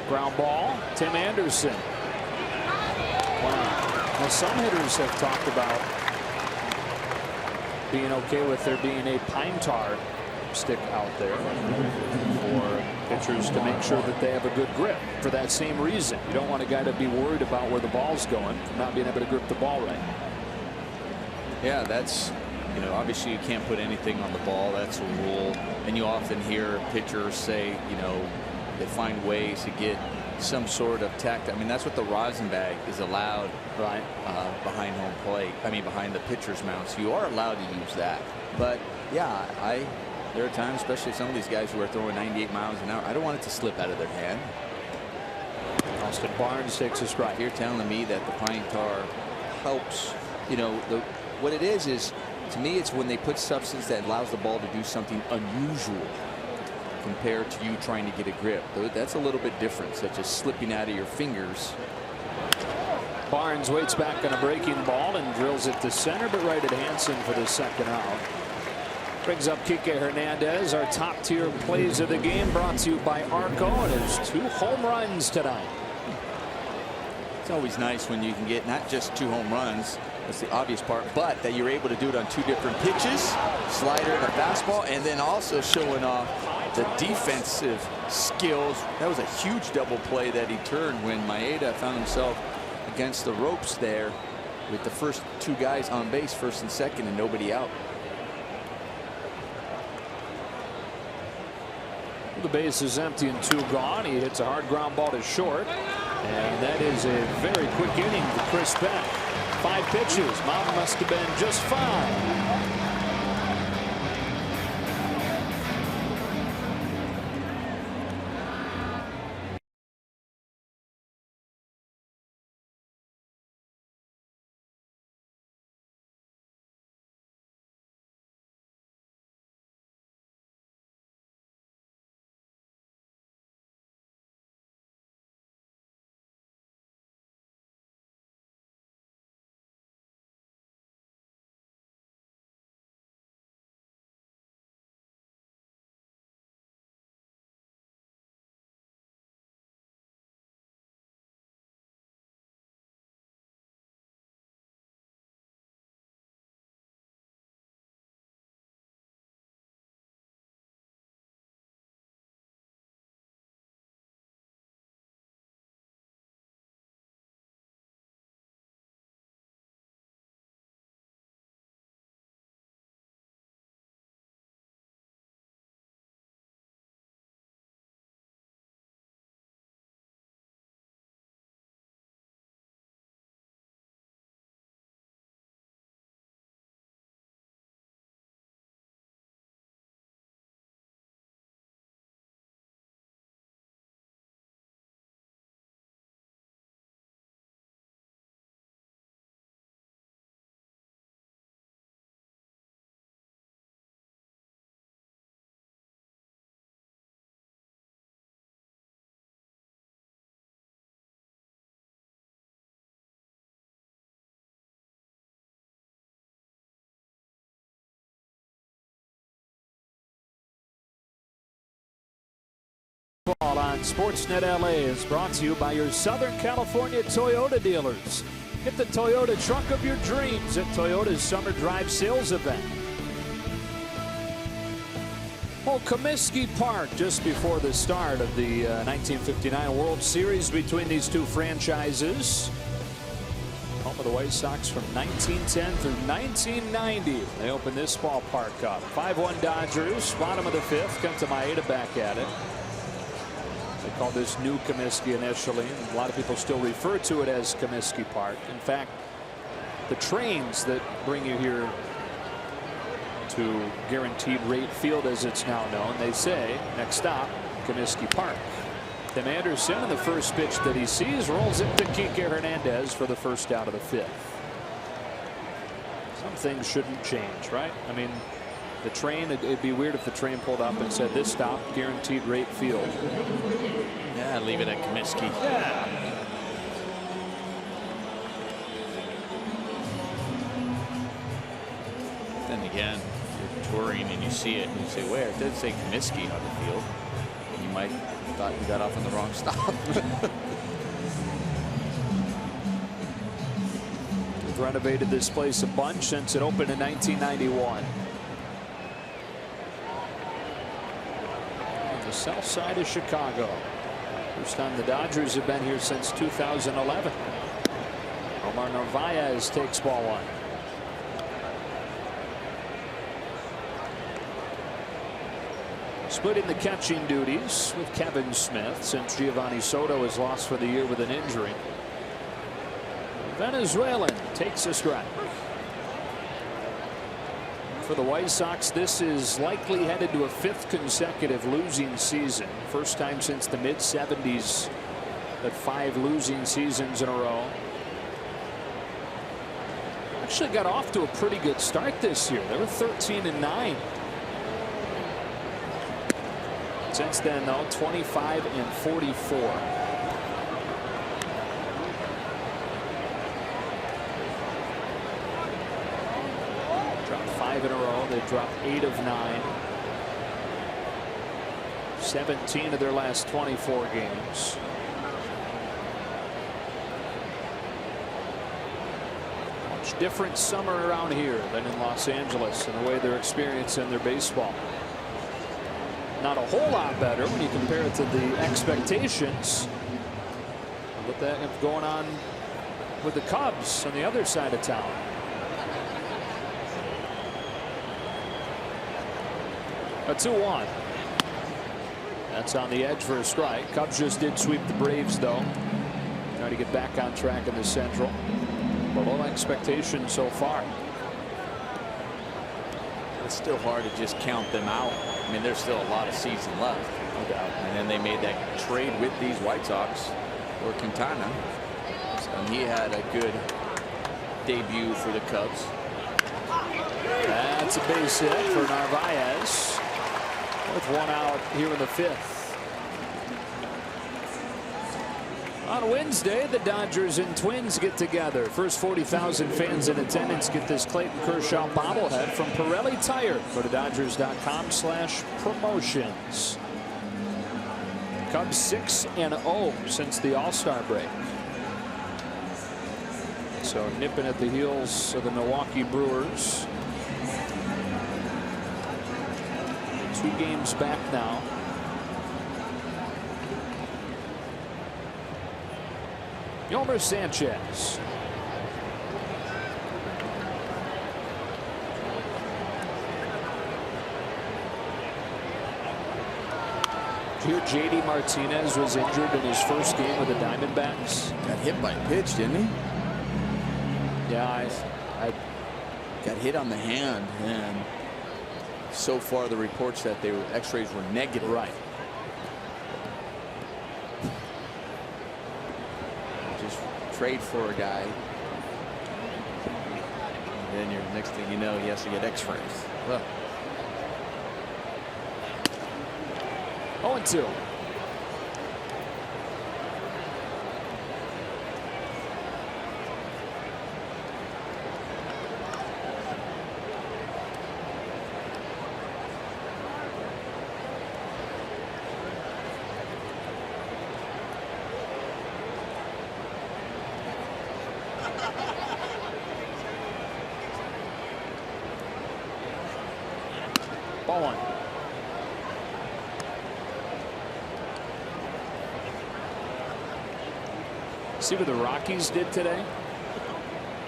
Ground ball, Tim Anderson. Wow. Well, some hitters have talked about being okay with there being a pine tar stick out there for pitchers to make sure that they have a good grip for that same reason. You don't want a guy to be worried about where the ball's going, not being able to grip the ball right. Yeah, that's, you know, obviously you can't put anything on the ball. That's a rule. And you often hear pitchers say, you know, they find ways to get some sort of tact. I mean, that's what the rosin bag is allowed, right, behind home plate. I mean, behind the pitcher's mound. So you are allowed to use that. But yeah, there are times, especially some of these guys who are throwing 98 miles an hour, I don't want it to slip out of their hand. Austin Barnes takes a strike. You're telling me that the pine tar helps. You know, what it is to me, it's when they put substance that allows the ball to do something unusual compared to you trying to get a grip. That's a little bit different, such as slipping out of your fingers. Barnes waits back on a breaking ball and drills it to center, but right at Hansen for the 2nd out. Brings up Kiké Hernandez, our top tier plays of the game, brought to you by Arco, and his 2 home runs tonight. It's always nice when you can get not just 2 home runs, that's the obvious part, but that you're able to do it on 2 different pitches, slider and a fastball, and then also showing off the defensive skills. That was a huge double play that he turned when Maeda found himself against the ropes there with the first 2 guys on base, 1st and 2nd, and nobody out. The base is empty and 2 gone. He hits a hard ground ball to short. And that is a very quick inning for Chris Beck. 5 pitches. Mountain must have been just fine. Baseball on Sportsnet LA is brought to you by your Southern California Toyota dealers. Get the Toyota truck of your dreams at Toyota's Summer Drive Sales Event. Oh, Comiskey Park just before the start of the 1959 World Series between these two franchises. Home of the White Sox from 1910 through 1990. They opened this ballpark up. 5-1 Dodgers, bottom of the fifth. Kenta Maeda back at it. They called this New Comiskey initially. A lot of people still refer to it as Comiskey Park. In fact, the trains that bring you here to Guaranteed Rate Field, as it's now known, they say next stop Comiskey Park. Tim Anderson, in the first pitch that he sees, rolls it to Kiké Hernandez for the first out of the fifth. Some things shouldn't change, right? I mean, the train, it'd be weird if the train pulled up and said this stop Guaranteed Rate Field. Yeah, leave it at Comiskey. Yeah. Then again, you're touring and you see it and you say, where? It doesn't say Comiskey on the field. You might have thought you got off on the wrong stop. We've renovated this place a bunch since it opened in 1991. On the south side of Chicago. First time the Dodgers have been here since 2011. Omar Narvaez takes ball one. Splitting the catching duties with Kevin Smith since Giovanni Soto is lost for the year with an injury. Venezuelan takes a strike. For the White Sox, this is likely headed to a fifth consecutive losing season. First time since the mid-70s that 5 losing seasons in a row. Actually got off to a pretty good start this year. They were 13-9. Since then, though, 25-44. Dropped 5 in a row. They dropped 8 of 9. 17 of their last 24 games. Much different summer around here than in Los Angeles in the way they're experiencing their baseball. Not a whole lot better when you compare it to the expectations. What that going on with the Cubs on the other side of town. A 2-1. That's on the edge for a strike. Cubs just did sweep the Braves, though. Trying to get back on track in the Central. Below expectations so far. It's still hard to just count them out. I mean, there's still a lot of season left, no doubt. And then they made that trade with these White Sox for Quintana. And he had a good debut for the Cubs. That's a base hit for Narvaez. With 1 out here in the fifth. On Wednesday, the Dodgers and Twins get together. First 40,000 fans in attendance get this Clayton Kershaw bobblehead from Pirelli Tire. Go to Dodgers.com/promotions. Cubs 6-0 since the All-Star break. So nipping at the heels of the Milwaukee Brewers. 2 games back now. Yolmer Sanchez. Here, JD Martinez was injured in his first game with the Diamondbacks. Got hit by a pitch, didn't he? Yeah, I got hit on the hand, and so far the reports that they were X-rays were negative. Right. Just trade for a guy, and then your next thing you know, he has to get X-rays. Well. 0-2. Ball one. See what the Rockies did today?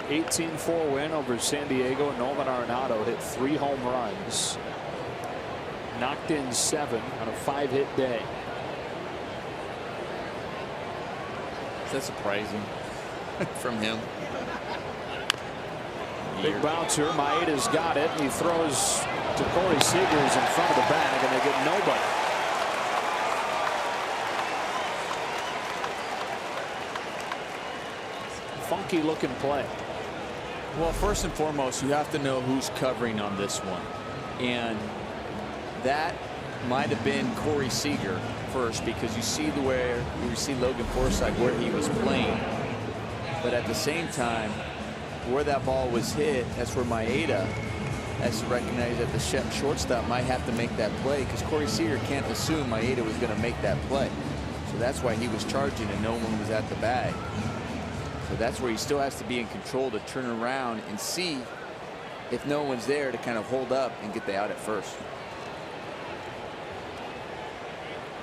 18-4 win over San Diego. Nolan Arenado hit 3 home runs. Knocked in 7 on a 5-hit day. Is that surprising from him? Big bouncer. Maeda's got it. And he throws to Corey Seager's in front of the bag, and they get nobody. Funky looking play. Well, first and foremost, you have to know who's covering on this one. And that might have been Corey Seager first, because you see Logan Forsythe where he was playing. But at the same time, where that ball was hit, that's where Maeda has to recognize that the shortstop might have to make that play, because Corey Seager can't assume Maeda was going to make that play. So that's why he was charging and no one was at the bag. So that's where he still has to be in control to turn around and see if no one's there to kind of hold up and get the out at first.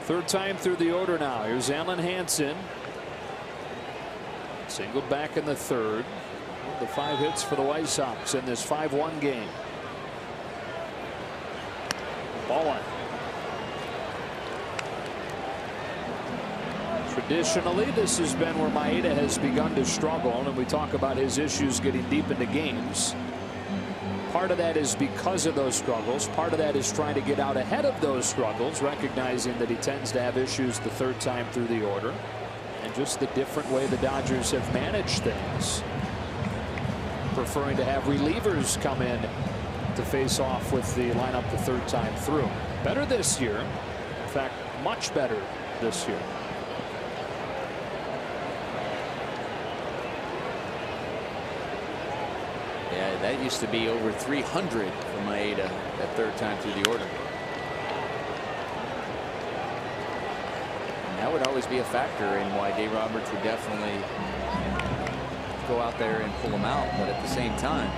Third time through the order now. Here's Alan Hansen. Singled back in the third. The 5 hits for the White Sox in this 5-1 game. Ball one. Traditionally, this has been where Maeda has begun to struggle, and we talk about his issues getting deep into games. Part of that is because of those struggles. Part of that is trying to get out ahead of those struggles, recognizing that he tends to have issues the third time through the order, and just the different way the Dodgers have managed things. Preferring to have relievers come in to face off with the lineup the third time through. Better this year. In fact, much better this year. Yeah, that used to be over 300 for Maeda that third time through the order. And that would always be a factor in why Dave Roberts would definitely go out there and pull him out. But at the same time,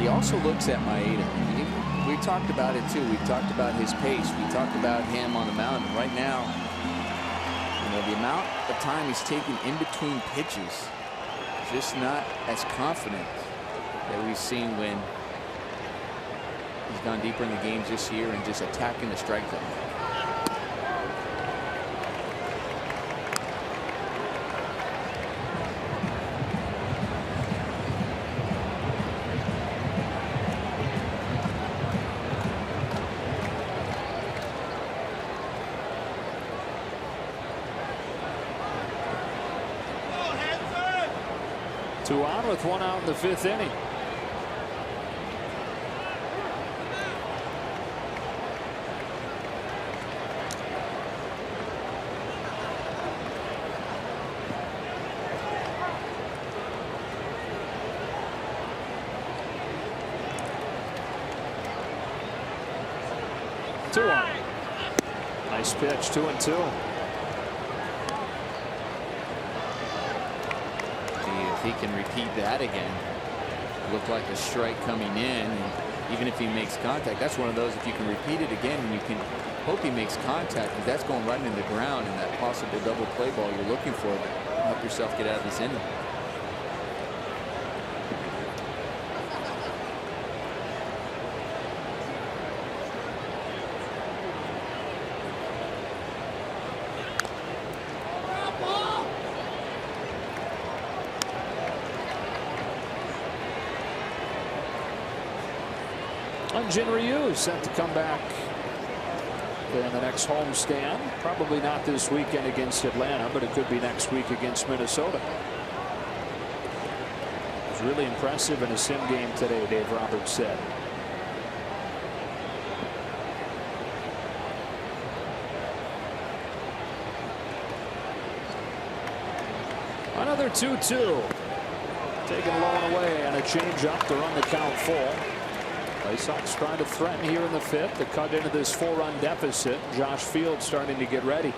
he also looks at Maeda. We talked about it too. We talked about his pace. We talked about him on the mound. And right now, you know, the amount of time he's taking in between pitches, just not as confident that we've seen when he's gone deeper in the games this year and just attacking the strike zone. Two on with one out in the 5th inning. Two on. Nice pitch. 2-2. If he can repeat that again, look like a strike coming in, and even if he makes contact, that's one of those, if you can repeat it again and you can hope he makes contact, because that's going right into the ground, and that possible double play ball you're looking for to help yourself get out of this inning. Hyun-Jin Ryu set to come back in the next homestand. Probably not this weekend against Atlanta, but it could be next week against Minnesota. It was really impressive in a sim game today, Dave Roberts said. Another 2-2. Taken low and away, and a changeup to run the count full. White Sox trying to threaten here in the 5th to cut into this 4-run deficit. Josh Field starting to get ready.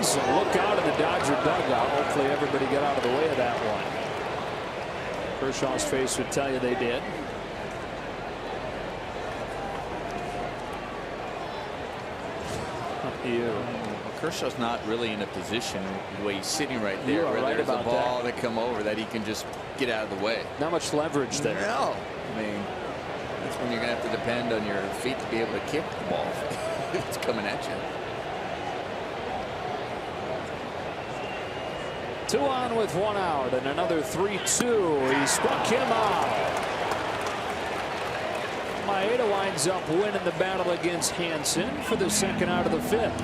runs. And look out in the Dodger dugout. Hopefully everybody got out of the way of that one. Kershaw's face would tell you they did. Kershaw's not really in a position the way he's sitting right there, where right there's a about ball that come over that he can just get out of the way. Not much leverage there. No, I mean, that's when you're gonna have to depend on your feet to be able to kick the ball if it's coming at you. 2 on with 1 out, and another 3-2. He struck him out. Maeda winds up winning the battle against Hansen for the 2nd out of the 5th.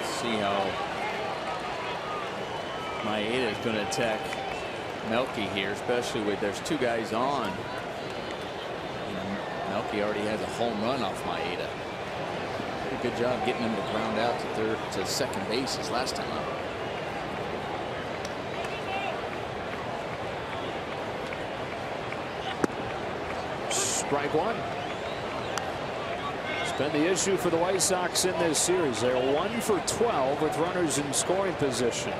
See how Maeda is going to attack Melky here, especially with there's 2 guys on. Melky already has a home run off Maeda. Did a good job getting him to ground out to second base his last time out. Strike 1. It's been the issue for the White Sox in this series. They're 1 for 12 with runners in scoring position.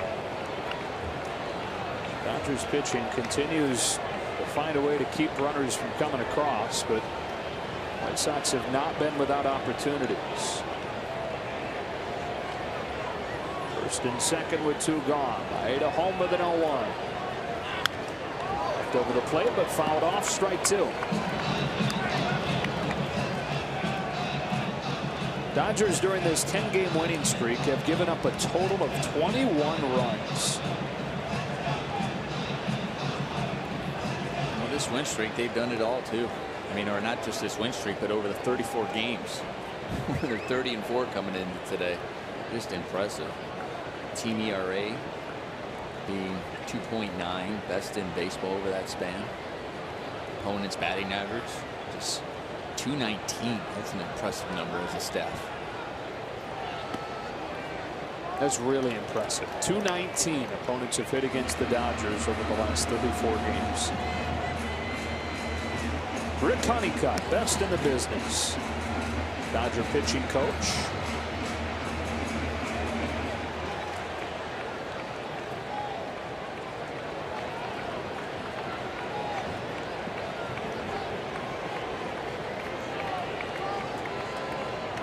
Dodgers pitching continues to find a way to keep runners from coming across, but White Sox have not been without opportunities. 1st and 2nd with 2 gone. Maeda home with an 0-1. Left over the plate, but fouled off. Strike 2. Dodgers during this 10-game winning streak have given up a total of 21 runs. Well, this win streak, they've done it all too. I mean, or not just this win streak, but over the 34 games. They're 30-4 coming in today. Just impressive. Team ERA being 2.9, best in baseball over that span. Opponent's batting average just 219. That's an impressive number as a staff. That's really impressive. 219 opponents have hit against the Dodgers over the last 34 games. Rick Honeycutt, best in the business. Dodger pitching coach.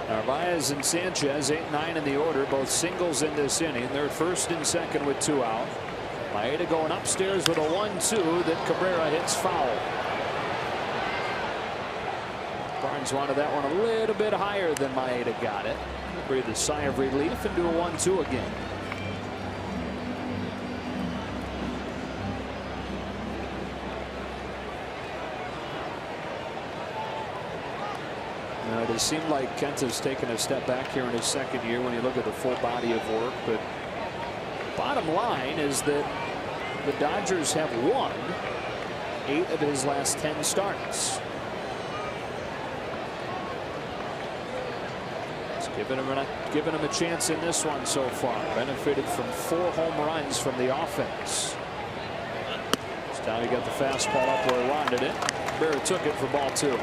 Narvaez and Sanchez 8-9 in the order, both singles in this inning. They're 1st and 2nd with 2 out. Maeda going upstairs with a 1-2 that Cabrera hits foul. Barnes wanted that one a little bit higher than Maeda got it. Breathe a sigh of relief and do a 1-2 again. It has seemed like Kenta's taken a step back here in his 2nd year when you look at the full body of work. But bottom line is that the Dodgers have won 8 of his last 10 starts. It's given him a chance in this one so far. Benefited from 4 home runs from the offense. This time he got the fastball up where he wanted it. Cabrera took it for ball 2.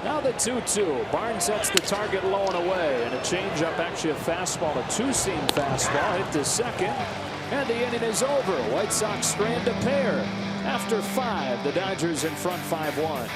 Now the 2-2. Barnes sets the target low and away, and a changeup, actually a fastball, a 2-seam fastball, hit to second, and the inning is over. White Sox strand a pair. After 5, the Dodgers in front 5-1.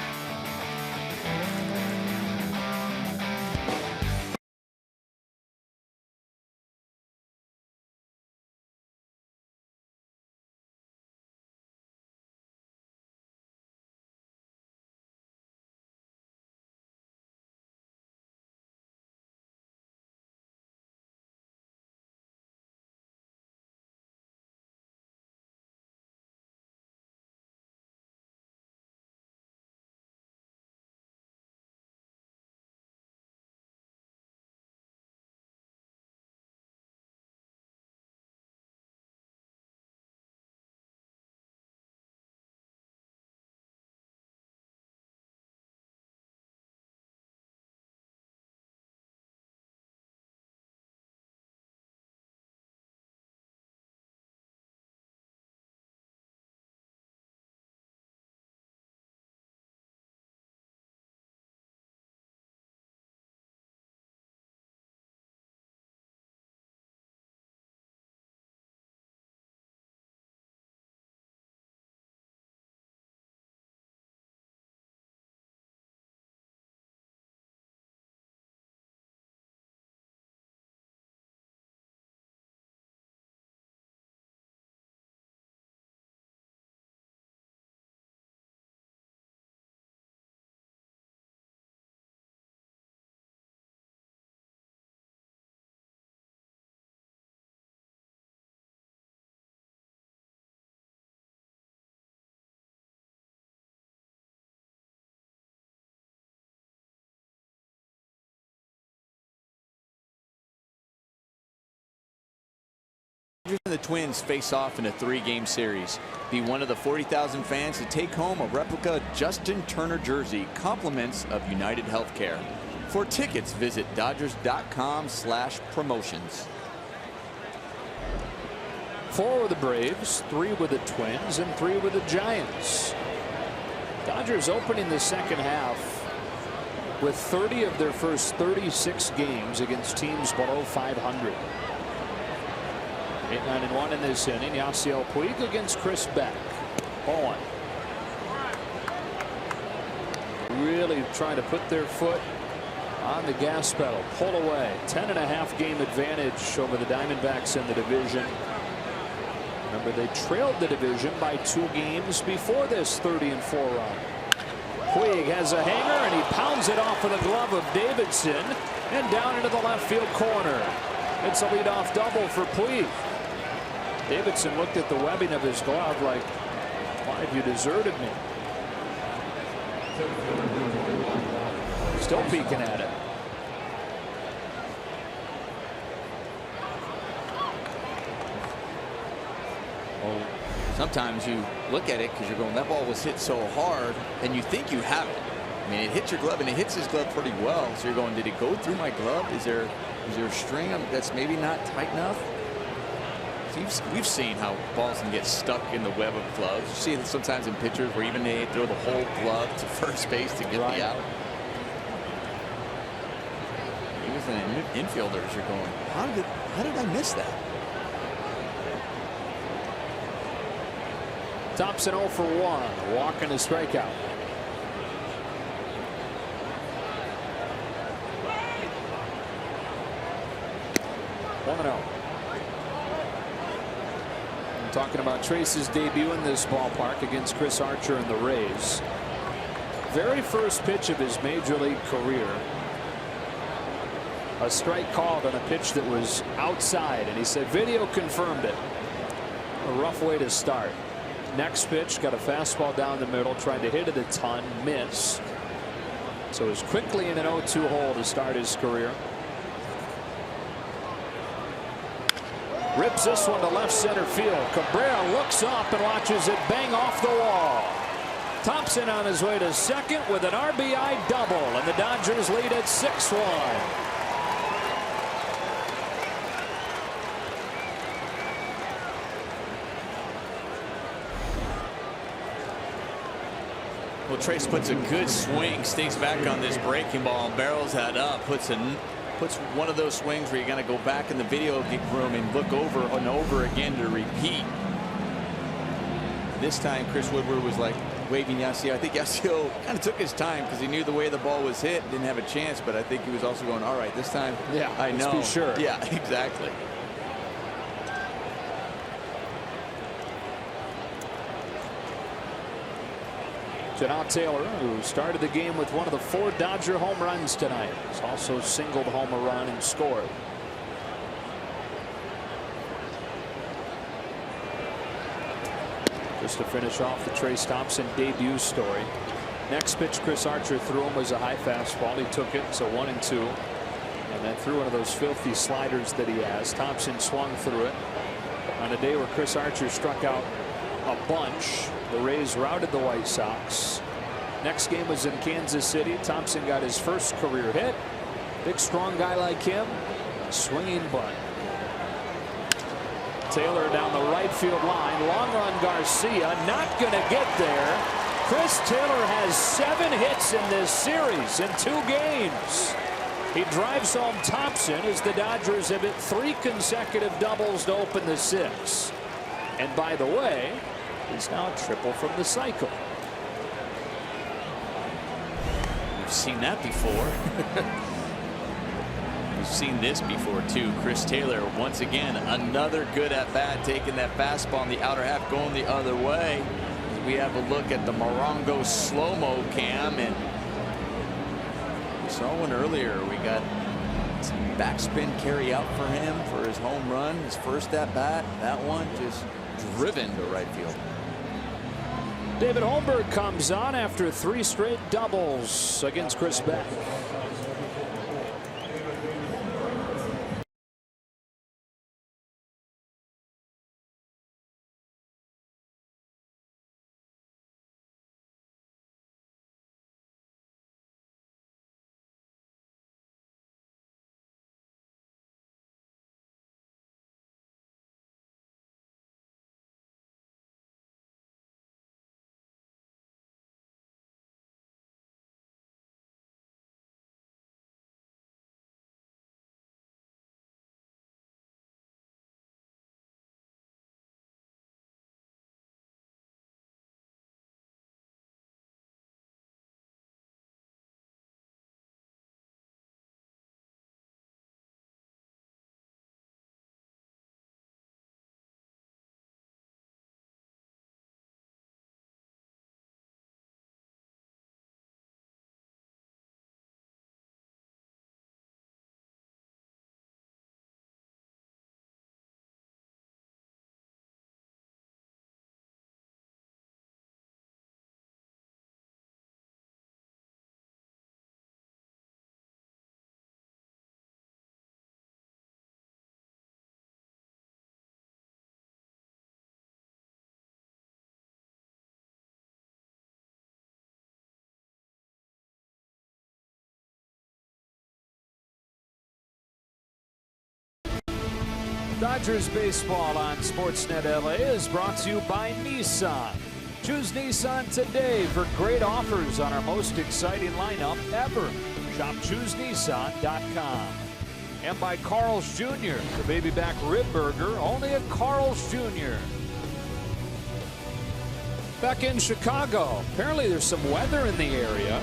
And the Twins face off in a 3-game series. Be one of the 40,000 fans to take home a replica Justin Turner jersey, compliments of United Healthcare. For tickets, visit Dodgers.com/promotions. 4 with the Braves, 3 with the Twins, and 3 with the Giants. Dodgers opening the second half with 30 of their first 36 games against teams below 500. 8-9-1 in this inning. Yasiel Puig against Chris Beck. 0-1. Really trying to put their foot on the gas pedal. Pull away. 10.5 game advantage over the Diamondbacks in the division. Remember, they trailed the division by 2 games before this 30-4 run. Puig has a hanger, and he pounds it off with the glove of Davidson and down into the left field corner. It's a leadoff double for Puig. Davidson looked at the webbing of his glove like, why have you deserted me? Still peeking at it. Well, sometimes you look at it because you're going, that ball was hit so hard, and you think you have it. I mean, it hits your glove, and it hits his glove pretty well. So you're going, did it go through my glove? Is there a string that's maybe not tight enough? We've seen how balls can get stuck in the web of gloves. You see it sometimes in pitchers where even they throw the whole glove to first base to get the out. Even infielders are going, how did I miss that? Thompson 0 for 1. Walk and a strikeout. One and 0. Talking about Trace's debut in this ballpark against Chris Archer and the Rays. Very first pitch of his major league career. A strike called on a pitch that was outside, and he said video confirmed it. A rough way to start. Next pitch, got a fastball down the middle, trying to hit it a ton, miss. So he's quickly in an 0-2 hole to start his career. Rips this one to left center field. Cabrera looks up and watches it bang off the wall. Thompson on his way to second with an RBI double, and the Dodgers lead at 6-1. Well, Trace puts a good swing, stays back on this breaking ball, and barrels that up, puts one of those swings where you got to go back in the video room and look over and over again to repeat. This time Chris Woodward was like waving Yasiel. I think Yasiel kind of took his time because he knew the way the ball was hit, didn't have a chance, but I think he was also going, all right, this time, yeah, I know. Let's be sure. Yeah, exactly. Janelle Taylor, who started the game with one of the 4 Dodger home runs tonight, has also singled home a run and scored. Just to finish off the Trace Thompson debut story. Next pitch Chris Archer threw him was a high fastball. He took it, so 1-2, and then threw one of those filthy sliders that he has. Thompson swung through it on a day where Chris Archer struck out a bunch. The Rays routed the White Sox. Next game was in Kansas City. Thompson got his first career hit. Big strong guy like him, swinging bunt. Taylor down the right field line. Long run Garcia, not going to get there. Chris Taylor has 7 hits in this series in 2 games. He drives home Thompson as the Dodgers have hit 3 consecutive doubles to open the 6. And by the way, he's now a triple from the cycle. We've seen that before. We've seen this before too. Chris Taylor once again another good at bat, taking that fastball in the outer half, going the other way. We have a look at the Morongo slow-mo cam, and we saw one earlier. We got some backspin carry out for him for his home run, his first at bat. That one just driven to right field. David Holmberg comes on after 3 straight doubles against Chris Beck. Dodgers baseball on Sportsnet LA is brought to you by Nissan. Choose Nissan today for great offers on our most exciting lineup ever. Shop ChooseNissan.com. And by Carl's Jr., the baby back rib burger, only at Carl's Jr. Back in Chicago, apparently there's some weather in the area.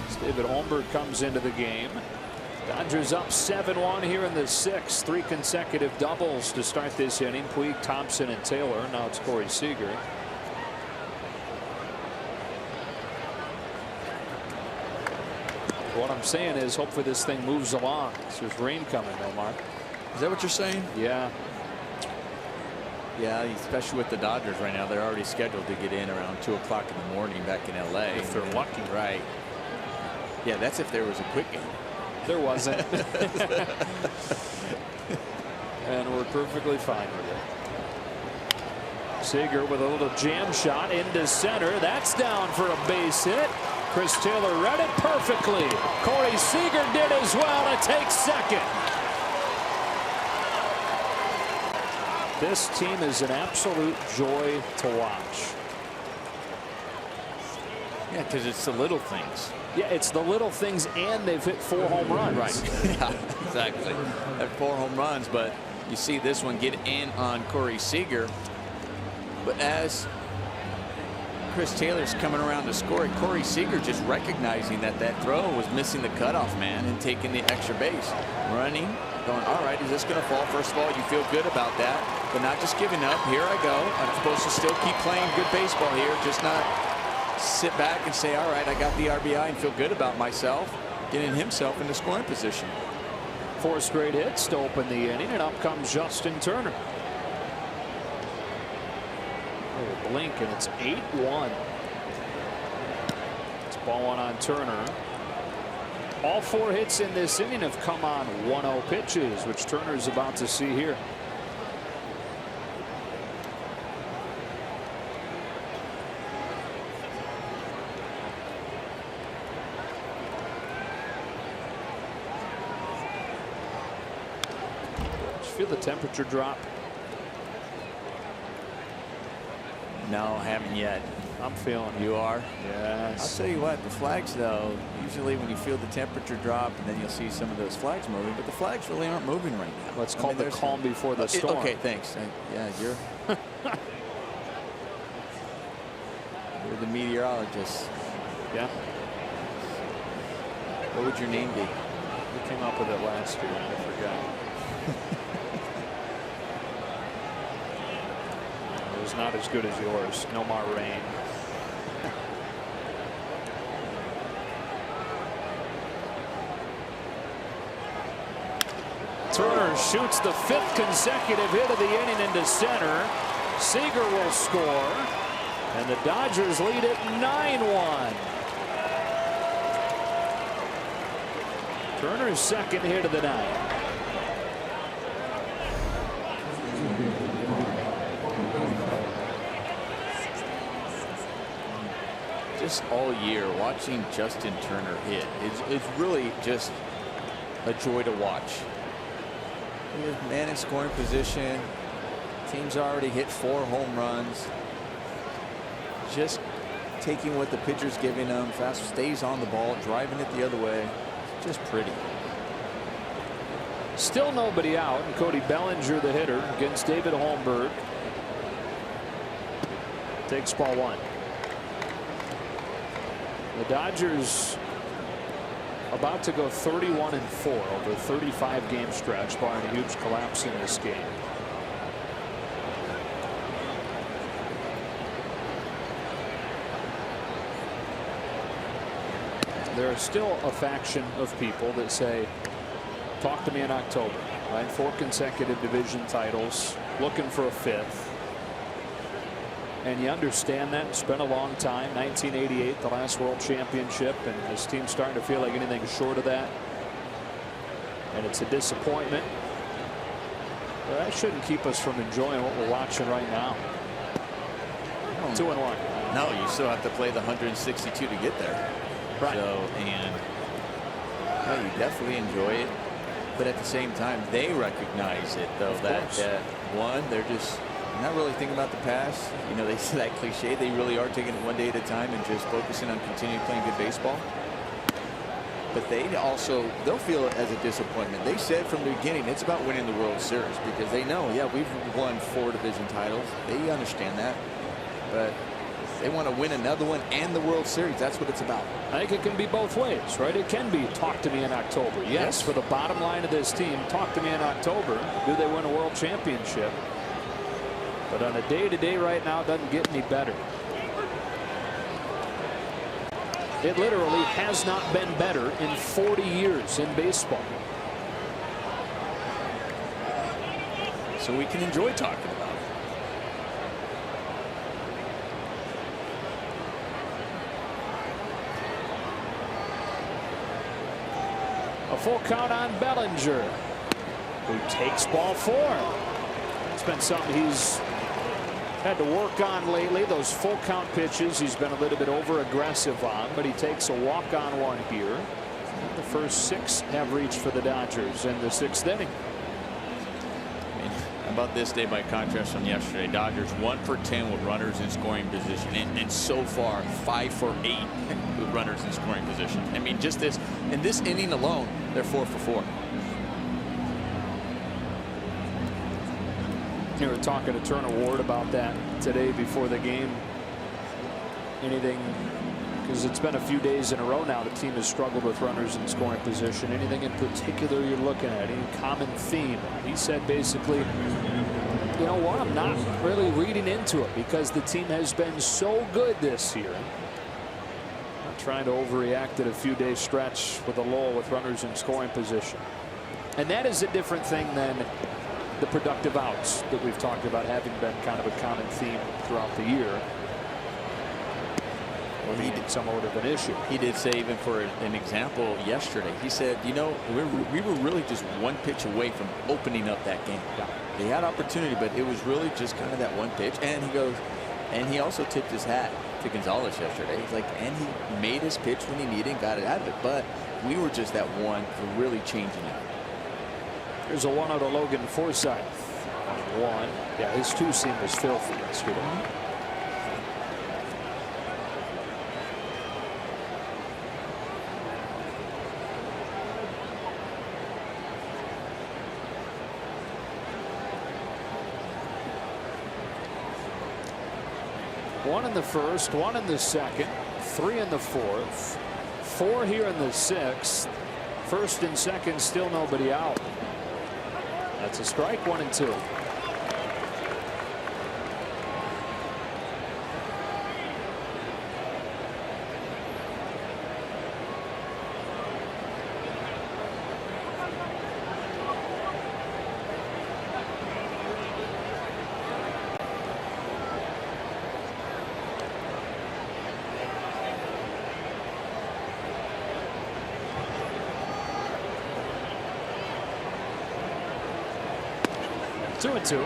As David Holmberg comes into the game. Dodgers up 7-1 here in the 6th. 3 consecutive doubles to start this inning. Puig, Thompson, and Taylor. Now it's Corey Seager. What I'm saying is, hopefully this thing moves along. There's rain coming, Omar. Is that what you're saying? Yeah. Yeah, especially with the Dodgers right now. They're already scheduled to get in around 2 o'clock in the morning back in LA. If they're lucky. Right. Yeah, that's if there was a quick game. There wasn't. And we're perfectly fine with it. Seager with a little jam shot into center. That's down for a base hit. Chris Taylor read it perfectly. Corey Seager did as well to take second. This team is an absolute joy to watch. Yeah, because it's the little things. Yeah, it's the little things, and they've hit 4 home runs. Right. Yeah, exactly. Have 4 home runs, but you see this one get in on Corey Seager. But as Chris Taylor's coming around to score it, Corey Seager just recognizing that that throw was missing the cutoff man and taking the extra base. Running, going, all right, is this going to fall? First of all, you feel good about that, but not just giving up. Here I go. I'm supposed to still keep playing good baseball here, just not sit back and say, all right, I got the RBI and feel good about myself, getting himself into scoring position. 4 straight hits to open the inning, and up comes Justin Turner. Oh, blink, and it's 8-1. It's ball 1 on Turner. All 4 hits in this inning have come on 1-0 pitches, which Turner's about to see here. Feel the temperature drop? No, haven't yet. I'm feeling it. You are? Yes. I'll tell you what, the flags though, usually when you feel the temperature drop and then you'll see some of those flags moving, but the flags really aren't moving right now. Let's call the calm before the storm. Okay, thanks. Yeah, you're you're the meteorologist. Yeah. What would your name be? We came up with it last year. I forgot. It was not as good as yours. No more rain. Turner shoots the 5th consecutive hit of the inning into center. Seager will score, and the Dodgers lead it 9-1. Turner's 2nd hit of the night. Just all year watching Justin Turner hit is really just a joy to watch. Man in scoring position. Team's already hit 4 home runs. Just taking what the pitcher's giving him. Fast stays on the ball, driving it the other way. It's just pretty. Still nobody out, and Cody Bellinger, the hitter, against David Holmberg. Takes ball 1. The Dodgers about to go 31-4 over a 35-game stretch, barring a huge collapse in this game. There is still a faction of people that say, talk to me in October. Right? 4 consecutive division titles, looking for a 5th. And you understand that. It's been a long time. 1988, the last world championship, and this team's starting to feel like anything short of that. And it's a disappointment. But that shouldn't keep us from enjoying what we're watching right now. 2-1. No, you still have to play the 162 to get there. Right. So, and no, you definitely enjoy it. But at the same time, they recognize it, though, that one, they're just not really thinking about the past. You know, they say that cliche. They really are taking it one day at a time and just focusing on continuing playing good baseball. But they'll feel it as a disappointment. They said from the beginning it's about winning the World Series because they know, yeah, we've won 4 division titles. They understand that. But they want to win another one and the World Series. That's what it's about. I think it can be both ways, right? It can be talk to me in October. Yes, for the bottom line of this team, talk to me in October. Do they win a world championship? But on a day-to-day right now, it doesn't get any better. It literally has not been better in 40 years in baseball. So we can enjoy talking about it. A full count on Bellinger, who takes ball 4. It's been something he's had to work on lately. Those full count pitches he's been a little bit over aggressive on, but he takes a walk on one here. The first 6 have reached for the Dodgers in the 6th inning. How about this day by contrast from yesterday? Dodgers 1 for 10 with runners in scoring position, and so far 5 for 8 with runners in scoring position. I mean, just in this inning alone, they're 4 for 4. You were talking to Turner Ward about that today before the game. Anything, because it's been a few days in a row now the team has struggled with runners in scoring position. Anything in particular you're looking at? Any common theme? He said basically, you know what, I'm not really reading into it because the team has been so good this year. Not trying to overreact at a few-day stretch with a lull with runners in scoring position. And that is a different thing than the productive outs that we've talked about having been kind of a common theme throughout the year. Or he did somewhat of an issue. He did say, even for an example yesterday, he said, you know, we were really just 1 pitch away from opening up that game. Yeah. They had opportunity, but it was really just kind of that 1 pitch. And he goes, and he also tipped his hat to Gonzalez yesterday. He's like, and he made his pitch when he needed and got it out of it. But we were just that one for really changing it. There's a 1-0 to Logan Forsythe. 1. Yeah, his 2-seam was filthy yesterday. One in the first, 1 in the second, 3 in the 4th, 4 here in the 6th. First and second, still nobody out. That's a strike. 1 and 2. Two and 2.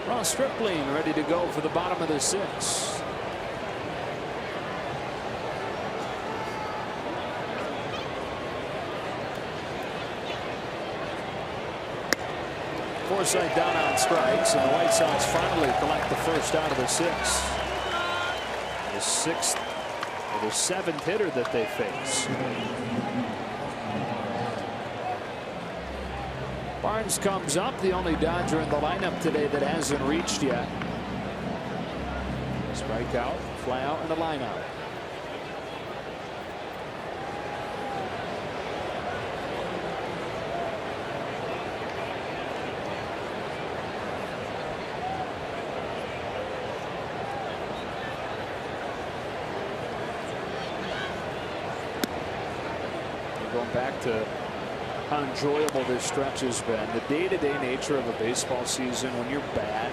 Ross Stripling ready to go for the bottom of the 6th. Forsythe down on strikes, and the White Sox finally collect the first out of the 6th. The 6th or the 7th hitter that they face. Barnes comes up, the only Dodger in the lineup today that hasn't reached yet. Strike out, fly out, and a line out. Going back to how enjoyable this stretch has been. The day-to-day nature of a baseball season, when you're bad,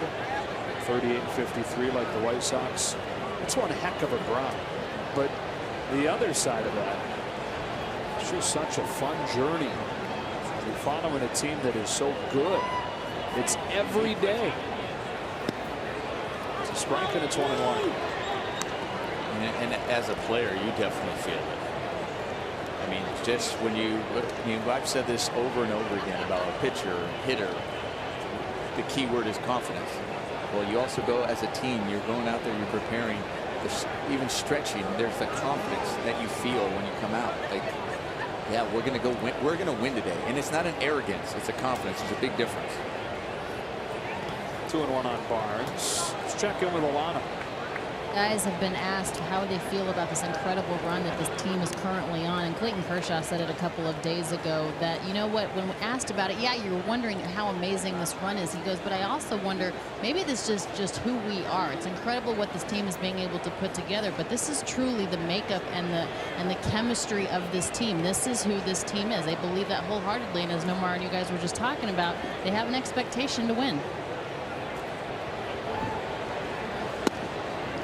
38-53 like the White Sox, it's one heck of a grind. But the other side of that, it's just such a fun journey. You're following a team that is so good It's every day. It's a strike and it's 1-1. And as a player, you definitely feel it. I mean, just when I've said this over and over again about a pitcher, hitter, the key word is confidence. Well, you also go as a team, you're going out there, you're preparing, even stretching, there's the confidence that you feel when you come out. Like, yeah, we're going to go win, we're going to win today. And it's not an arrogance, it's a confidence. There's a big difference. 2-1 on Barnes. Let's check in with Alana. Guys have been asked how they feel about this incredible run that this team is currently on. And Clayton Kershaw said it a couple of days ago that, you know what, when asked about it, yeah, you're wondering how amazing this run is. He goes, but I also wonder, maybe this is just who we are. It's incredible what this team is being able to put together, but this is truly the makeup and the chemistry of this team. This is who this team is. They believe that wholeheartedly. And as Nomar and you guys were just talking about, they have an expectation to win.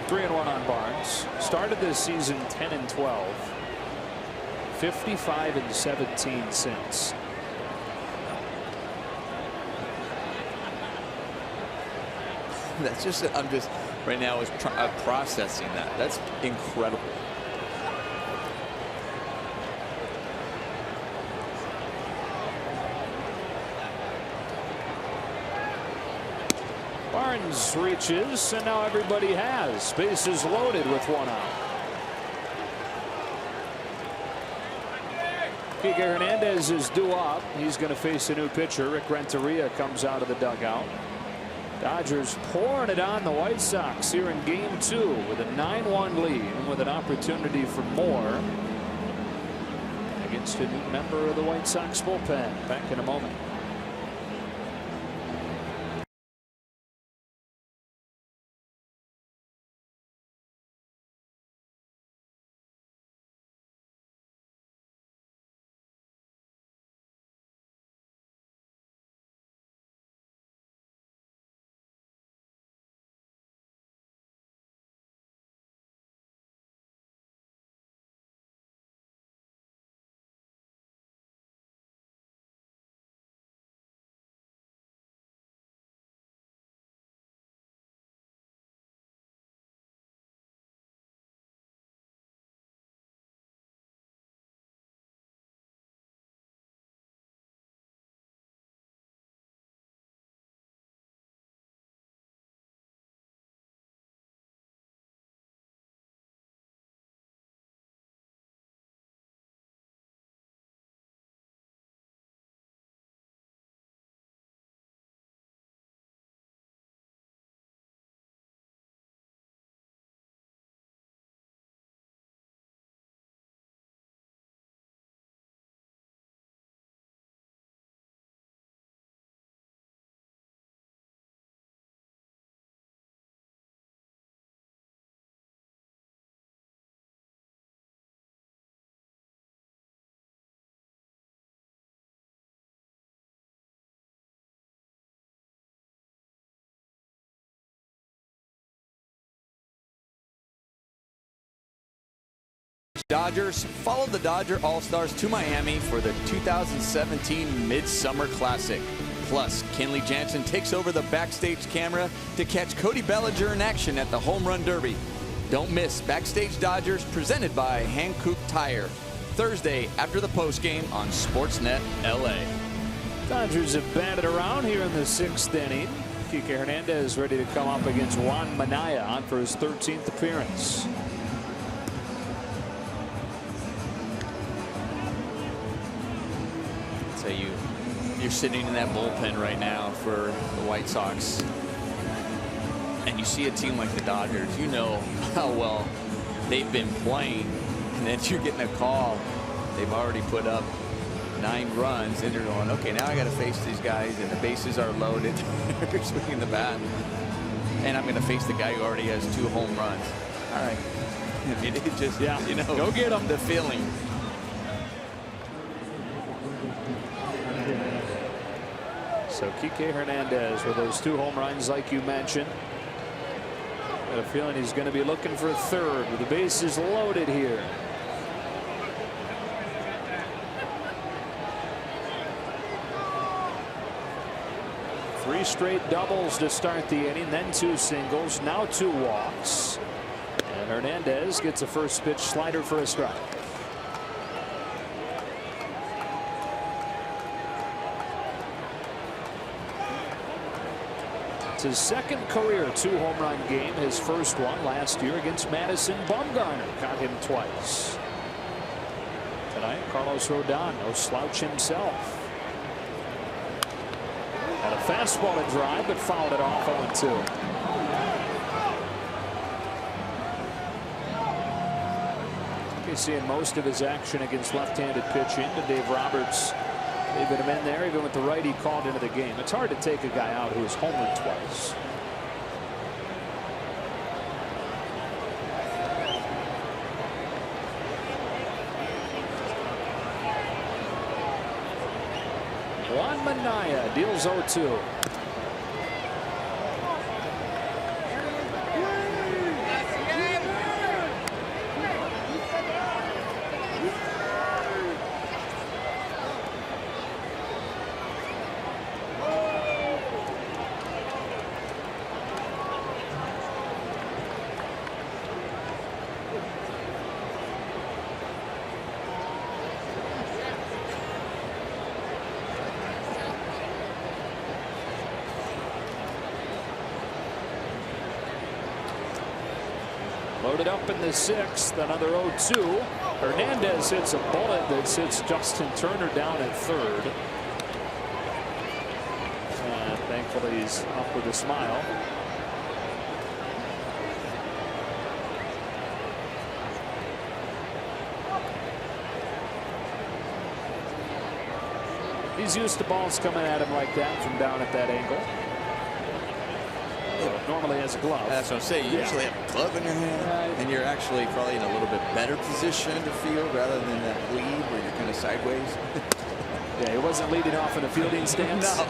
3-1 on Barnes. Started this season 10-12. 55-17 since. That's just, I'm just right now is processing that. That's incredible. Barnes reaches, and now everybody has. Bases loaded with 1 out. Kiké Hernandez is due up. He's going to face a new pitcher. Rick Renteria comes out of the dugout. Dodgers pouring it on the White Sox here in Game 2 with a 9-1 lead and with an opportunity for more against a new member of the White Sox bullpen. Back in a moment. Dodgers follow the Dodger All-Stars to Miami for the 2017 Midsummer Classic. Plus, Kenley Jansen takes over the backstage camera to catch Cody Bellinger in action at the Home Run Derby. Don't miss Backstage Dodgers presented by Hankook Tire. Thursday after the postgame on Sportsnet LA. Dodgers have batted around here in the 6th inning. Kiké Hernandez ready to come up against Juan Minaya on for his 13th appearance. So you're sitting in that bullpen right now for the White Sox, and you see a team like the Dodgers. You know how well they've been playing, and then you're getting a call. They've already put up 9 runs, and you're going, okay, now I got to face these guys, and the bases are loaded. They're swinging the bat, and I'm going to face the guy who already has 2 home runs. All right, it just, yeah, you know, go get them. The feeling. So Kiké Hernandez with those 2 home runs, like you mentioned. Got a feeling he's going to be looking for a 3rd with the bases loaded here. 3 straight doubles to start the inning, then 2 singles, now 2 walks. And Hernandez gets a first pitch slider for a strike. It's his second career 2-home run game. His first one last year against Madison Bumgarner. Got him twice. Tonight, Carlos Rodon, no slouch himself. Had a fastball to drive, but fouled it off 0-2. He's seeing most of his action against left-handed pitching. And Dave Roberts leaving him in there, even with the righty called into the game. It's hard to take a guy out who has homered twice. Juan Minaya deals 0-2. Loaded up in the 6th, another 0-2. Hernandez hits a bullet that sits Justin Turner down at 3rd. And thankfully he's up with a smile. He's used to balls coming at him like that from down at that angle. Normally has a glove. That's what I'm saying. You usually have a glove in your hand, and you're actually probably in a little bit better position to field rather than that lead where you're kind of sideways. Yeah, he wasn't leading off in a fielding stance. No.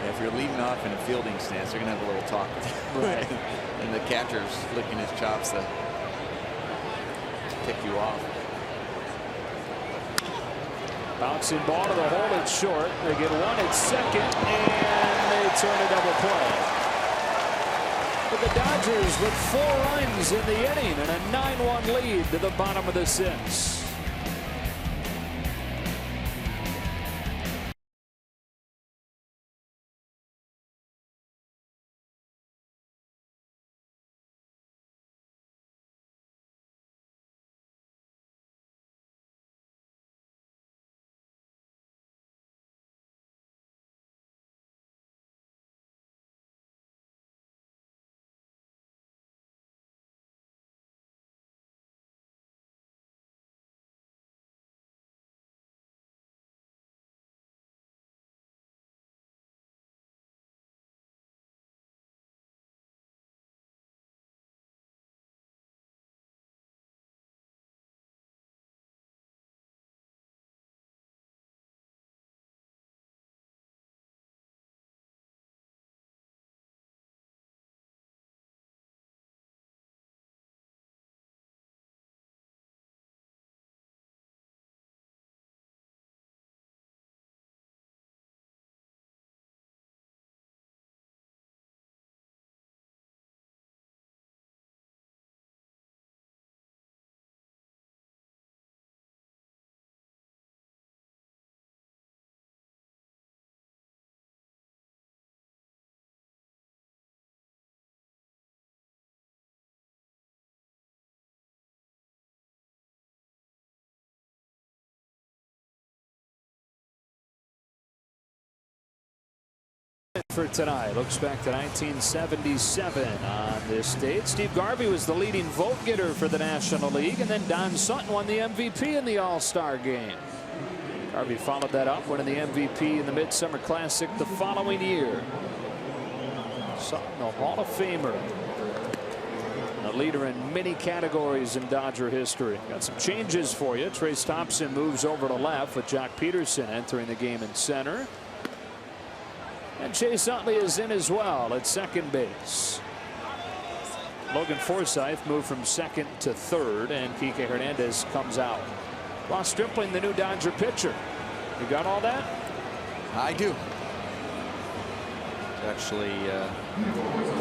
If you're leading off in a fielding stance, they're going to have a little talk with you. Right. And the catcher's licking his chops to kick you off. Bouncing ball to the hole, it's short. They get one at second, and they turn a double play. But the Dodgers with 4 runs in the inning and a 9-1 lead to the bottom of the 6th. For tonight, looks back to 1977 on this date. Steve Garvey was the leading vote getter for the National League, and then Don Sutton won the MVP in the All-Star game. Garvey followed that up, winning the MVP in the Midsummer Classic the following year. Sutton, a Hall of Famer, a leader in many categories in Dodger history. Got some changes for you. Trace Thompson moves over to left with Jock Peterson entering the game in center. And Chase Utley is in as well at second base. Logan Forsythe moved from second to third, and Kiké Hernandez comes out. Ross Stripling, the new Dodger pitcher. You got all that? I do. Actually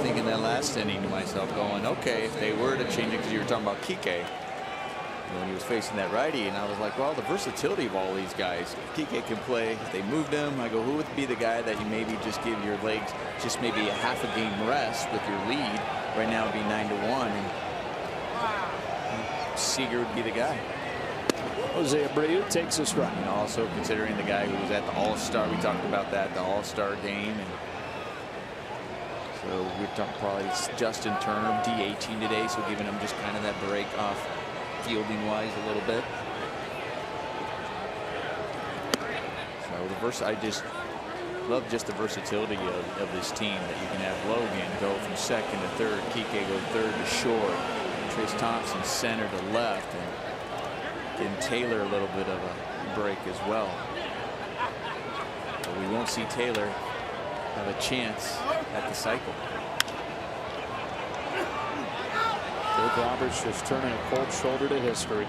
thinking that last inning to myself, going, okay, if they were to change it, because you were talking about Kiké when he was facing that righty, and I was like, well, the versatility of all these guys. Kiké can play. If they moved him, I go, who would be the guy that you maybe just give your legs just maybe a half a game rest with your lead? Right now it'd be 9-1, and Seager would be the guy. Jose Abreu takes a strike. And also considering the guy who was at the All-Star, we talked about that, the All-Star game, and so we're talking probably Justin Turner DHing today, so giving him just kind of that break off fielding wise a little bit. So I just love just the versatility of this team, that you can have Logan go from second to third, Kiké go third to short, Trace Thompson center to left, and Taylor a little bit of a break as well. But we won't see Taylor have a chance at the cycle. Dave Roberts just turning a cold shoulder to history.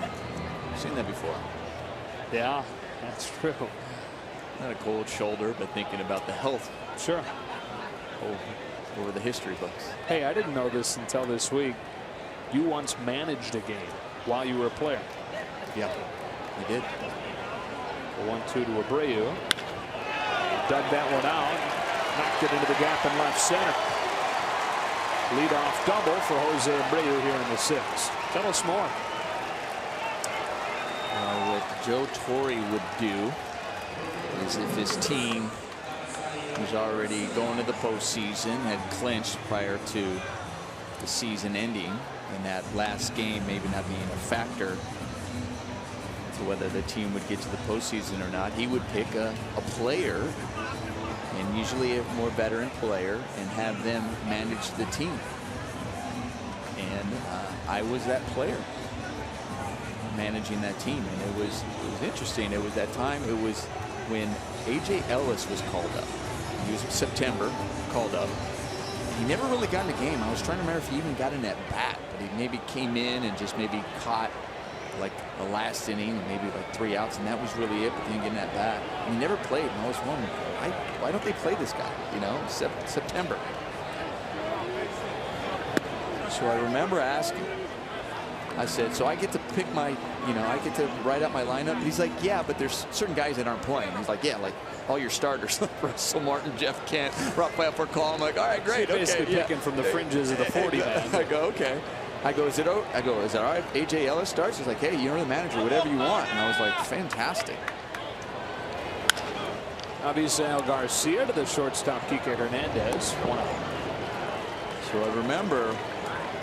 I've seen that before. Yeah, that's true. Not a cold shoulder, but thinking about the health. Sure. Over the history books. Hey, I didn't know this until this week. You once managed a game while you were a player. Yeah, you did. A 1-2 to Abreu. Dug that one out. Knocked it into the gap in left center. Leadoff double for Jose Abreu here in the sixth. Tell us more. What Joe Torre would do is, if his team, who's already going to the postseason, had clinched prior to the season ending, and that last game maybe not being a factor to whether the team would get to the postseason or not, he would pick a player, and usually a more veteran player, and have them manage the team. And I was that player managing that team, and it was interesting. It was that time, it was when A.J. Ellis was called up. He was September, called up. He never really got in the game. I was trying to remember if he even got in at bat, but he maybe came in and just maybe caught like the last inning, maybe like 3 outs, and that was really it. But then getting that bat, and he never played. And I was wondering, why don't they play this guy? You know, September. So I remember asking. I said, so I get to pick my, I get to write out my lineup. And he's like, yeah, but there's certain guys that aren't playing. He's like, yeah, like all your starters, like Russell Martin, Jeff Kent, Rafael Furcal. I'm like, all right, great, so basically okay, picking from the fringes of the 40 man. I go, okay. I go, is it all right? A.J. Ellis starts. He's like, hey, you're the manager, whatever you want. And I was like, fantastic. Avisail Garcia to the shortstop, Kiké Hernandez. 1 out. So I remember.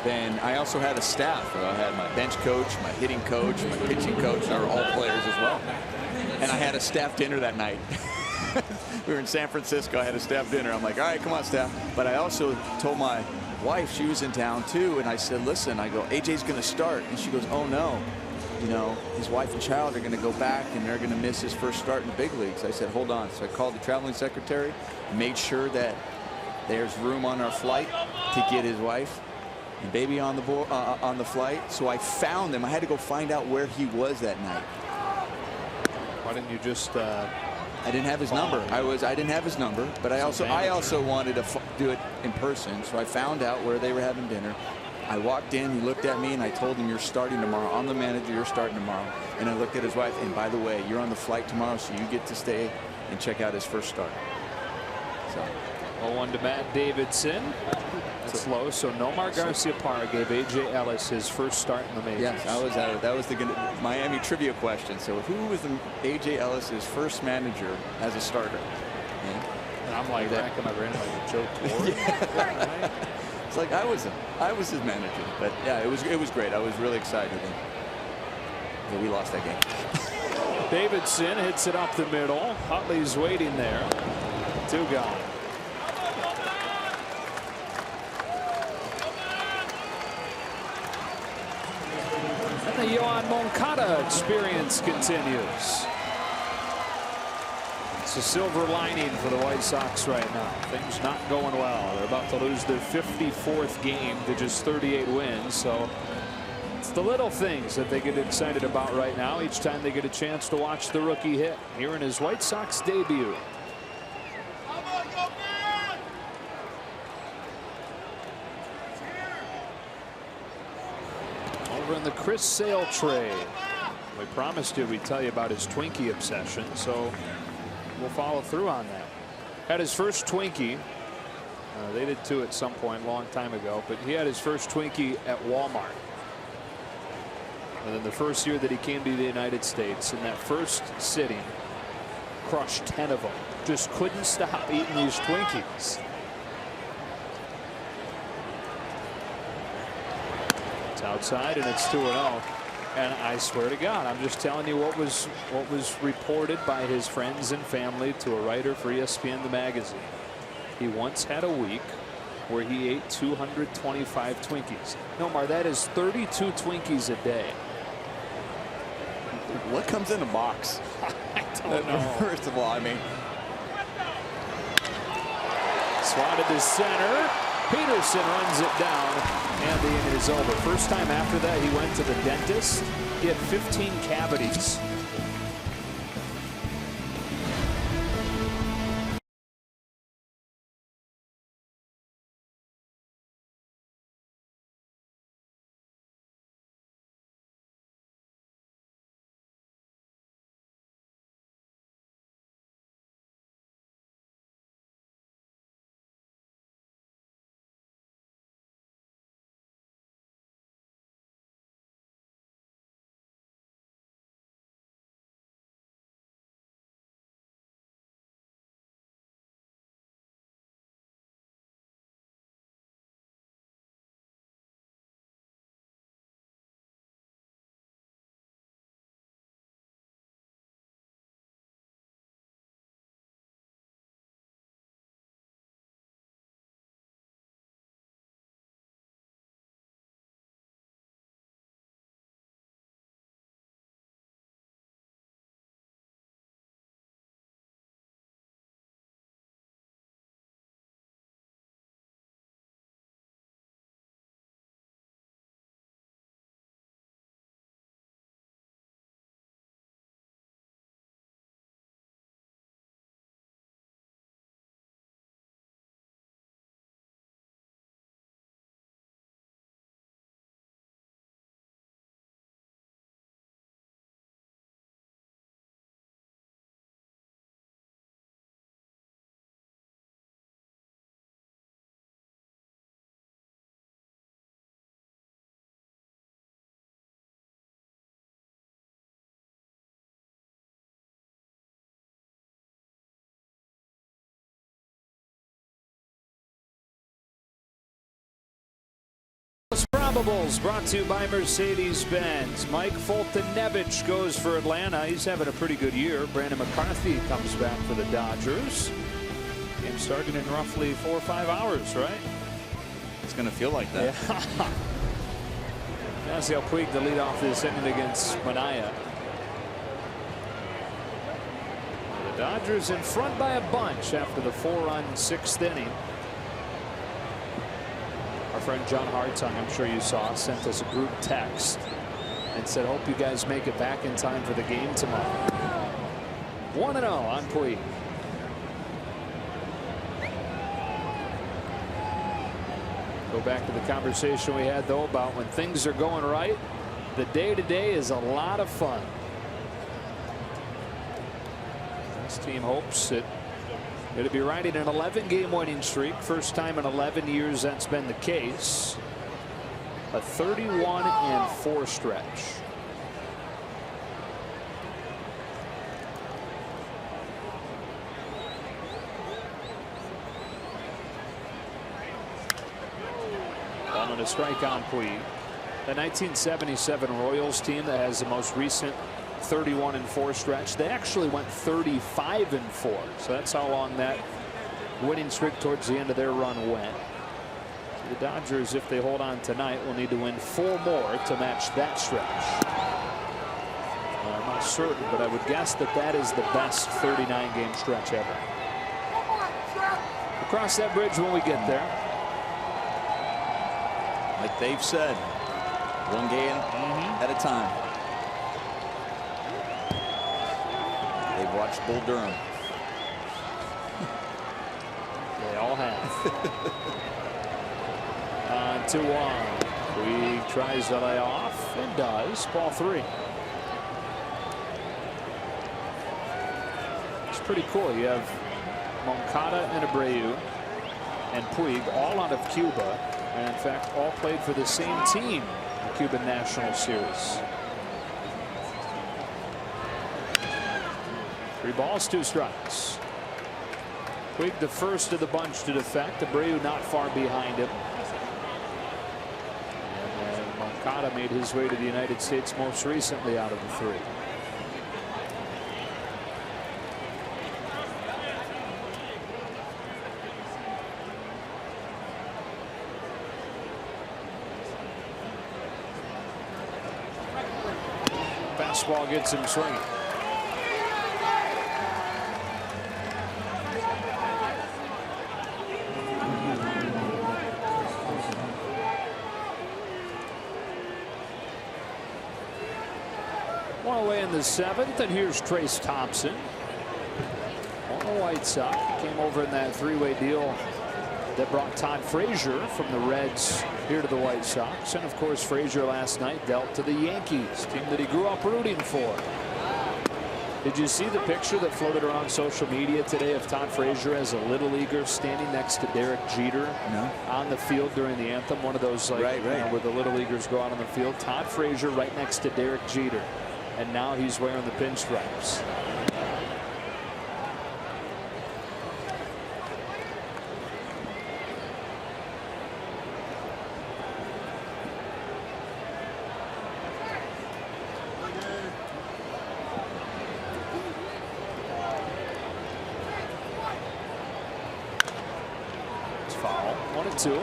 Then I also had a staff. I had my bench coach, my hitting coach, my pitching coach. They were all players as well. And I had a staff dinner that night. We were in San Francisco. I had a staff dinner. I'm like, all right, come on, staff. But I also told my wife, she was in town too, and I said, listen, I go, AJ's going to start. And she goes, oh no. His wife and child are going to go back, and they're going to miss his first start in the big leagues. I said, hold on. So I called the traveling secretary, made sure that there's room on our flight to get his wife and baby on the flight. So I found them. I had to go find out where he was that night. Why didn't you just? I didn't have his number. I didn't have his number, but I also wanted to do it in person. So I found out where they were having dinner. I walked in. He looked at me, and I told him, "You're starting tomorrow. I'm the manager. You're starting tomorrow." And I looked at his wife. And by the way, you're on the flight tomorrow, so you get to stay and check out his first start. So. 0-1 to Matt Davidson. That's low. So Nomar Garciaparra gave A.J. Ellis his first start in the majors. Yes, that was the Miami trivia question. So who was A.J. Ellis's first manager as a starter? Yeah. And I'm like racking my brain like Joe Torre. Yeah. It's like I was his manager. But yeah, it was great. I was really excited. And we lost that game. Davidson hits it up the middle. Utley's waiting there. 2 gone. The Yoan Moncada experience continues. a silver lining for the White Sox right now. Things not going well. They're about to lose their 54th game to just 38 wins. So it's the little things that they get excited about right now each time they get a chance to watch the rookie hit here in his White Sox debut. Over in the Chris Sale trade. We promised you we'd tell you about his Twinkie obsession, so we'll follow through on that. Had his first Twinkie. They did too at some point a long time ago, but he had his first Twinkie at Walmart. And then the first year that he came to the United States, in that first sitting, crushed 10 of them. Just couldn't stop eating these Twinkies. It's outside and it's 2-0. And I swear to God, I'm just telling you what was reported by his friends and family to a writer for ESPN the magazine. He once had a week where he ate 225 Twinkies. Nomar, that is 32 Twinkies a day. What comes in a box? I don't know. First of all, I mean, swatted to center. Peterson runs it down, and the inning is over. First time after that he went to the dentist. He had 15 cavities. Probables brought to you by Mercedes-Benz. Mike Foltynewicz goes for Atlanta. He's having a pretty good year. Brandon McCarthy comes back for the Dodgers. Game starting in roughly 4 or 5 hours, right? it's going to feel like that. Yeah. Yasiel Puig to lead off this inning against Manaea. The Dodgers in front by a bunch after the 4-run 6th inning. Our friend John Hartung, I'm sure you saw, sent us a group text and said, hope you guys make it back in time for the game tomorrow. 1-0 on Puig. Go back to the conversation we had, though, about when things are going right, the day-to-day is a lot of fun. This team hopes that it'll be riding an 11-game winning streak. First time in 11 years that's been the case. A 31-4 stretch. Ball and a strike on Puig. The 1977 Royals team that has the most recent 31-4 stretch, they actually went 35-4. So that's how long that winning streak towards the end of their run went. The Dodgers, if they hold on tonight, will need to win 4 more to match that stretch. not certain, but I would guess that that is the best 39-game stretch ever. We'll cross that bridge when we get there. Like they've said, one game at a time. They've watched Bull Durham. They all have. On 2-1. Puig tries to lay off and does. Ball 3. It's pretty cool. You have Moncada and Abreu and Puig all out of Cuba, and in fact all played for the same team, the Cuban National Series. 3 balls, 2 strikes. Puig the first of the bunch to defect. Abreu not far behind him. And Moncada made his way to the United States most recently out of the 3. Fastball gets him swinging. One away in the 7th, and here's Trace Thompson on the White Sox. He came over in that 3-way deal that brought Todd Frazier from the Reds here to the White Sox. And of course, Frazier last night dealt to the Yankees, team that he grew up rooting for. Did you see the picture that floated around social media today of Todd Frazier as a little leaguer standing next to Derek Jeter on the field during the anthem? One of those, like, right. You know, where the little leaguers go out on the field. Todd Frazier right next to Derek Jeter, and now he's wearing the pinstripes. Foul. 1-2.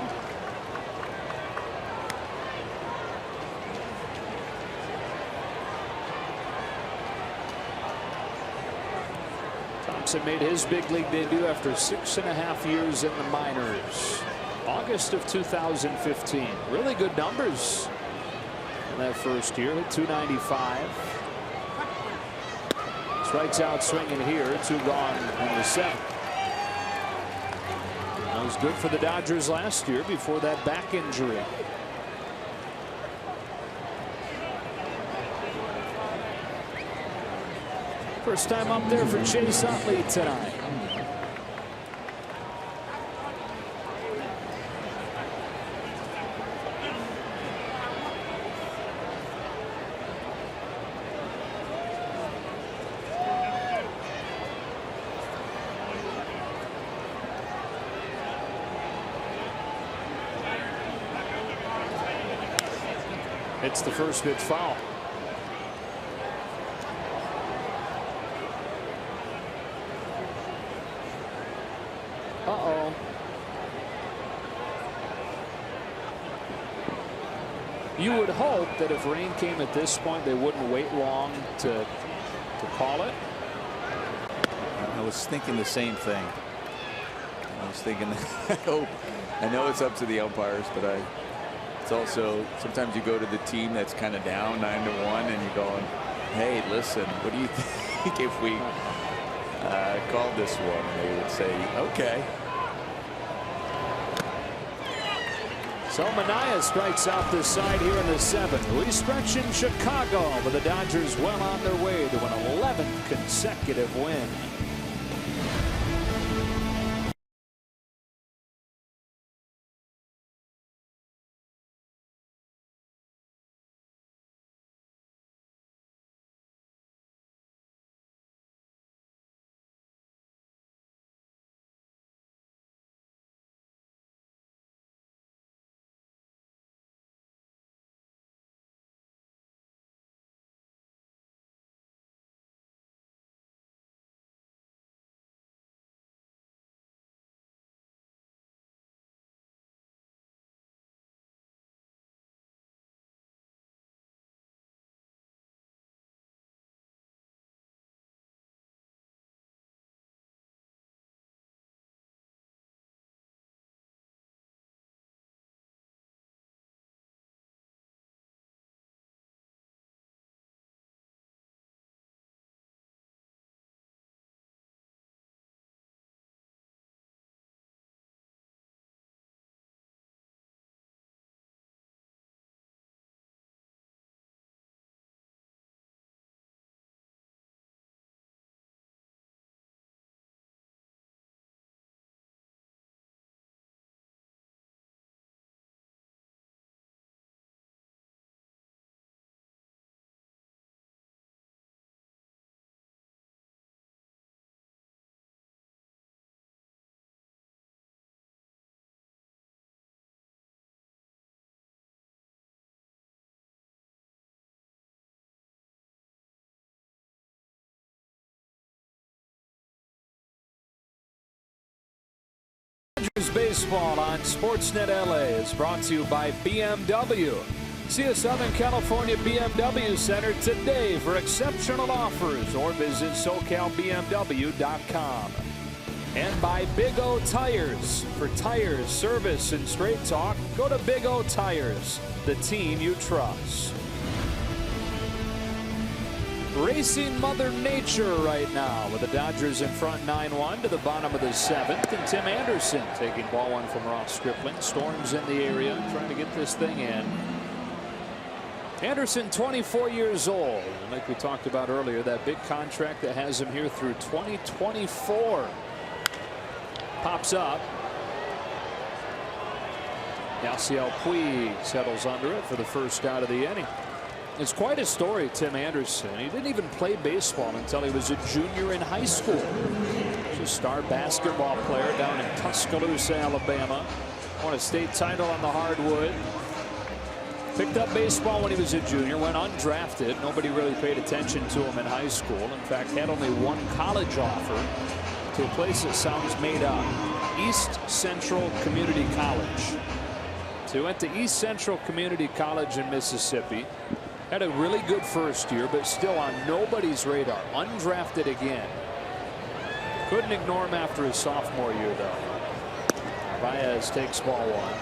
Thompson made his big league debut after 6.5 years in the minors. August of 2015. Really good numbers in that first year. Hit .295. Strikes out swinging here. 2 gone in the 7th. That was good for the Dodgers last year before that back injury. First time up there for Chase Utley tonight. It's the first pitch foul. Uh-oh. You would hope that if rain came at this point, they wouldn't wait long to call it. I was thinking the same thing. I was thinking, I know it's up to the umpires, but it's also sometimes you go to the team that's kind of down 9-1 and you're going, hey, listen, what do you think if we called this one? And they would say, okay. So Manaea strikes out this side here in the 7th. We stretch in Chicago, but the Dodgers well on their way to an 11th consecutive win. Dodgers baseball on Sportsnet LA is brought to you by BMW. See a Southern California BMW Center today for exceptional offers, or visit SoCalBMW.com. And by Big O Tires. For tires, service, and straight talk, go to Big O Tires, the team you trust. Racing Mother Nature right now with the Dodgers in front 9-1 to the bottom of the 7th, and Tim Anderson taking ball one from Ross Stripling. Storms in the area trying to get this thing in. Anderson, 24 years old, and like we talked about earlier, that big contract that has him here through 2024 pops up. Yasiel Puig settles under it for the first out of the inning. It's quite a story, Tim Anderson. He didn't even play baseball until he was a junior in high school. He's a star basketball player down in Tuscaloosa, Alabama. Won a state title on the hardwood. Picked up baseball when he was a junior, went undrafted. Nobody really paid attention to him in high school. In fact, had only one college offer to a place that sounds made up. East Central Community College. So he went to East Central Community College in Mississippi. Had a really good first year, but still on nobody's radar. Undrafted again. Couldn't ignore him after his sophomore year, though. Baez takes ball one.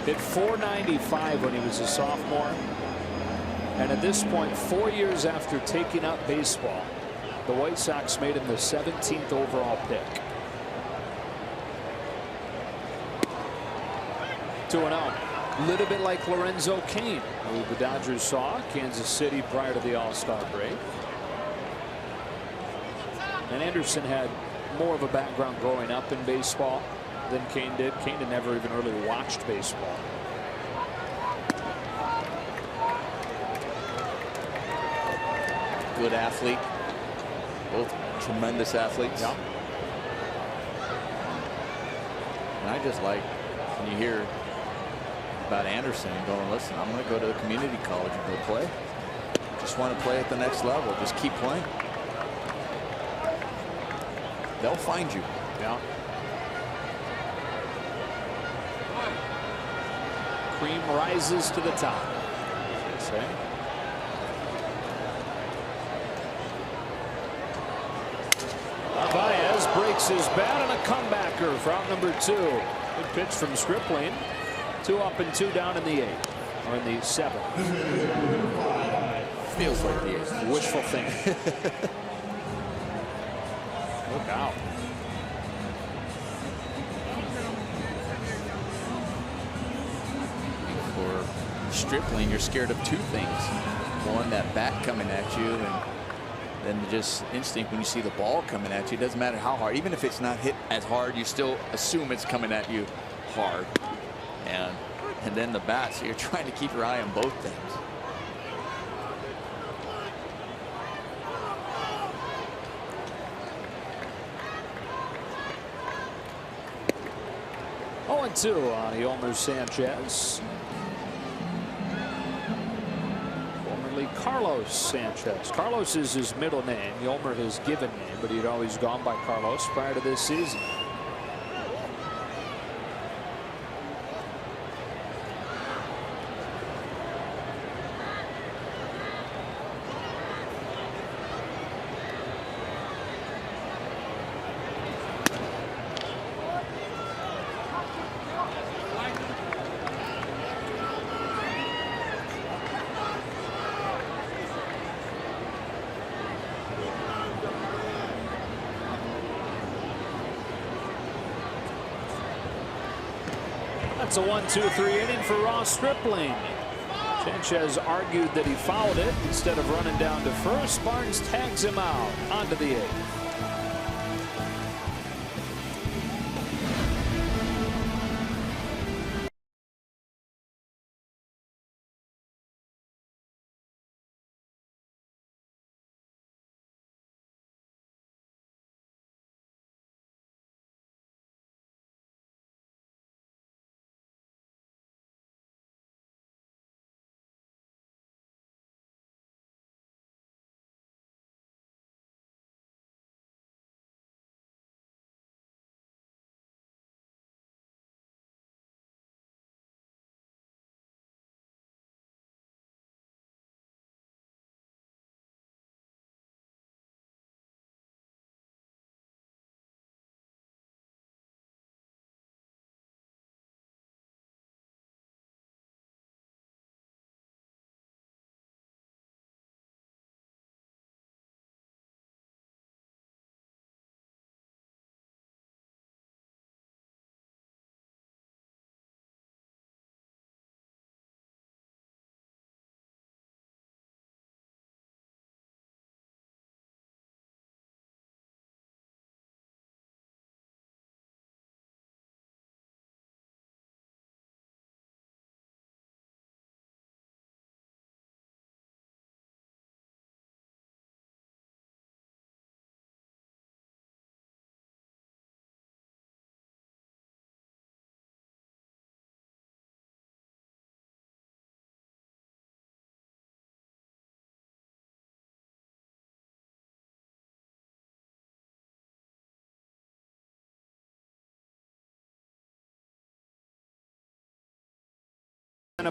Hit .495 when he was a sophomore. And at this point, 4 years after taking up baseball, the White Sox made him the 17th overall pick. 2-0. A little bit like Lorenzo Cain, who the Dodgers saw Kansas City prior to the All-Star break. And Anderson had more of a background growing up in baseball than Cain did. Cain had never even really watched baseball. Good athlete. Both tremendous athletes. Yeah. And I just like when you hear about Anderson going, listen, I'm going to go to the community college and go play. Just want to play at the next level. Just keep playing. They'll find you. Yeah. Cream rises to the top, as they say. Baez breaks his bat on a comebacker for out number 2. Good pitch from Stripling. 2 up and 2 down in the 8th, or in the 7th. Feels like the 8th. Wishful thinking. Look out. For Stripling, you're scared of 2 things. One, that bat coming at you, and then just instinct when you see the ball coming at you. It doesn't matter how hard. Even if it's not hit as hard, you still assume it's coming at you hard. And then the bat, so you're trying to keep your eye on both things. Oh, and 2 on Yolmer Sanchez. Formerly Carlos Sanchez. Carlos is his middle name. Yolmer his given name, but he'd always gone by Carlos prior to this season. That's a 1-2-3 inning for Ross Stripling. Sanchez argued that he fouled it instead of running down to first. Barnes tags him out onto the 8th.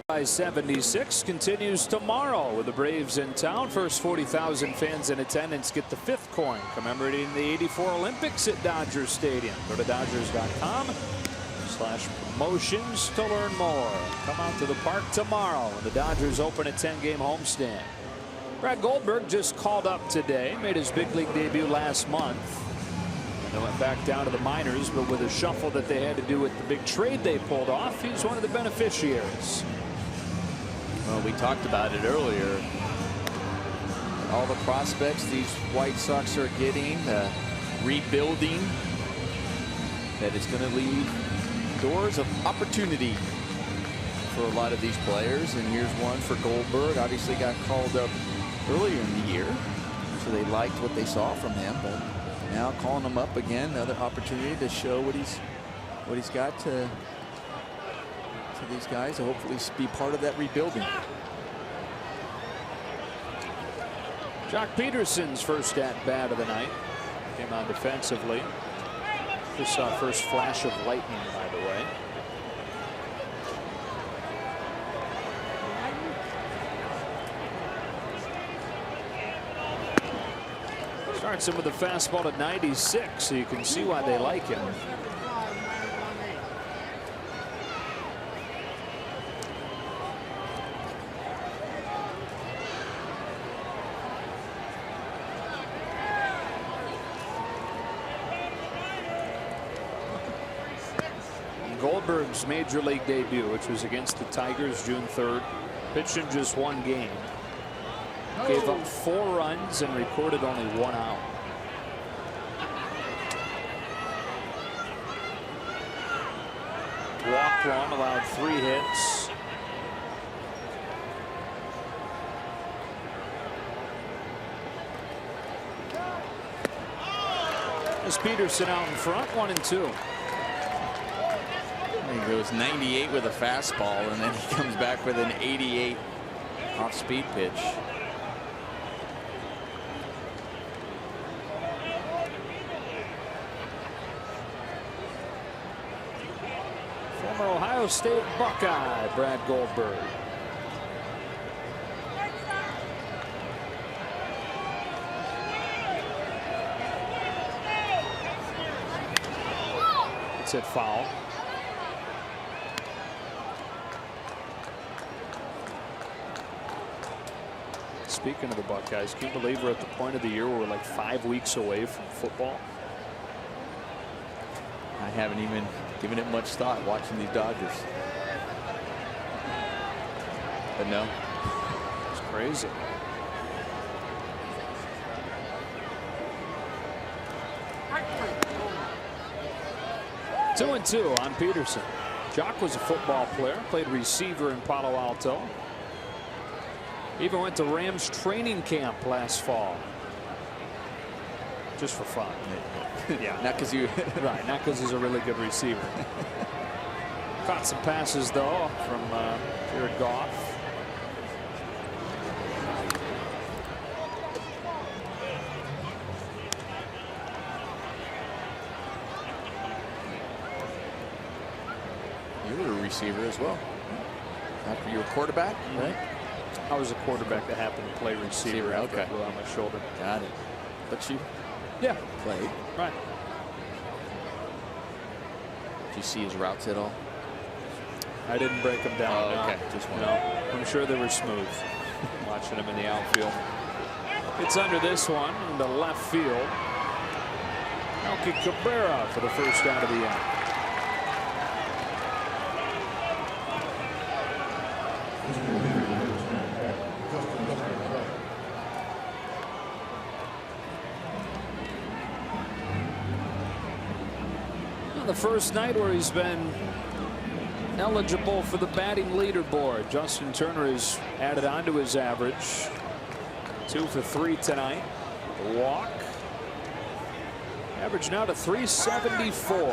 By 76 continues tomorrow with the Braves in town. First 40,000 fans in attendance get the 5th coin commemorating the '84 Olympics at Dodger Stadium. Go to Dodgers.com/promotions to learn more. Come out to the park tomorrow when the Dodgers open a 10-game homestand. Brad Goldberg just called up today, made his big league debut last month. They went back down to the minors, but with a shuffle that they had to do with the big trade they pulled off, he's one of the beneficiaries. Well, we talked about it earlier. All the prospects these White Sox are getting, rebuilding, that it's going to leave doors of opportunity for a lot of these players. And here's one for Goldberg. Obviously got called up earlier in the year, so they liked what they saw from him. But now calling him up again, another opportunity to show what he's got to these guys to hopefully be part of that rebuilding. Jock Peterson's first at bat of the night. Came on defensively. Just saw first flash of lightning, by the way. Starts him with a fastball at 96, so you can see why they like him. Goldberg's major league debut, which was against the Tigers June 3rd, pitched in just 1 game. Gave up 4 runs and recorded only 1 out. Walked 1, allowed 3 hits. As Peterson out in front, 1-2. He goes 98 with a fastball, and then he comes back with an 88 off-speed pitch. Former Ohio State Buckeye Brad Goldberg. It's at foul. Speaking of the Buckeyes, can you believe we're at the point of the year where we're like 5 weeks away from football? I haven't even given it much thought watching these Dodgers. But no. It's crazy. Two and 2 on Peterson. Jock was a football player, played receiver in Palo Alto. Even went to Rams training camp last fall. Just for fun. Yeah. Not because you right, not because he's a really good receiver. Caught some passes though from Jared Goff. You were a receiver as well. After you were a quarterback, right? I was a quarterback that happened to play receiver. Okay. Blew on my shoulder. Got it. But you played. Right. Did you see his routes at all? I didn't break them down. Oh, no. okay. Just one. No. I'm sure they were smooth. Watching him in the outfield. It's under this one in the left field. Melky Cabrera for the first out of the inning. The first night where he's been eligible for the batting leaderboard. Justin Turner has added on to his average. 2 for 3 tonight. A walk. Average now to 374.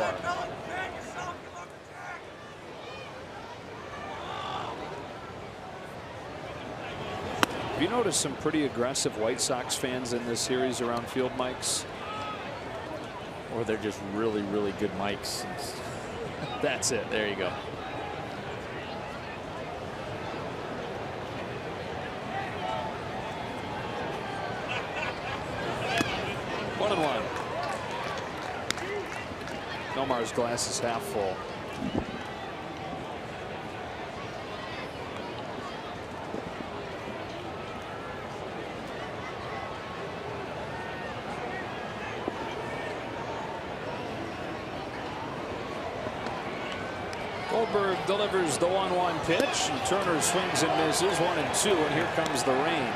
Have you noticed some pretty aggressive White Sox fans in this series around field mics? Or they're just really, really good mics. That's it. There you go. Nomar's glass is half full. Goldberg delivers the 1-1 pitch, and Turner swings and misses 1-2, and here comes the rain.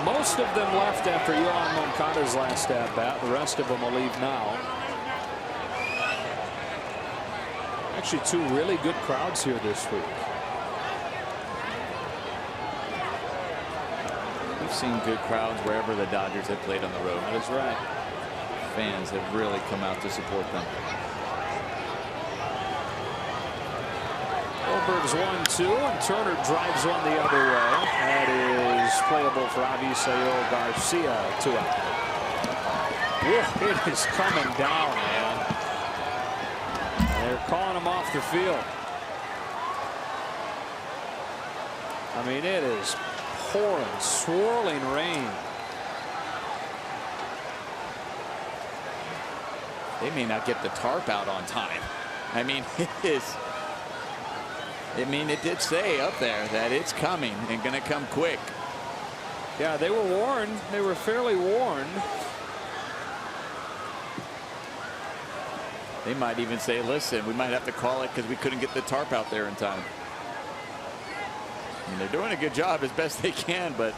Most of them left after Yohan Moncada's last at bat. The rest of them will leave now. Actually, two really good crowds here this week. We've seen good crowds wherever the Dodgers have played on the road. That is right. Fans have really come out to support them. Goldberg's 1-2, and Turner drives one the other way. That is playable for Avisail Garcia. 2 out. It is coming down, man. They're calling him off the field. I mean, it is pouring, swirling rain. They may not get the tarp out on time. I mean, it is. I mean, it did say up there that it's coming and going to come quick. Yeah, they were warned. They were fairly warned. They might even say, listen, we might have to call it because we couldn't get the tarp out there in time. I mean, they're doing a good job as best they can, but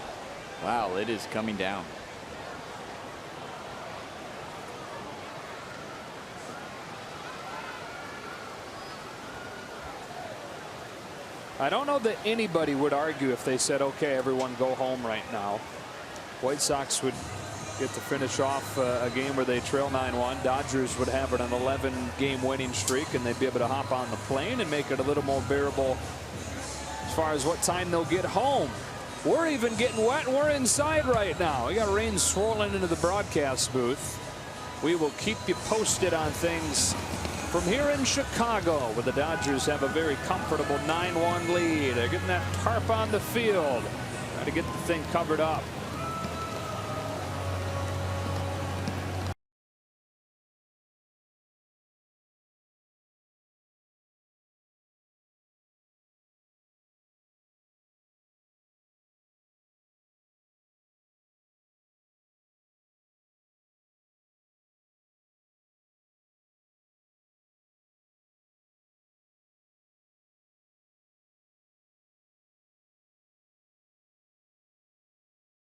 wow, it is coming down. I don't know that anybody would argue if they said, okay, everyone go home right now. White Sox would get to finish off a game where they trail 9-1. Dodgers would have an 11-game winning streak, and they'd be able to hop on the plane and make it a little more bearable as far as what time they'll get home. We're even getting wet, and we're inside right now. We got rain swirling into the broadcast booth. We will keep you posted on things from here in Chicago, where the Dodgers have a very comfortable 9-1 lead. They're getting that tarp on the field, trying to get the thing covered up.